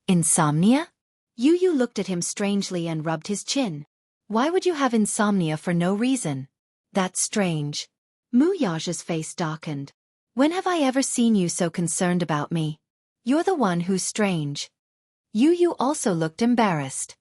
Insomnia? Yu looked at him strangely and rubbed his chin. Why would you have insomnia for no reason? That's strange. Wuxia's face darkened. When have I ever seen you so concerned about me? You're the one who's strange. Yu also looked embarrassed.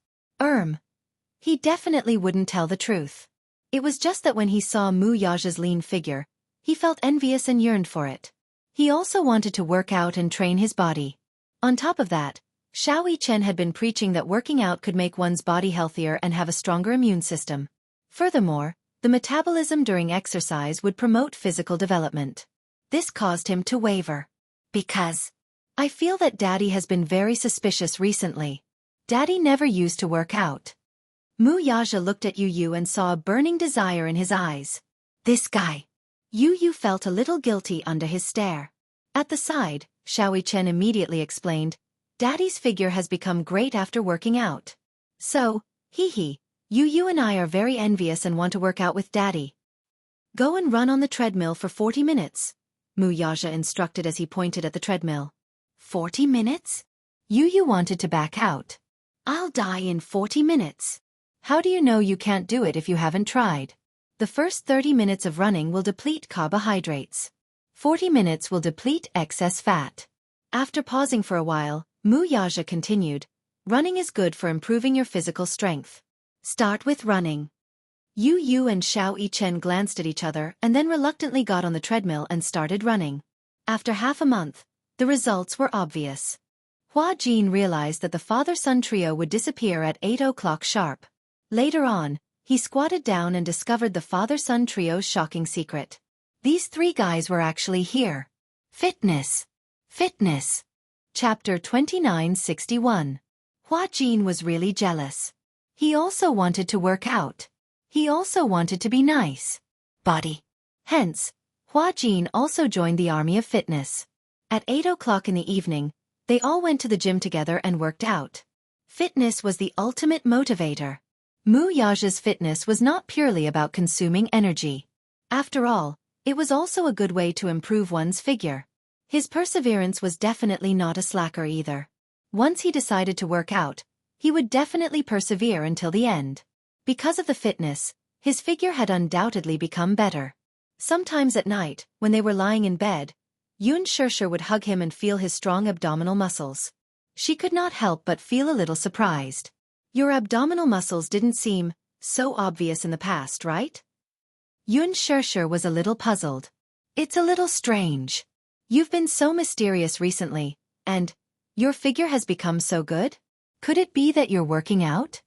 He definitely wouldn't tell the truth. It was just that when he saw Wuxia's lean figure, he felt envious and yearned for it. He also wanted to work out and train his body. On top of that, Xianxia had been preaching that working out could make one's body healthier and have a stronger immune system. Furthermore, the metabolism during exercise would promote physical development. This caused him to waver. Because I feel that Daddy has been very suspicious recently. Daddy never used to work out. Wuxia looked at Yu and saw a burning desire in his eyes. This guy. Yu felt a little guilty under his stare. At the side, Xianxia immediately explained, Daddy's figure has become great after working out. So, Yu and I are very envious and want to work out with Daddy. Go and run on the treadmill for 40 minutes, Wuxia instructed as he pointed at the treadmill. 40 minutes? Yu wanted to back out. I'll die in 40 minutes. How do you know you can't do it if you haven't tried? The first 30 minutes of running will deplete carbohydrates. 40 minutes will deplete excess fat. After pausing for a while, Wuxia continued, running is good for improving your physical strength. Start with running. Yu and Xianxia glanced at each other and then reluctantly got on the treadmill and started running. After half a month, the results were obvious. Jin realized that the father-son trio would disappear at 8 o'clock sharp. Later on, he squatted down and discovered the father-son trio's shocking secret. These 3 guys were actually here. Fitness. Chapter 2961. Jin was really jealous. He also wanted to work out. He also wanted to be nice. Body. Hence, Jin also joined the army of fitness. At 8 o'clock in the evening, they all went to the gym together and worked out. Fitness was the ultimate motivator. Wuxia's fitness was not purely about consuming energy. After all, it was also a good way to improve one's figure. His perseverance was definitely not a slacker either. Once he decided to work out, he would definitely persevere until the end. Because of the fitness, his figure had undoubtedly become better. Sometimes at night, when they were lying in bed, Xianxia would hug him and feel his strong abdominal muscles. She could not help but feel a little surprised. Your abdominal muscles didn't seem so obvious in the past, right? Xianxia was a little puzzled. It's a little strange. You've been so mysterious recently, and your figure has become so good? Could it be that you're working out?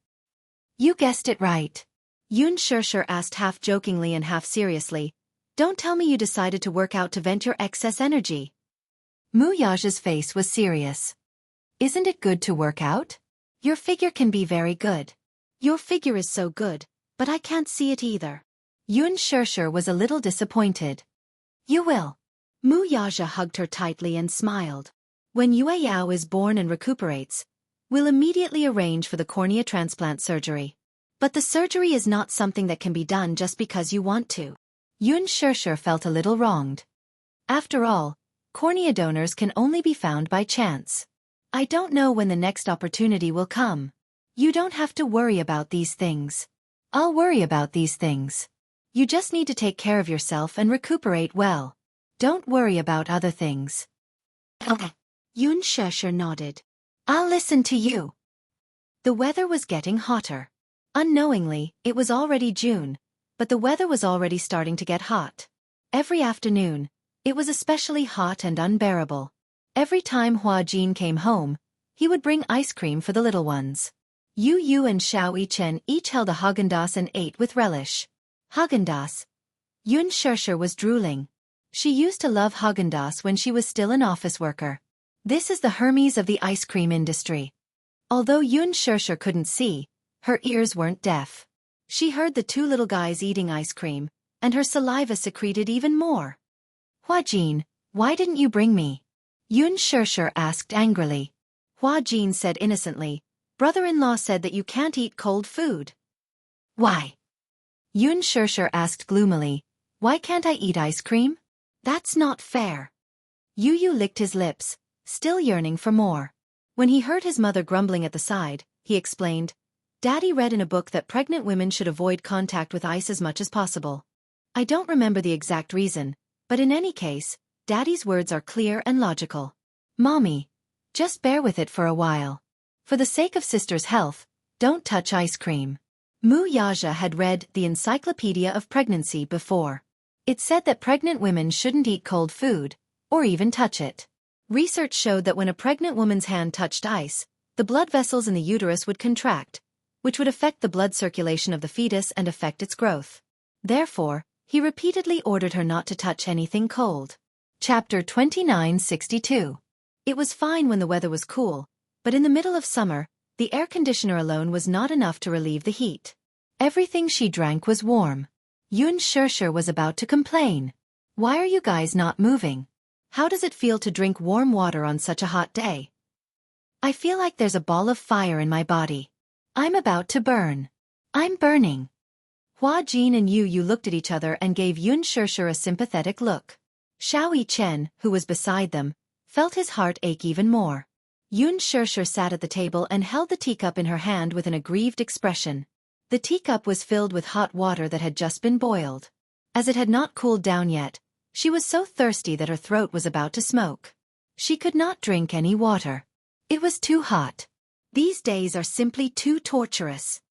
You guessed it right. Xianxia asked half jokingly and half seriously, Don't tell me you decided to work out to vent your excess energy. Wuxia's face was serious. Isn't it good to work out? Your figure can be very good. Your figure is so good, but I can't see it either. Xianxia was a little disappointed. You will. Wuxia hugged her tightly and smiled. When Yao is born and recuperates, we'll immediately arrange for the cornea transplant surgery. But the surgery is not something that can be done just because you want to. Xianxia felt a little wronged. After all, cornea donors can only be found by chance. I don't know when the next opportunity will come. You don't have to worry about these things. I'll worry about these things. You just need to take care of yourself and recuperate well. Don't worry about other things. Okay. Xianxia nodded. I'll listen to you. The weather was getting hotter. Unknowingly, it was already June, but the weather was already starting to get hot. Every afternoon, it was especially hot and unbearable. Every time Jin came home, he would bring ice cream for the little ones. Yu and Xianxia each held a Haagen-Dazs and ate with relish. Haagen-Dazs. Xianxia was drooling. She used to love Haagen-Dazs when she was still an office worker. This is the Hermes of the ice cream industry. Although Xianxia couldn't see, her ears weren't deaf. She heard the two little guys eating ice cream, and her saliva secreted even more. Huajin, why didn't you bring me? Xianxia asked angrily. Huajin said innocently, brother-in-law said that you can't eat cold food. Why? Xianxia asked gloomily, why can't I eat ice cream? That's not fair. Yu licked his lips, still yearning for more. When he heard his mother grumbling at the side, he explained, Daddy read in a book that pregnant women should avoid contact with ice as much as possible. I don't remember the exact reason, but in any case, Daddy's words are clear and logical. Mommy, just bear with it for a while. For the sake of sister's health, don't touch ice cream. Wuxia had read the Encyclopedia of Pregnancy before. It said that pregnant women shouldn't eat cold food, or even touch it. Research showed that when a pregnant woman's hand touched ice, the blood vessels in the uterus would contract, which would affect the blood circulation of the fetus and affect its growth. Therefore, he repeatedly ordered her not to touch anything cold. Chapter 2962. It was fine when the weather was cool, but in the middle of summer, the air conditioner alone was not enough to relieve the heat. Everything she drank was warm. Xianxia was about to complain. Why are you guys not moving? How does it feel to drink warm water on such a hot day? I feel like there's a ball of fire in my body. I'm about to burn. I'm burning. Huajin and Yu looked at each other and gave Xianxia a sympathetic look. Xianxia, who was beside them, felt his heart ache even more. Xianxia sat at the table and held the teacup in her hand with an aggrieved expression. The teacup was filled with hot water that had just been boiled. As it had not cooled down yet, she was so thirsty that her throat was about to smoke. She could not drink any water. It was too hot. These days are simply too torturous.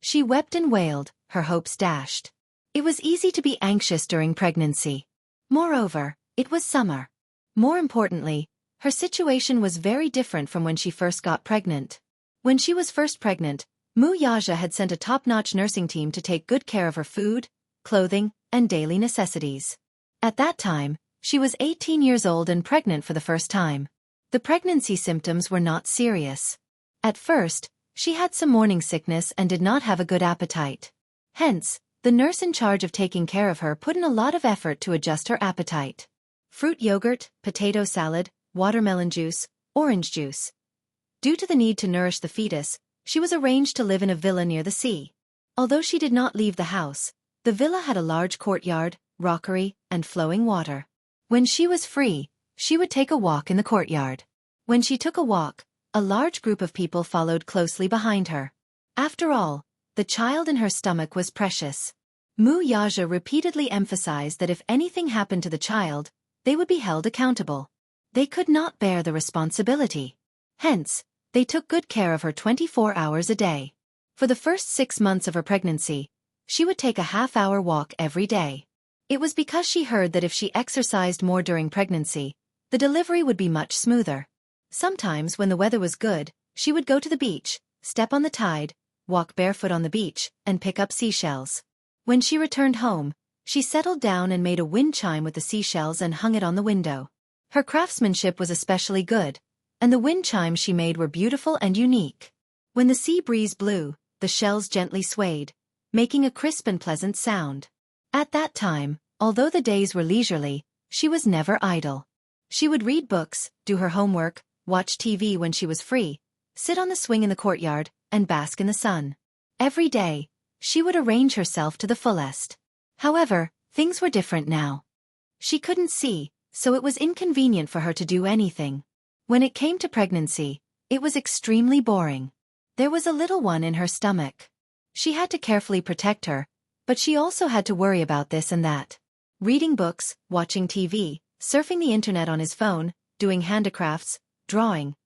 She wept and wailed, her hopes dashed. It was easy to be anxious during pregnancy. Moreover, it was summer. More importantly, her situation was very different from when she first got pregnant. When she was first pregnant, Wuxia had sent a top-notch nursing team to take good care of her food, clothing, and daily necessities. At that time, she was 18 years old and pregnant for the first time. The pregnancy symptoms were not serious. At first, she had some morning sickness and did not have a good appetite. Hence, the nurse in charge of taking care of her put in a lot of effort to adjust her appetite. Fruit yogurt, potato salad, watermelon juice, orange juice. Due to the need to nourish the fetus, she was arranged to live in a villa near the sea. Although she did not leave the house, the villa had a large courtyard, rockery, and flowing water. When she was free, she would take a walk in the courtyard. When she took a walk, a large group of people followed closely behind her. After all, the child in her stomach was precious. Wuxia repeatedly emphasized that if anything happened to the child, they would be held accountable. They could not bear the responsibility. Hence, they took good care of her 24 hours a day. For the first 6 months of her pregnancy, she would take a half-hour walk every day. It was because she heard that if she exercised more during pregnancy, the delivery would be much smoother. Sometimes when the weather was good, she would go to the beach, step on the tide, walk barefoot on the beach, and pick up seashells. When she returned home, she settled down and made a wind chime with the seashells and hung it on the window. Her craftsmanship was especially good, and the wind chimes she made were beautiful and unique. When the sea breeze blew, the shells gently swayed, making a crisp and pleasant sound. At that time, although the days were leisurely, she was never idle. She would read books, do her homework, watch TV when she was free, sit on the swing in the courtyard, and bask in the sun. Every day, she would arrange herself to the fullest. However, things were different now. She couldn't see, so it was inconvenient for her to do anything. When it came to pregnancy, it was extremely boring. There was a little one in her stomach. She had to carefully protect her, but she also had to worry about this and that. Reading books, watching TV, surfing the internet on his phone, doing handicrafts, drawing.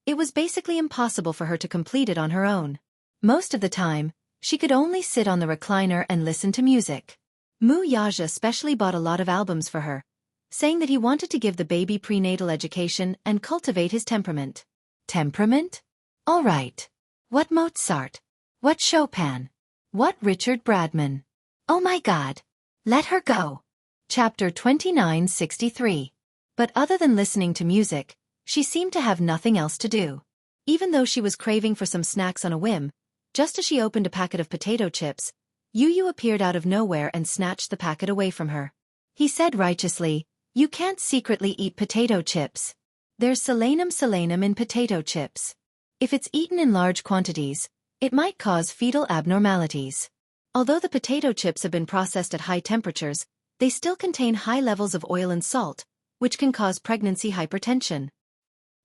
It was basically impossible for her to complete it on her own. Most of the time, she could only sit on the recliner and listen to music. Wuxia specially bought a lot of albums for her, saying that he wanted to give the baby prenatal education and cultivate his temperament. Temperament? All right. What Mozart? What Chopin? What Richard Bradman? Oh my God! Let her go! Chapter 2963. But other than listening to music, she seemed to have nothing else to do. Even though she was craving for some snacks on a whim, just as she opened a packet of potato chips, Yu appeared out of nowhere and snatched the packet away from her. He said righteously, "You can't secretly eat potato chips. There's selenum in potato chips. If it's eaten in large quantities, it might cause fetal abnormalities. Although the potato chips have been processed at high temperatures, they still contain high levels of oil and salt, which can cause pregnancy hypertension."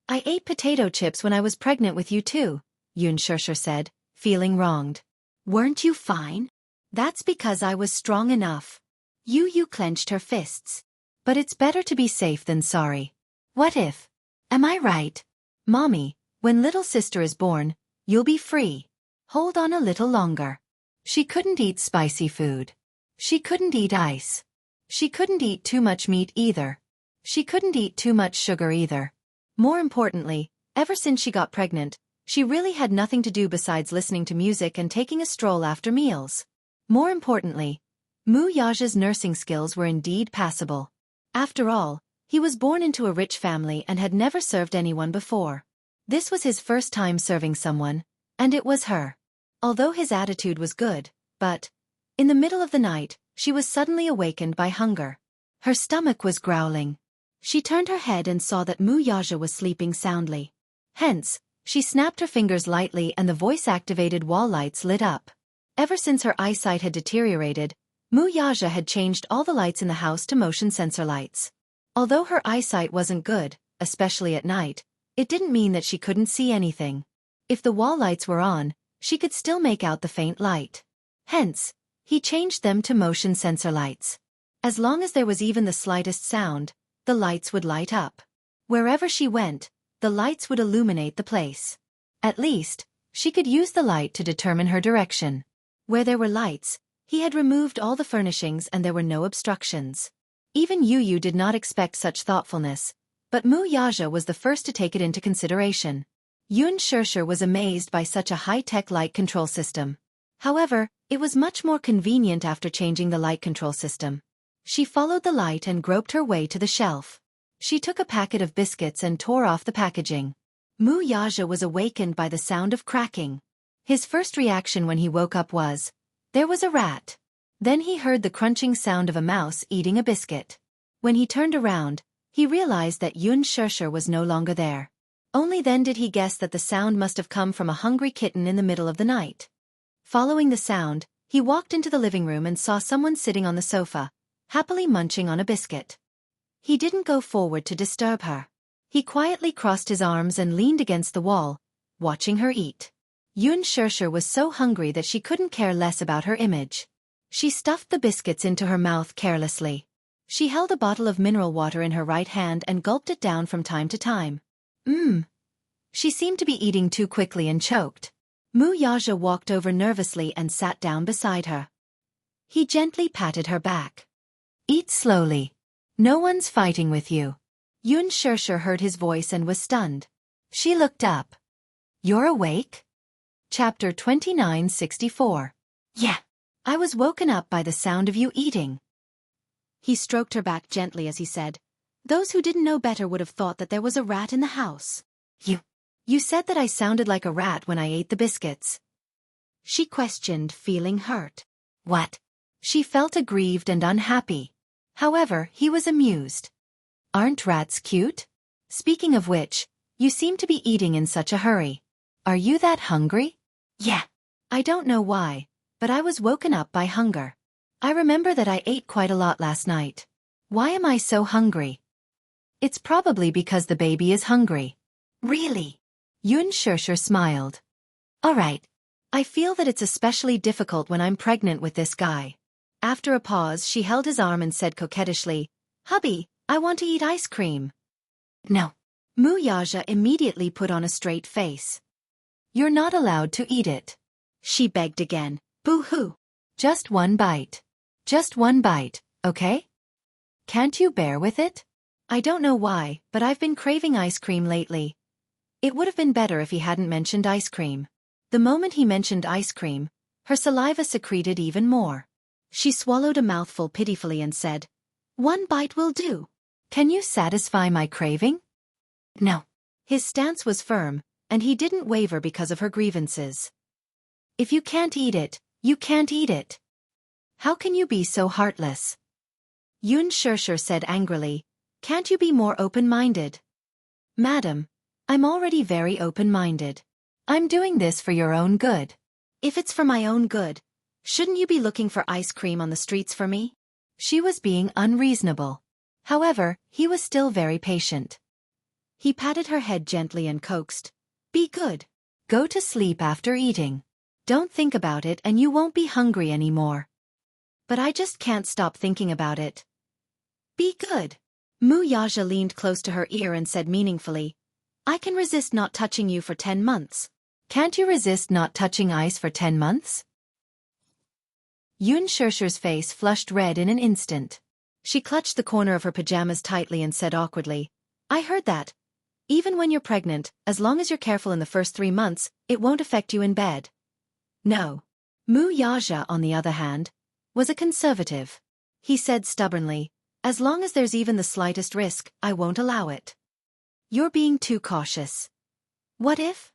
"I ate potato chips when I was pregnant with you too," Xianxia said, feeling wronged. "Weren't you fine?" "That's because I was strong enough." Yu clenched her fists. "But it's better to be safe than sorry. What if? Am I right? Mommy, when little sister is born, you'll be free. Hold on a little longer." She couldn't eat spicy food. She couldn't eat ice. She couldn't eat too much meat either. She couldn't eat too much sugar either. More importantly, ever since she got pregnant, she really had nothing to do besides listening to music and taking a stroll after meals. More importantly, Wuxia's nursing skills were indeed passable. After all, he was born into a rich family and had never served anyone before. This was his first time serving someone, and it was her. Although his attitude was good, but, in the middle of the night, she was suddenly awakened by hunger. Her stomach was growling. She turned her head and saw that Wuxia was sleeping soundly. Hence, she snapped her fingers lightly and the voice-activated wall lights lit up. Ever since her eyesight had deteriorated, Wuxia had changed all the lights in the house to motion sensor lights. Although her eyesight wasn't good, especially at night, it didn't mean that she couldn't see anything. If the wall lights were on, she could still make out the faint light. Hence, he changed them to motion sensor lights. As long as there was even the slightest sound, the lights would light up. Wherever she went, the lights would illuminate the place. At least, she could use the light to determine her direction. Where there were lights, he had removed all the furnishings and there were no obstructions. Even Yu did not expect such thoughtfulness, but Wuxia was the first to take it into consideration. Xianxia was amazed by such a high-tech light control system. However, it was much more convenient after changing the light control system. She followed the light and groped her way to the shelf. She took a packet of biscuits and tore off the packaging. Wuxia was awakened by the sound of cracking. His first reaction when he woke up was, there was a rat. Then he heard the crunching sound of a mouse eating a biscuit. When he turned around, he realized that Xianxia was no longer there. Only then did he guess that the sound must have come from a hungry kitten in the middle of the night. Following the sound, he walked into the living room and saw someone sitting on the sofa, happily munching on a biscuit. He didn't go forward to disturb her. He quietly crossed his arms and leaned against the wall, watching her eat. Xianxia was so hungry that she couldn't care less about her image. She stuffed the biscuits into her mouth carelessly. She held a bottle of mineral water in her right hand and gulped it down from time to time. She seemed to be eating too quickly and choked. Wuxia walked over nervously and sat down beside her. He gently patted her back. "Eat slowly. No one's fighting with you." Xianxia heard his voice and was stunned. She looked up. "You're awake?" Chapter 2964. "Yeah. I was woken up by the sound of you eating." He stroked her back gently as he said, "Those who didn't know better would have thought that there was a rat in the house." You said that I sounded like a rat when I ate the biscuits." She questioned, feeling hurt. "What?" She felt aggrieved and unhappy. However, he was amused. "Aren't rats cute? Speaking of which, you seem to be eating in such a hurry. Are you that hungry?" "Yeah. I don't know why, but I was woken up by hunger. I remember that I ate quite a lot last night. Why am I so hungry?" "It's probably because the baby is hungry." "Really?" Xianxia smiled. "All right. I feel that it's especially difficult when I'm pregnant with this guy." After a pause, she held his arm and said coquettishly, "Hubby, I want to eat ice cream." "No." Wuxia immediately put on a straight face. "You're not allowed to eat it." She begged again. "Boo-hoo. Just one bite. Just one bite, okay? Can't you bear with it?" "I don't know why, but I've been craving ice cream lately." It would have been better if he hadn't mentioned ice cream. The moment he mentioned ice cream, her saliva secreted even more. She swallowed a mouthful pitifully and said, "One bite will do. Can you satisfy my craving?" No. His stance was firm, and he didn't waver because of her grievances. "If you can't eat it, you can't eat it. How can you be so heartless?" Xianxia said angrily, "Can't you be more open-minded?" "Madam, I'm already very open-minded. I'm doing this for your own good." "If it's for my own good, shouldn't you be looking for ice cream on the streets for me?" She was being unreasonable. However, he was still very patient. He patted her head gently and coaxed, "Be good. Go to sleep after eating. Don't think about it and you won't be hungry anymore." "But I just can't stop thinking about it." "Be good." Wuxia leaned close to her ear and said meaningfully, "I can resist not touching you for 10 months. Can't you resist not touching ice for 10 months? Xianxia's face flushed red in an instant. She clutched the corner of her pajamas tightly and said awkwardly, "I heard that. Even when you're pregnant, as long as you're careful in the first 3 months, it won't affect you in bed." No. Wuxia, on the other hand, was a conservative. He said stubbornly, "As long as there's even the slightest risk, I won't allow it." "You're being too cautious." "What if?"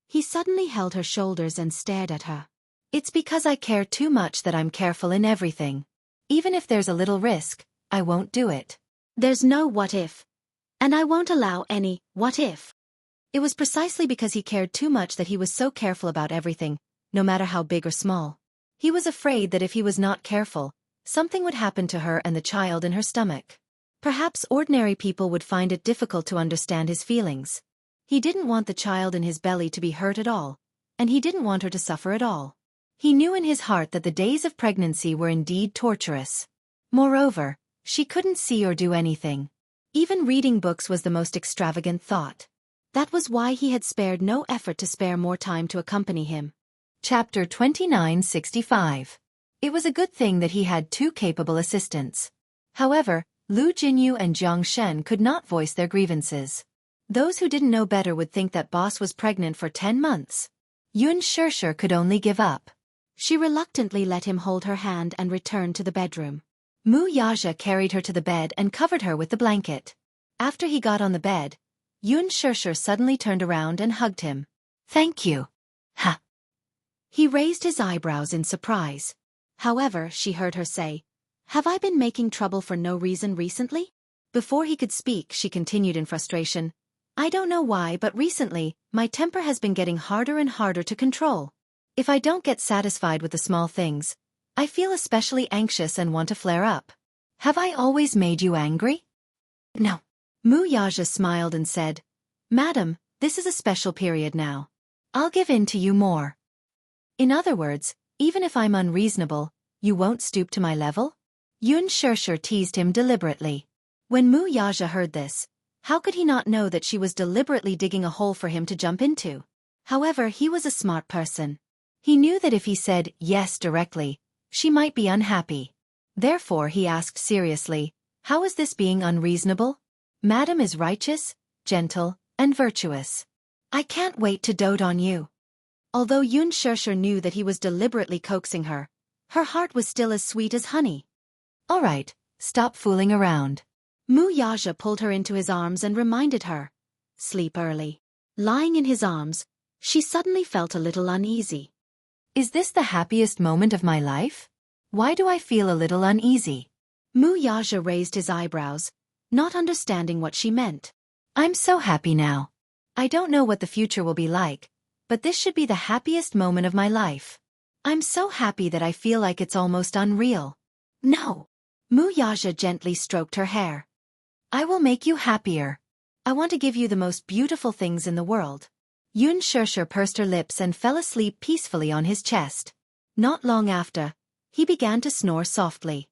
He suddenly held her shoulders and stared at her. "It's because I care too much that I'm careful in everything. Even if there's a little risk, I won't do it." "There's no what if. And I won't allow any what if." It was precisely because he cared too much that he was so careful about everything, no matter how big or small. He was afraid that if he was not careful, something would happen to her and the child in her stomach. Perhaps ordinary people would find it difficult to understand his feelings. He didn't want the child in his belly to be hurt at all, and he didn't want her to suffer at all. He knew in his heart that the days of pregnancy were indeed torturous. Moreover, she couldn't see or do anything. Even reading books was the most extravagant thought. That was why he had spared no effort to spare more time to accompany him. Chapter 2965. It was a good thing that he had 2 capable assistants. However, Lu Jinyu and Jiang Shen could not voice their grievances. Those who didn't know better would think that boss was pregnant for 10 months. Xianxia could only give up. She reluctantly let him hold her hand and returned to the bedroom. Wuxia carried her to the bed and covered her with the blanket. After he got on the bed, Xianxia suddenly turned around and hugged him. "Thank you." Ha! He raised his eyebrows in surprise. However, she heard her say, "Have I been making trouble for no reason recently?" Before he could speak, she continued in frustration, "I don't know why, but recently, my temper has been getting harder and harder to control. If I don't get satisfied with the small things, I feel especially anxious and want to flare up. Have I always made you angry?" "No." Wuxia smiled and said, "Madam, this is a special period now. I'll give in to you more." "In other words, even if I'm unreasonable, you won't stoop to my level?" Xianxia teased him deliberately. When Wuxia heard this, how could he not know that she was deliberately digging a hole for him to jump into? However, he was a smart person. He knew that if he said yes directly, she might be unhappy. Therefore he asked seriously, "How is this being unreasonable? Madam is righteous, gentle, and virtuous. I can't wait to dote on you." Although Xianxia knew that he was deliberately coaxing her, her heart was still as sweet as honey. "All right, stop fooling around." Wuxia pulled her into his arms and reminded her, "Sleep early." Lying in his arms, she suddenly felt a little uneasy. Is this the happiest moment of my life? Why do I feel a little uneasy? Wuxia raised his eyebrows, not understanding what she meant. I'm so happy now. I don't know what the future will be like, but this should be the happiest moment of my life. I'm so happy that I feel like it's almost unreal. No. Wuxia gently stroked her hair. I will make you happier. I want to give you the most beautiful things in the world. Xianxia pursed her lips and fell asleep peacefully on his chest. Not long after, he began to snore softly.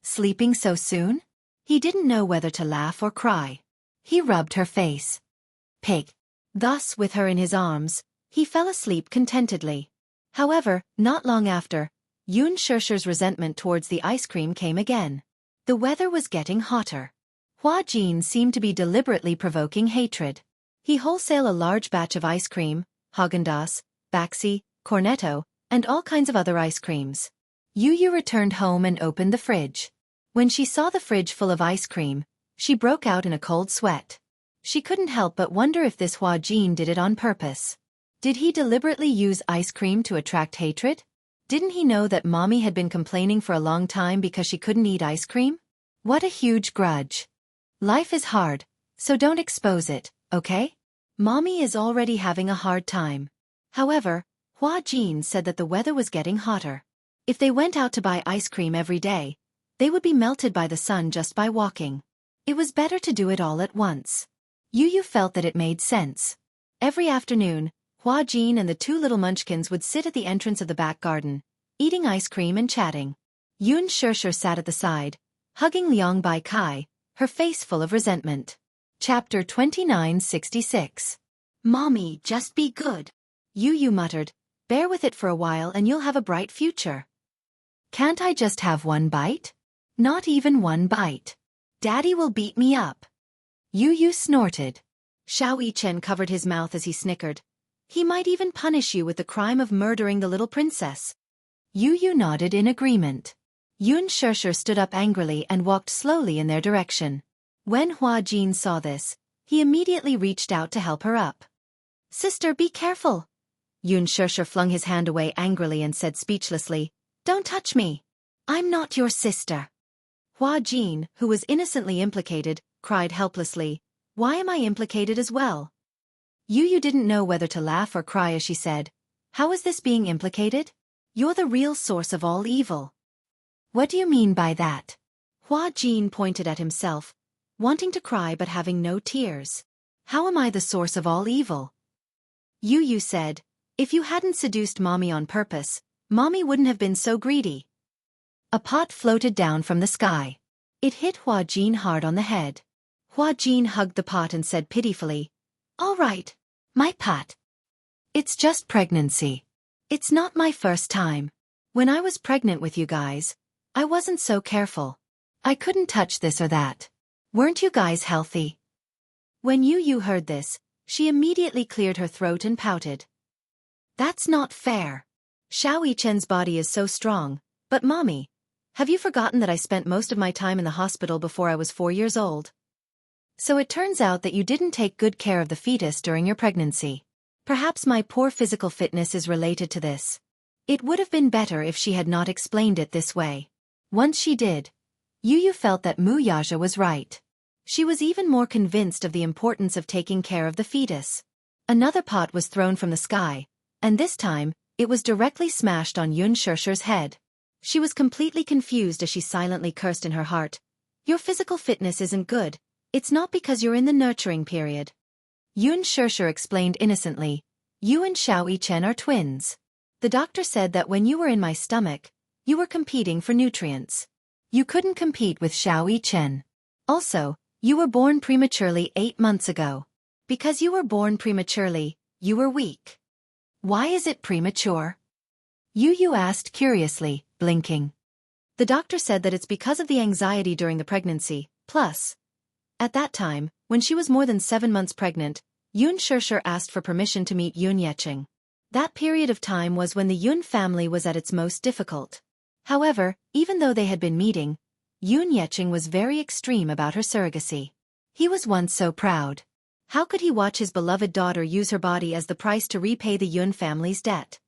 Sleeping so soon? He didn't know whether to laugh or cry. He rubbed her face. Pig. Thus, with her in his arms, he fell asleep contentedly. However, not long after, Xianxia's resentment towards the ice cream came again. The weather was getting hotter. Hua Jin seemed to be deliberately provoking hatred. He wholesale a large batch of ice cream, Häagen-Dazs, Baxi, Cornetto, and all kinds of other ice creams. Yu returned home and opened the fridge. When she saw the fridge full of ice cream, she broke out in a cold sweat. She couldn't help but wonder if this Hua Jin did it on purpose. Did he deliberately use ice cream to attract hatred? Didn't he know that Mommy had been complaining for a long time because she couldn't eat ice cream? What a huge grudge. Life is hard, so don't expose it, okay? Mommy is already having a hard time. However, Hua Jin said that the weather was getting hotter. If they went out to buy ice cream every day, they would be melted by the sun just by walking. It was better to do it all at once. Yu felt that it made sense. Every afternoon, Hua Jin and the two little munchkins would sit at the entrance of the back garden, eating ice cream and chatting. Xianxia sat at the side, hugging Liang Bai Kai, her face full of resentment. Chapter 2966. Mommy, just be good. Yu muttered, bear with it for a while and you'll have a bright future. Can't I just have one bite? Not even one bite. Daddy will beat me up. Yu snorted. Xianxia covered his mouth as he snickered. He might even punish you with the crime of murdering the little princess. Yu nodded in agreement. Xianxia stood up angrily and walked slowly in their direction. When Hua Jin saw this, he immediately reached out to help her up. Sister, be careful. Xianxia flung his hand away angrily and said speechlessly, Don't touch me. I'm not your sister. Hua Jin, who was innocently implicated, cried helplessly, Why am I implicated as well? Yu didn't know whether to laugh or cry as she said, How is this being implicated? You're the real source of all evil. What do you mean by that? Hua Jin pointed at himself, wanting to cry but having no tears. How am I the source of all evil? Yu said, If you hadn't seduced Mommy on purpose, Mommy wouldn't have been so greedy. A pot floated down from the sky. It hit Hua Jin hard on the head. Hua Jin hugged the pot and said pitifully, All right, my pot. It's just pregnancy. It's not my first time. When I was pregnant with you guys, I wasn't so careful. I couldn't touch this or that. Weren't you guys healthy? When Yu heard this, she immediately cleared her throat and pouted. That's not fair. Xianxia's body is so strong, but Mommy, have you forgotten that I spent most of my time in the hospital before I was 4 years old? So it turns out that you didn't take good care of the fetus during your pregnancy. Perhaps my poor physical fitness is related to this. It would have been better if she had not explained it this way. Once she did, Yu felt that Wuxia was right. She was even more convinced of the importance of taking care of the fetus. Another pot was thrown from the sky, and this time, it was directly smashed on Xianxia's head. She was completely confused as she silently cursed in her heart. Your physical fitness isn't good. It's not because you're in the nurturing period. Xianxia explained innocently, You and Xianxia are twins. The doctor said that when you were in my stomach, you were competing for nutrients. You couldn't compete with Xianxia. Also, you were born prematurely 8 months ago. Because you were born prematurely, you were weak. Why is it premature? Yu asked curiously, blinking. The doctor said that it's because of the anxiety during the pregnancy, plus. At that time, when she was more than 7 months pregnant, Xianxia asked for permission to meet Xianxia. That period of time was when the Yun family was at its most difficult. However, even though they had been meeting, Xianxia was very extreme about her surrogacy. He was once so proud. How could he watch his beloved daughter use her body as the price to repay the Yun family's debt?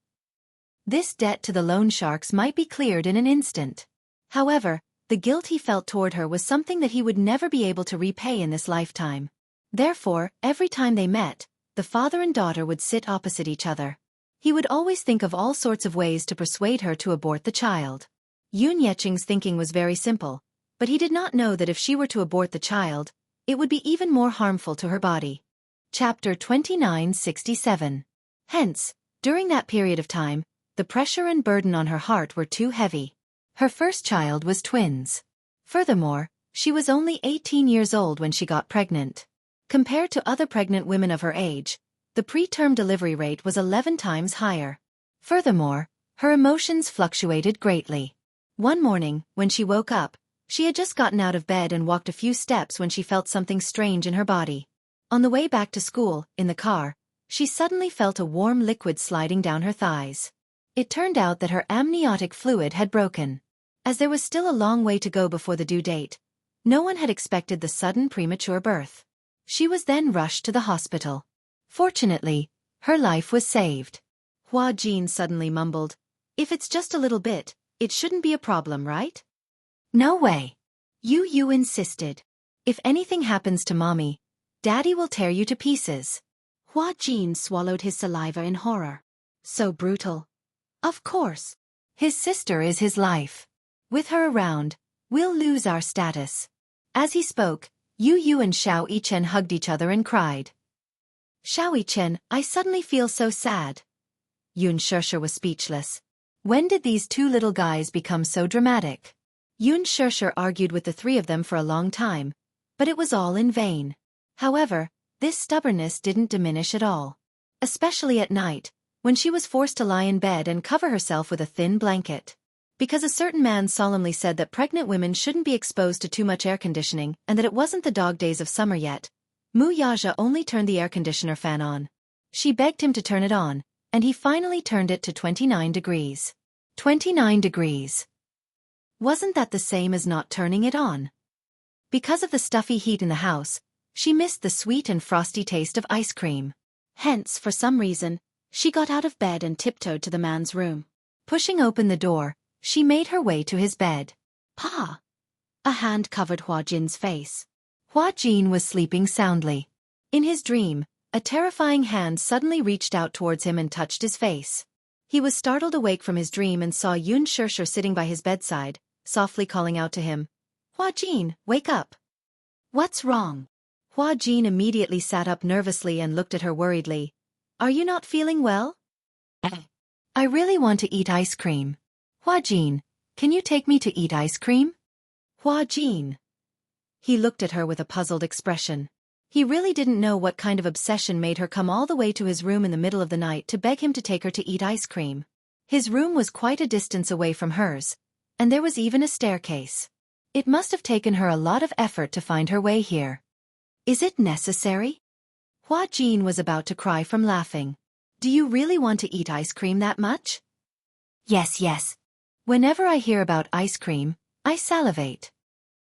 This debt to the loan sharks might be cleared in an instant. However, the guilt he felt toward her was something that he would never be able to repay in this lifetime. Therefore, every time they met, the father and daughter would sit opposite each other. He would always think of all sorts of ways to persuade her to abort the child. Xianxia's thinking was very simple, but he did not know that if she were to abort the child, it would be even more harmful to her body. Chapter 2967. Hence, during that period of time, the pressure and burden on her heart were too heavy. Her first child was twins. Furthermore, she was only 18 years old when she got pregnant. Compared to other pregnant women of her age, the preterm delivery rate was 11 times higher. Furthermore, her emotions fluctuated greatly. One morning, when she woke up, she had just gotten out of bed and walked a few steps when she felt something strange in her body. On the way back to school, in the car, She suddenly felt a warm liquid sliding down her thighs. It turned out that her amniotic fluid had broken. As there was still a long way to go before the due date, no one had expected the sudden premature birth. She was then rushed to the hospital. Fortunately, her life was saved. Hua Jin suddenly mumbled, "If it's just a little bit, it shouldn't be a problem, right?" "No way." You insisted. "If anything happens to mommy, daddy will tear you to pieces." Hua Jin swallowed his saliva in horror. So brutal. Of course. His sister is his life. With her around, we'll lose our status. As he spoke, Yu and Xianxia hugged each other and cried. "Xianxia, I suddenly feel so sad." Xianxia was speechless. When did these two little guys become so dramatic? Xianxia argued with the three of them for a long time, but it was all in vain. However, this stubbornness didn't diminish at all. Especially at night, when she was forced to lie in bed and cover herself with a thin blanket. Because a certain man solemnly said that pregnant women shouldn't be exposed to too much air conditioning and that it wasn't the dog days of summer yet, Mu Yaja only turned the air conditioner fan on. She begged him to turn it on, and he finally turned it to 29 degrees. 29 degrees. Wasn't that the same as not turning it on? Because of the stuffy heat in the house, she missed the sweet and frosty taste of ice cream. Hence, for some reason, she got out of bed and tiptoed to the man's room. Pushing open the door, she made her way to his bed. "Pa!" A hand covered Hua Jin's face. Hua Jin was sleeping soundly. In his dream, a terrifying hand suddenly reached out towards him and touched his face. He was startled awake from his dream and saw Xianxia sitting by his bedside, softly calling out to him, "Hua Jin, wake up." "What's wrong?" Hua Jin immediately sat up nervously and looked at her worriedly. "Are you not feeling well?" "I really want to eat ice cream." "Hua Jin, can you take me to eat ice cream?" "Hua Jin." He looked at her with a puzzled expression. He really didn't know what kind of obsession made her come all the way to his room in the middle of the night to beg him to take her to eat ice cream. His room was quite a distance away from hers, and there was even a staircase. It must have taken her a lot of effort to find her way here. "Is it necessary?" Hua Jin was about to cry from laughing. "Do you really want to eat ice cream that much?" Yes. Whenever I hear about ice cream, I salivate."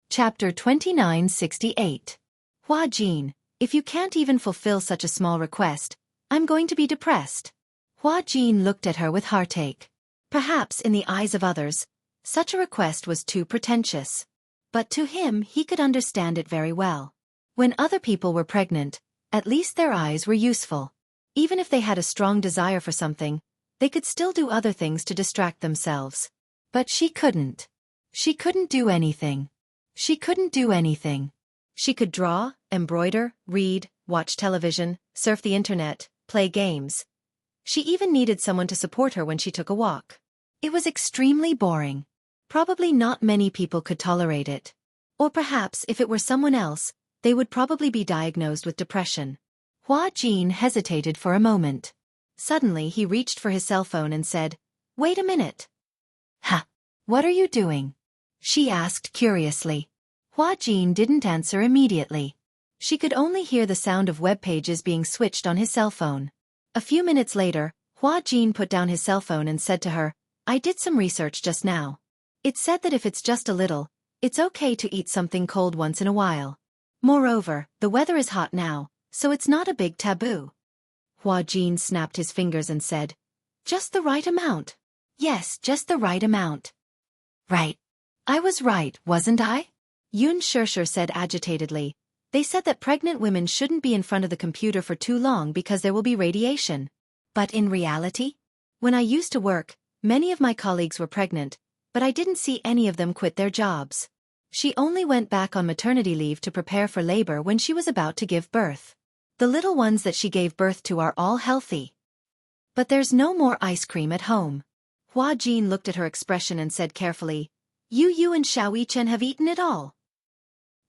Chapter 2968. Hua Jin, if you can't even fulfill such a small request, I'm going to be depressed. Hua Jin looked at her with heartache. Perhaps in the eyes of others, such a request was too pretentious. But to him he could understand it very well. When other people were pregnant, at least their eyes were useful. Even if they had a strong desire for something, they could still do other things to distract themselves. But she couldn't. She couldn't do anything. She couldn't do anything. She could draw, embroider, read, watch television, surf the internet, play games. She even needed someone to support her when she took a walk. It was extremely boring. Probably not many people could tolerate it. Or perhaps if it were someone else, they would probably be diagnosed with depression. Hua Jin hesitated for a moment. Suddenly he reached for his cell phone and said, "Wait a minute." "Ha! What are you doing?" she asked curiously. Hua Jin didn't answer immediately. She could only hear the sound of web pages being switched on his cell phone. A few minutes later, Hua Jin put down his cell phone and said to her, "I did some research just now. It said that if it's just a little, it's okay to eat something cold once in a while. Moreover, the weather is hot now, so it's not a big taboo." Hua Jin snapped his fingers and said, "Just the right amount." "Yes, just the right amount." "Right. I was right, wasn't I?" Xianxia said agitatedly. "They said that pregnant women shouldn't be in front of the computer for too long because there will be radiation. But in reality? When I used to work, many of my colleagues were pregnant, but I didn't see any of them quit their jobs. She only went back on maternity leave to prepare for labor when she was about to give birth. The little ones that she gave birth to are all healthy. But there's no more ice cream at home." Hua Jin looked at her expression and said carefully, You and Xianxia have eaten it all."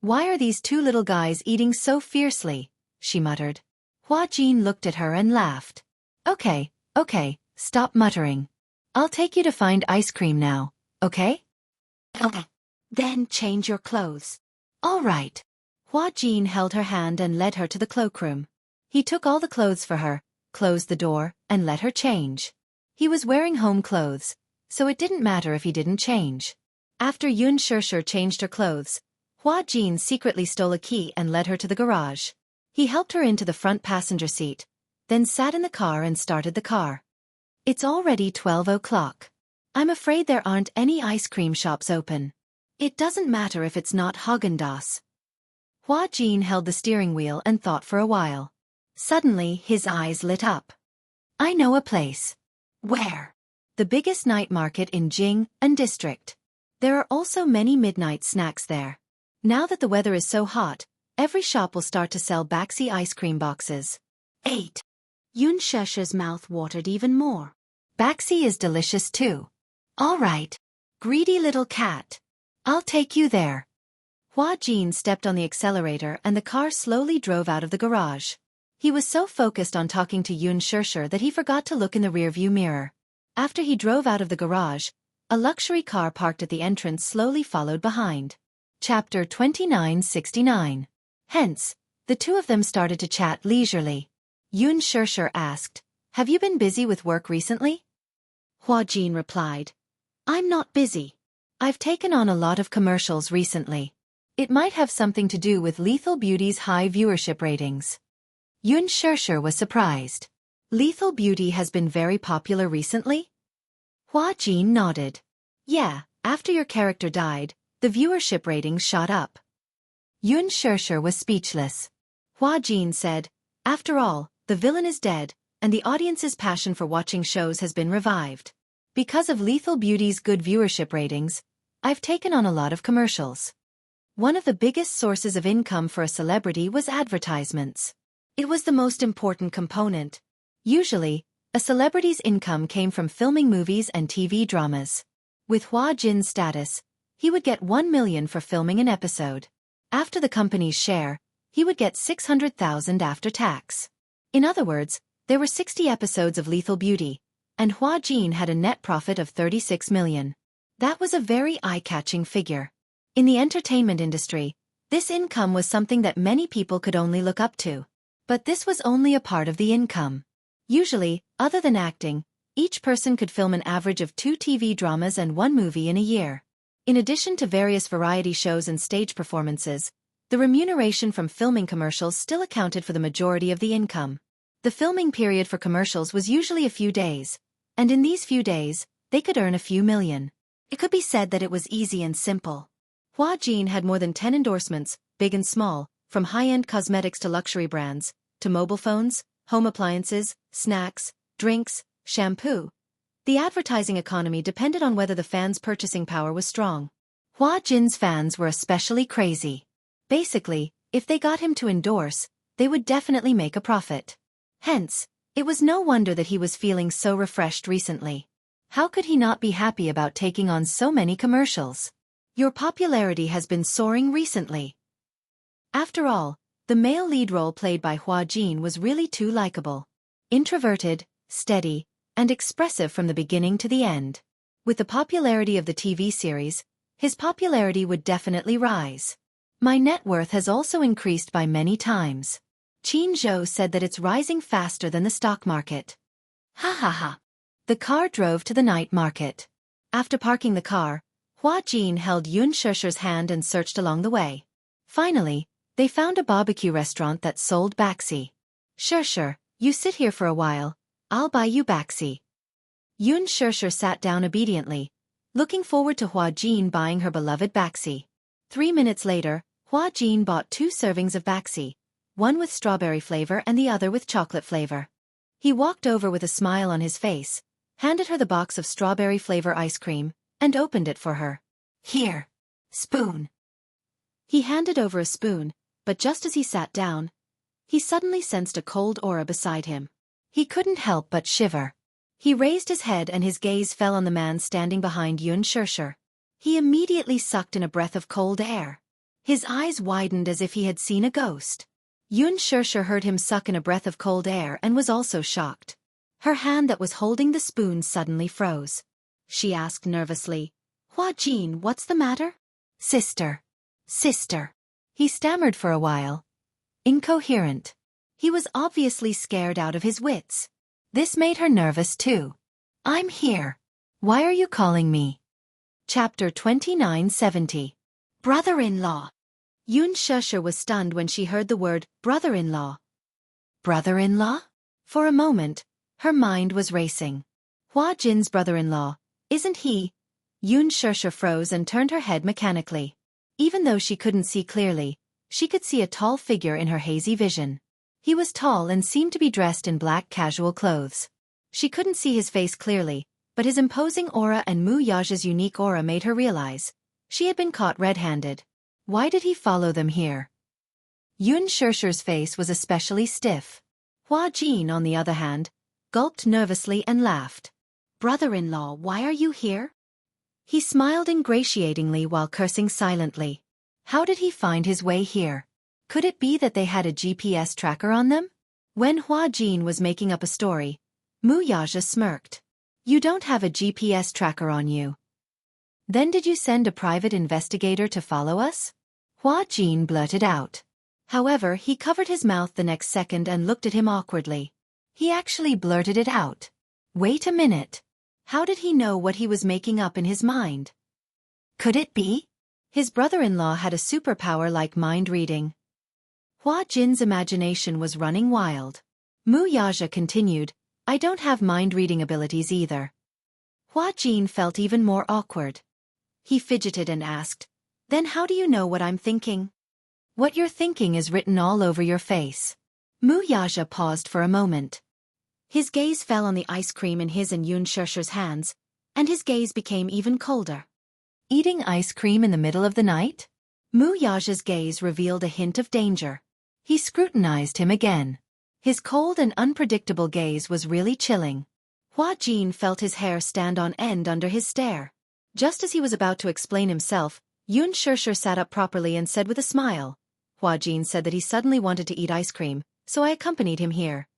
"Why are these two little guys eating so fiercely?" she muttered. Hua Jin looked at her and laughed. Okay, stop muttering. I'll take you to find ice cream now, okay?" "Okay. Then change your clothes." "All right." Hua Jin held her hand and led her to the cloakroom. He took all the clothes for her, closed the door, and let her change. He was wearing home clothes, so it didn't matter if he didn't change. After Xianxia changed her clothes, Hua Jin secretly stole a key and led her to the garage. He helped her into the front passenger seat, then sat in the car and started the car. It's already 12 o'clock. I'm afraid there aren't any ice cream shops open. It doesn't matter if it's not Haagen-Dazs. Hua Jin held the steering wheel and thought for a while. Suddenly, his eyes lit up. I know a place. Where? The biggest night market in Jianghu district. There are also many midnight snacks there. Now that the weather is so hot, every shop will start to sell Baxi ice cream boxes. 8. Xianxia's mouth watered even more. Baxi is delicious too. All right. Greedy little cat. I'll take you there. Hua Jin stepped on the accelerator and the car slowly drove out of the garage. He was so focused on talking to Xianxia that he forgot to look in the rearview mirror. After he drove out of the garage, a luxury car parked at the entrance slowly followed behind. Chapter 2969. Hence, the two of them started to chat leisurely. Xianxia asked, Have you been busy with work recently? Hua Jin replied, I'm not busy. I've taken on a lot of commercials recently. It might have something to do with Lethal Beauty's high viewership ratings. Xianxia was surprised. Lethal Beauty has been very popular recently? Hua Jin nodded. Yeah, after your character died, the viewership ratings shot up. Xianxia was speechless. Hua Jin said, After all, the villain is dead, and the audience's passion for watching shows has been revived. Because of Lethal Beauty's good viewership ratings, I've taken on a lot of commercials. One of the biggest sources of income for a celebrity was advertisements. It was the most important component. Usually, a celebrity's income came from filming movies and TV dramas. With Hua Jin's status, he would get 1 million for filming an episode. After the company's share, he would get 600,000 after tax. In other words, there were 60 episodes of Lethal Beauty, and Hua Jin had a net profit of 36 million. That was a very eye-catching figure. In the entertainment industry, this income was something that many people could only look up to. But this was only a part of the income. Usually, other than acting, each person could film an average of 2 TV dramas and 1 movie in a year. In addition to various variety shows and stage performances, the remuneration from filming commercials still accounted for the majority of the income. The filming period for commercials was usually a few days, and in these few days, they could earn a few million. It could be said that it was easy and simple. Hua Jin had more than 10 endorsements, big and small, from high-end cosmetics to luxury brands, to mobile phones, home appliances, snacks, drinks, shampoo. The advertising economy depended on whether the fans' purchasing power was strong. Hua Jin's fans were especially crazy. Basically, if they got him to endorse, they would definitely make a profit. Hence, it was no wonder that he was feeling so refreshed recently. How could he not be happy about taking on so many commercials? Your popularity has been soaring recently. After all, the male lead role played by Hua Jin was really too likable. Introverted, steady, and expressive from the beginning to the end. With the popularity of the TV series, his popularity would definitely rise. My net worth has also increased by many times. Qin Zhou said that it's rising faster than the stock market. Ha ha ha. The car drove to the night market. After parking the car, Hua Jin held Xianxia's hand and searched along the way. Finally, they found a barbecue restaurant that sold Baxi. Sure, you sit here for a while, I'll buy you Baxi. Xianxia sat down obediently, looking forward to Hua Jin buying her beloved Baxi. 3 minutes later, Hua Jin bought 2 servings of Baxi, one with strawberry flavor and the other with chocolate flavor. He walked over with a smile on his face, handed her the box of strawberry flavor ice cream, and opened it for her. Here. Spoon. He handed over a spoon, but just as he sat down, he suddenly sensed a cold aura beside him. He couldn't help but shiver. He raised his head and his gaze fell on the man standing behind Xianxia. He immediately sucked in a breath of cold air. His eyes widened as if he had seen a ghost. Xianxia heard him suck in a breath of cold air and was also shocked. Her hand that was holding the spoon suddenly froze. She asked nervously, Hua Jin, what's the matter? Sister. He stammered for a while. Incoherent. He was obviously scared out of his wits. This made her nervous too. I'm here. Why are you calling me? Chapter 2970. Brother-in-law. Xianxia was stunned when she heard the word brother-in-law. Brother-in-law? For a moment, her mind was racing. Hua Jin's brother-in-law, isn't he? Xianxia froze and turned her head mechanically. Even though she couldn't see clearly, she could see a tall figure in her hazy vision. He was tall and seemed to be dressed in black casual clothes. She couldn't see his face clearly, but his imposing aura and Mu Yaja's unique aura made her realize she had been caught red-handed. Why did he follow them here? Xiaxia's face was especially stiff. Hua Jin, on the other hand, gulped nervously and laughed. Brother-in-law, why are you here? He smiled ingratiatingly while cursing silently. How did he find his way here? Could it be that they had a GPS tracker on them? When Hua Jin was making up a story, Mu Yaja smirked. You don't have a GPS tracker on you. Then did you send a private investigator to follow us? Hua Jin blurted out. However, he covered his mouth the next second and looked at him awkwardly. He actually blurted it out. Wait a minute. How did he know what he was making up in his mind? Could it be? His brother-in-law had a superpower like mind reading. Hua Jin's imagination was running wild. Mu Yaja continued, I don't have mind-reading abilities either. Hua Jin felt even more awkward. He fidgeted and asked, Then how do you know what I'm thinking? What you're thinking is written all over your face. Mu Yaja paused for a moment. His gaze fell on the ice cream in his and Xiaxia's hands, and his gaze became even colder. Eating ice cream in the middle of the night? Mu Yaja's gaze revealed a hint of danger. He scrutinized him again. His cold and unpredictable gaze was really chilling. Hua Jin felt his hair stand on end under his stare. Just as he was about to explain himself, Xianxia sat up properly and said with a smile. Hua Jin said that he suddenly wanted to eat ice cream, so I accompanied him here.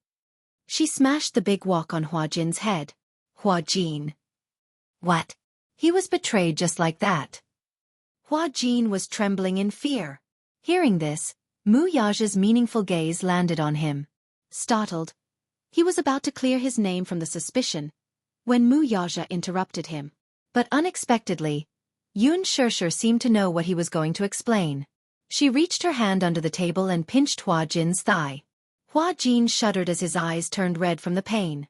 She smashed the big wok on Hua Jin's head. Hua Jin. What? He was betrayed just like that. Hua Jin was trembling in fear. Hearing this, Mu Yaja's meaningful gaze landed on him. Startled, he was about to clear his name from the suspicion, when Mu Yaja interrupted him. But unexpectedly, Xianxia seemed to know what he was going to explain. She reached her hand under the table and pinched Hua Jin's thigh. Hua Jin shuddered as his eyes turned red from the pain.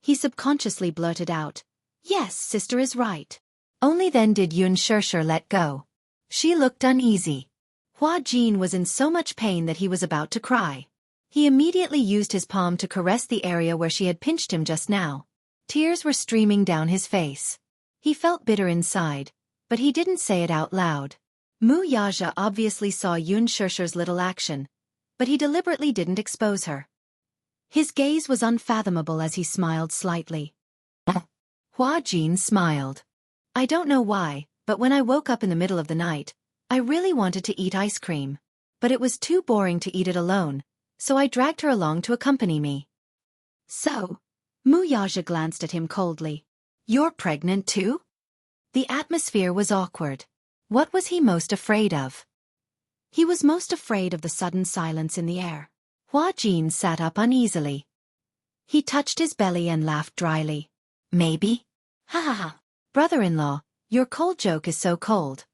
He subconsciously blurted out, Yes, sister is right. Only then did Xianxia let go. She looked uneasy. Hua Jin was in so much pain that he was about to cry. He immediately used his palm to caress the area where she had pinched him just now. Tears were streaming down his face. He felt bitter inside, but he didn't say it out loud. Mu Yaja obviously saw Xiaxia's little action, but he deliberately didn't expose her. His gaze was unfathomable as he smiled slightly. Hua Jin smiled. I don't know why, but when I woke up in the middle of the night, I really wanted to eat ice cream. But it was too boring to eat it alone, so I dragged her along to accompany me. So? Mu Yaja glanced at him coldly. You're pregnant too? The atmosphere was awkward. What was he most afraid of? He was most afraid of the sudden silence in the air. Hua Jin sat up uneasily. He touched his belly and laughed dryly. Maybe? Ha ha ha. Brother-in-law, your cold joke is so cold.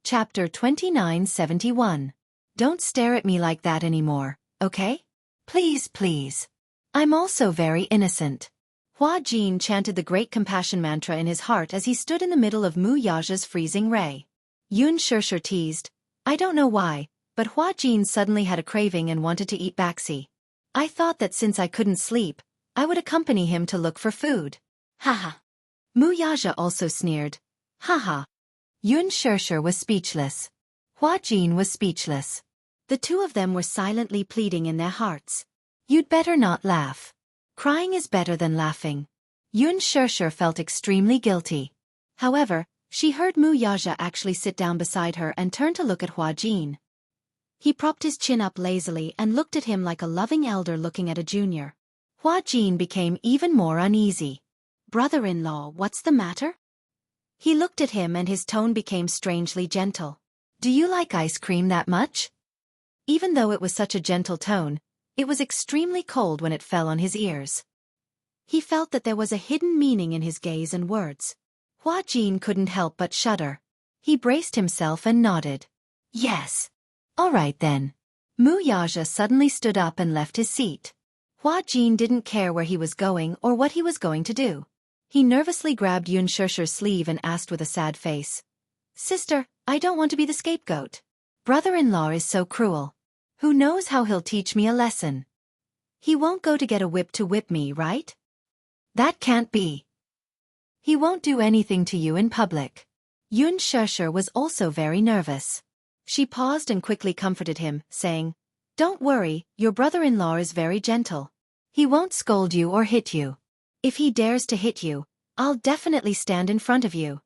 Chapter 2971. Don't stare at me like that anymore, okay? Please, please. I'm also very innocent. Hua Jin chanted the great compassion mantra in his heart as he stood in the middle of Mu Yaja's freezing ray. Xianxia teased, I don't know why, but Hua Jin suddenly had a craving and wanted to eat baxi. I thought that since I couldn't sleep, I would accompany him to look for food. Haha. Mu Yaja also sneered. Haha. Xianxia was speechless. Hua Jin was speechless. The two of them were silently pleading in their hearts. You'd better not laugh. Crying is better than laughing. Xianxia felt extremely guilty. However, she heard Mu Yaja actually sit down beside her and turn to look at Hua Jin. He propped his chin up lazily and looked at him like a loving elder looking at a junior. Hua Jin became even more uneasy. Brother-in-law, what's the matter? He looked at him and his tone became strangely gentle. Do you like ice cream that much? Even though it was such a gentle tone, It was extremely cold when it fell on his ears. He felt that there was a hidden meaning in his gaze and words. Hua Jin couldn't help but shudder. He braced himself and nodded. Yes. All right then. Mu Yaja suddenly stood up and left his seat. Hua Jin didn't care where he was going or what he was going to do. He nervously grabbed Yunshusher's sleeve and asked with a sad face. Sister, I don't want to be the scapegoat. Brother-in-law is so cruel. Who knows how he'll teach me a lesson? He won't go to get a whip to whip me, right? That can't be. He won't do anything to you in public. Yunshusher was also very nervous. She paused and quickly comforted him, saying, Don't worry, your brother-in-law is very gentle. He won't scold you or hit you. If he dares to hit you, I'll definitely stand in front of you.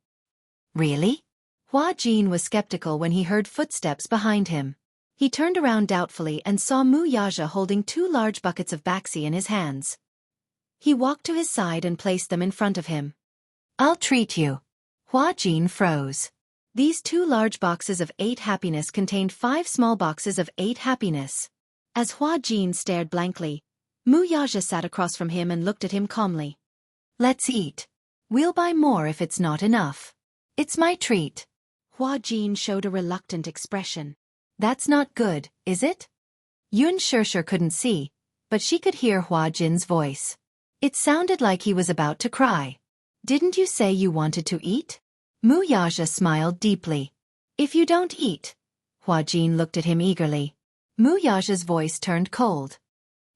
Really? Hua Jin was skeptical when he heard footsteps behind him. He turned around doubtfully and saw Mu Yaja holding 2 large buckets of baxi in his hands. He walked to his side and placed them in front of him. I'll treat you. Hua Jin froze. These 2 large boxes of 8 happiness contained 5 small boxes of 8 happiness. As Hua Jin stared blankly, Mu Yaja sat across from him and looked at him calmly. Let's eat. We'll buy more if it's not enough. It's my treat. Hua Jin showed a reluctant expression. That's not good, is it? Yunshusher couldn't see, but she could hear Hua Jin's voice. It sounded like he was about to cry. Didn't you say you wanted to eat? Mu Yaja smiled deeply. If you don't eat. Hua Jin looked at him eagerly. Mu Yaja's voice turned cold.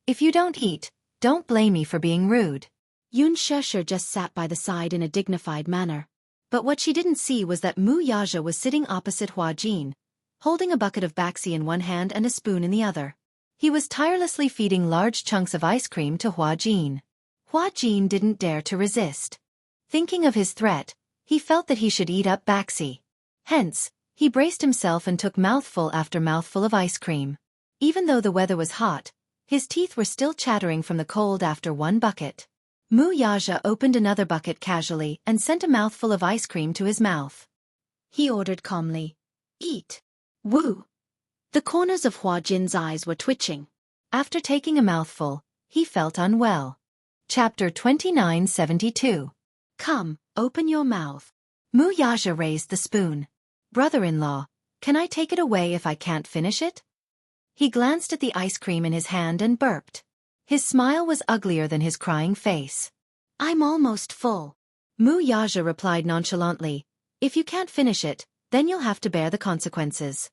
If you don't eat, don't blame me for being rude. Yunshusher just sat by the side in a dignified manner. But what she didn't see was that Mu Yaja was sitting opposite Hua Jin, holding a bucket of baxi in one hand and a spoon in the other. He was tirelessly feeding large chunks of ice cream to Hua Jin. Hua Jin didn't dare to resist. Thinking of his threat, he felt that he should eat up baxi. Hence, he braced himself and took mouthful after mouthful of ice cream. Even though the weather was hot, his teeth were still chattering from the cold after one bucket. Mu Yaja opened another bucket casually and sent a mouthful of ice cream to his mouth. He ordered calmly, Eat. Woo! The corners of Hua Jin's eyes were twitching. After taking a mouthful, he felt unwell. Chapter 2972. Come, open your mouth. Mu Yaja raised the spoon. Brother-in-law, can I take it away if I can't finish it? He glanced at the ice cream in his hand and burped. His smile was uglier than his crying face. I'm almost full. Mu Yaja replied nonchalantly, If you can't finish it, then you'll have to bear the consequences.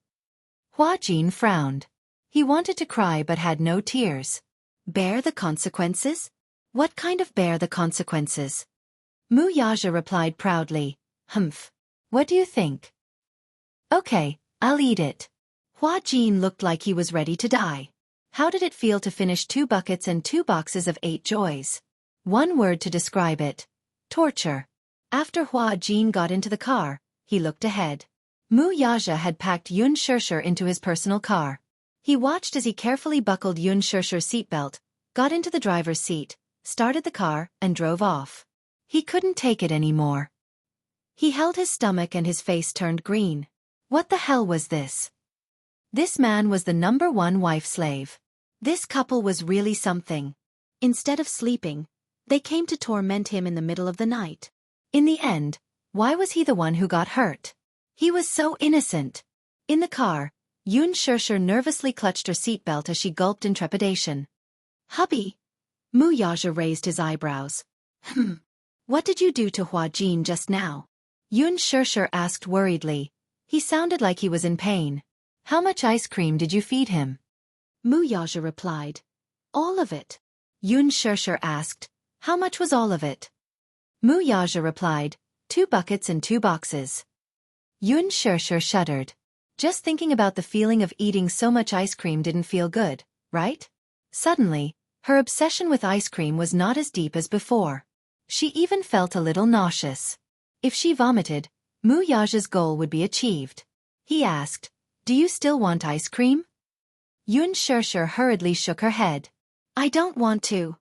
Hua Jin frowned. He wanted to cry but had no tears. Bear the consequences? What kind of bear the consequences? Mu Yaja replied proudly, Humph. What do you think? Okay, I'll eat it. Hua Jin looked like he was ready to die. How did it feel to finish 2 buckets and 2 boxes of 8 joys? One word to describe it. Torture. After Hua Jin got into the car, he looked ahead. Mu Yaja had packed Yunshusher into his personal car. He watched as he carefully buckled Yunshusher's seatbelt, got into the driver's seat, started the car, and drove off. He couldn't take it anymore. He held his stomach and his face turned green. What the hell was this? This man was the #1 wife-slave. This couple was really something. Instead of sleeping, they came to torment him in the middle of the night. In the end, why was he the one who got hurt? He was so innocent. In the car, Yunshusher nervously clutched her seatbelt as she gulped in trepidation. Hubby? Mu Yaja raised his eyebrows. What did you do to Hua Jin just now? Yunshusher asked worriedly. He sounded like he was in pain. How much ice cream did you feed him? Mu Yaja replied. All of it. Yunshusher asked. How much was all of it? Mu Yaja replied. 2 buckets and 2 boxes. Yunshusher shuddered. Just thinking about the feeling of eating so much ice cream didn't feel good, right? Suddenly, her obsession with ice cream was not as deep as before. She even felt a little nauseous. If she vomited, Mu Yaja's goal would be achieved. He asked, Do you still want ice cream? Yunshusher hurriedly shook her head. I don't want to.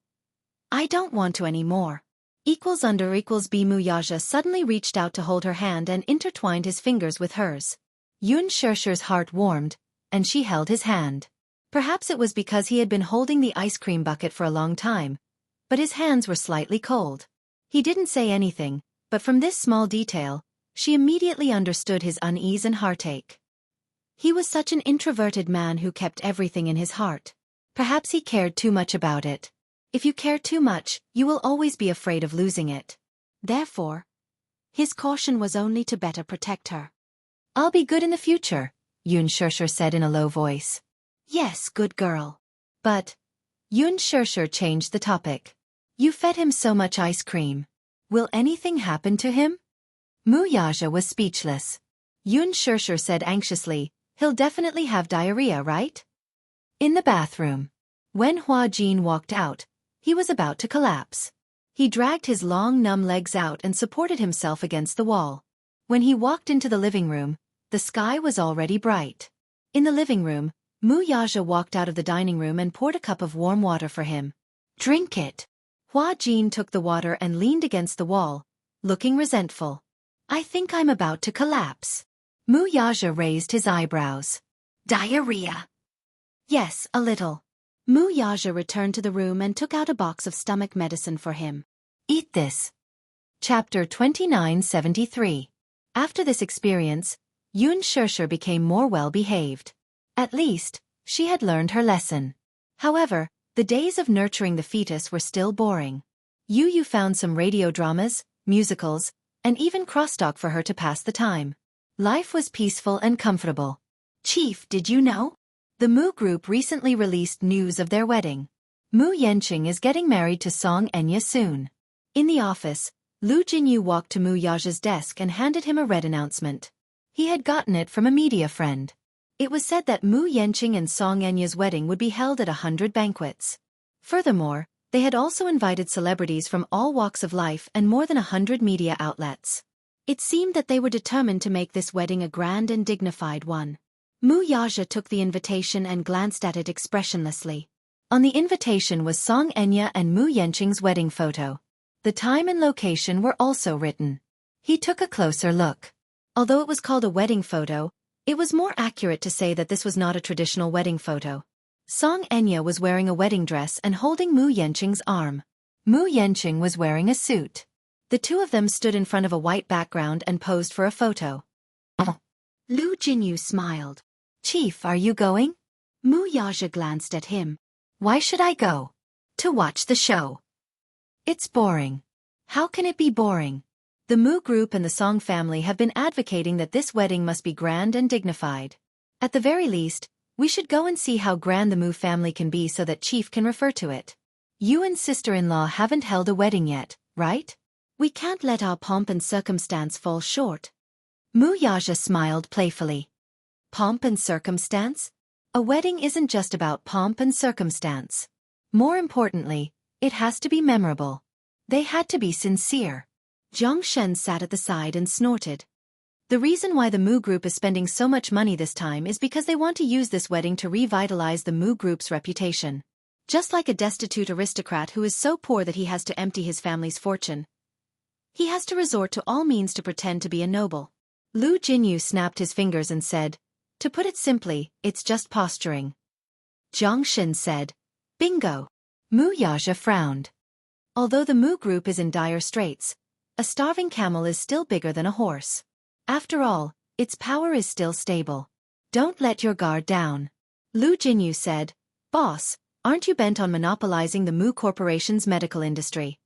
I don't want to anymore. == B. Mu Yaja suddenly reached out to hold her hand and intertwined his fingers with hers. Yunshusher's heart warmed, and she held his hand. Perhaps it was because he had been holding the ice cream bucket for a long time, but his hands were slightly cold. He didn't say anything, but from this small detail, she immediately understood his unease and heartache. He was such an introverted man who kept everything in his heart. Perhaps he cared too much about it. If you care too much, you will always be afraid of losing it. Therefore, his caution was only to better protect her. "I'll be good in the future," Xianxia said in a low voice. "Yes, good girl." But Xianxia changed the topic. "You fed him so much ice cream. Will anything happen to him?" Wuxia was speechless. Xianxia said anxiously, "He'll definitely have diarrhea, right?" In the bathroom. When Hua Jin walked out, he was about to collapse. He dragged his long numb legs out and supported himself against the wall. When he walked into the living room, the sky was already bright. In the living room, Wuxia walked out of the dining room and poured a cup of warm water for him. "Drink it." Hua Jin took the water and leaned against the wall, looking resentful. "I think I'm about to collapse." Wuxia raised his eyebrows. "Diarrhea?" "Yes, a little." Wuxia returned to the room and took out a box of stomach medicine for him. "Eat this." Chapter 2973. After this experience, Xianxia became more well-behaved. At least, she had learned her lesson. However, the days of nurturing the fetus were still boring. Yu found some radio dramas, musicals, and even crosstalk for her to pass the time. Life was peaceful and comfortable. "Chief, did you know? The Mu group recently released news of their wedding. Mu Yanqing is getting married to Xianxia soon." In the office, Lu Jinyu walked to Wuxia's desk and handed him a red announcement. He had gotten it from a media friend. It was said that Mu Yanqing and Xianxia's wedding would be held at 100 banquets. Furthermore, they had also invited celebrities from all walks of life and more than 100 media outlets. It seemed that they were determined to make this wedding a grand and dignified one. Wuxia took the invitation and glanced at it expressionlessly. On the invitation was Xianxia and Mu Yanqing's wedding photo. The time and location were also written. He took a closer look. Although it was called a wedding photo, it was more accurate to say that this was not a traditional wedding photo. Xianxia was wearing a wedding dress and holding Mu Yanqing's arm. Mu Yanqing was wearing a suit. The two of them stood in front of a white background and posed for a photo. Lu Jinyu smiled. "Chief, are you going?" Wuxia glanced at him. "Why should I go?" "To watch the show." "It's boring." "How can it be boring?" The Mu group and the Song family have been advocating that this wedding must be grand and dignified. At the very least, we should go and see how grand the Mu family can be so that Chief can refer to it. You and sister-in-law haven't held a wedding yet, right? We can't let our pomp and circumstance fall short. Wuxia smiled playfully. Pomp and circumstance? A wedding isn't just about pomp and circumstance. More importantly, it has to be memorable. They had to be sincere. Jianghu sat at the side and snorted. The reason why the Mu group is spending so much money this time is because they want to use this wedding to revitalize the Mu group's reputation. Just like a destitute aristocrat who is so poor that he has to empty his family's fortune, he has to resort to all means to pretend to be a noble. Lu Jinyu snapped his fingers and said, "To put it simply, it's just posturing." Jianghu said, "Bingo." Wuxia frowned. Although the Mu group is in dire straits, a starving camel is still bigger than a horse. After all, its power is still stable. Don't let your guard down. Lu Jinyu said, "Boss, aren't you bent on monopolizing the Mu Corporation's medical industry?"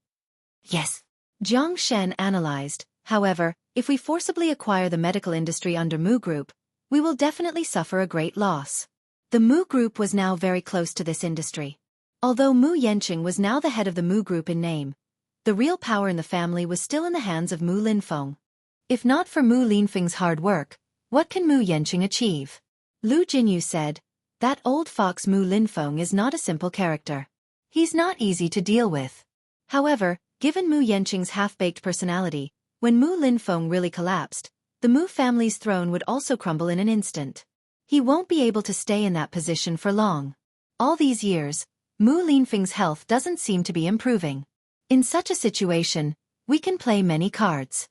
"Yes." Jianghu analyzed. "However, if we forcibly acquire the medical industry under Mu Group, we will definitely suffer a great loss." The Mu Group was now very close to this industry. Although Mu Yanqing was now the head of the Mu Group in name, the real power in the family was still in the hands of Mu Linfeng. If not for Mu Linfeng's hard work, what can Mu Yanqing achieve? Lu Jinyu said, "That old fox Mu Linfeng is not a simple character. He's not easy to deal with." However, given Mu Yanqing's half-baked personality, when Mu Linfeng really collapsed, the Mu family's throne would also crumble in an instant. He won't be able to stay in that position for long. All these years, Mu Linfeng's health doesn't seem to be improving. In such a situation, we can play many cards.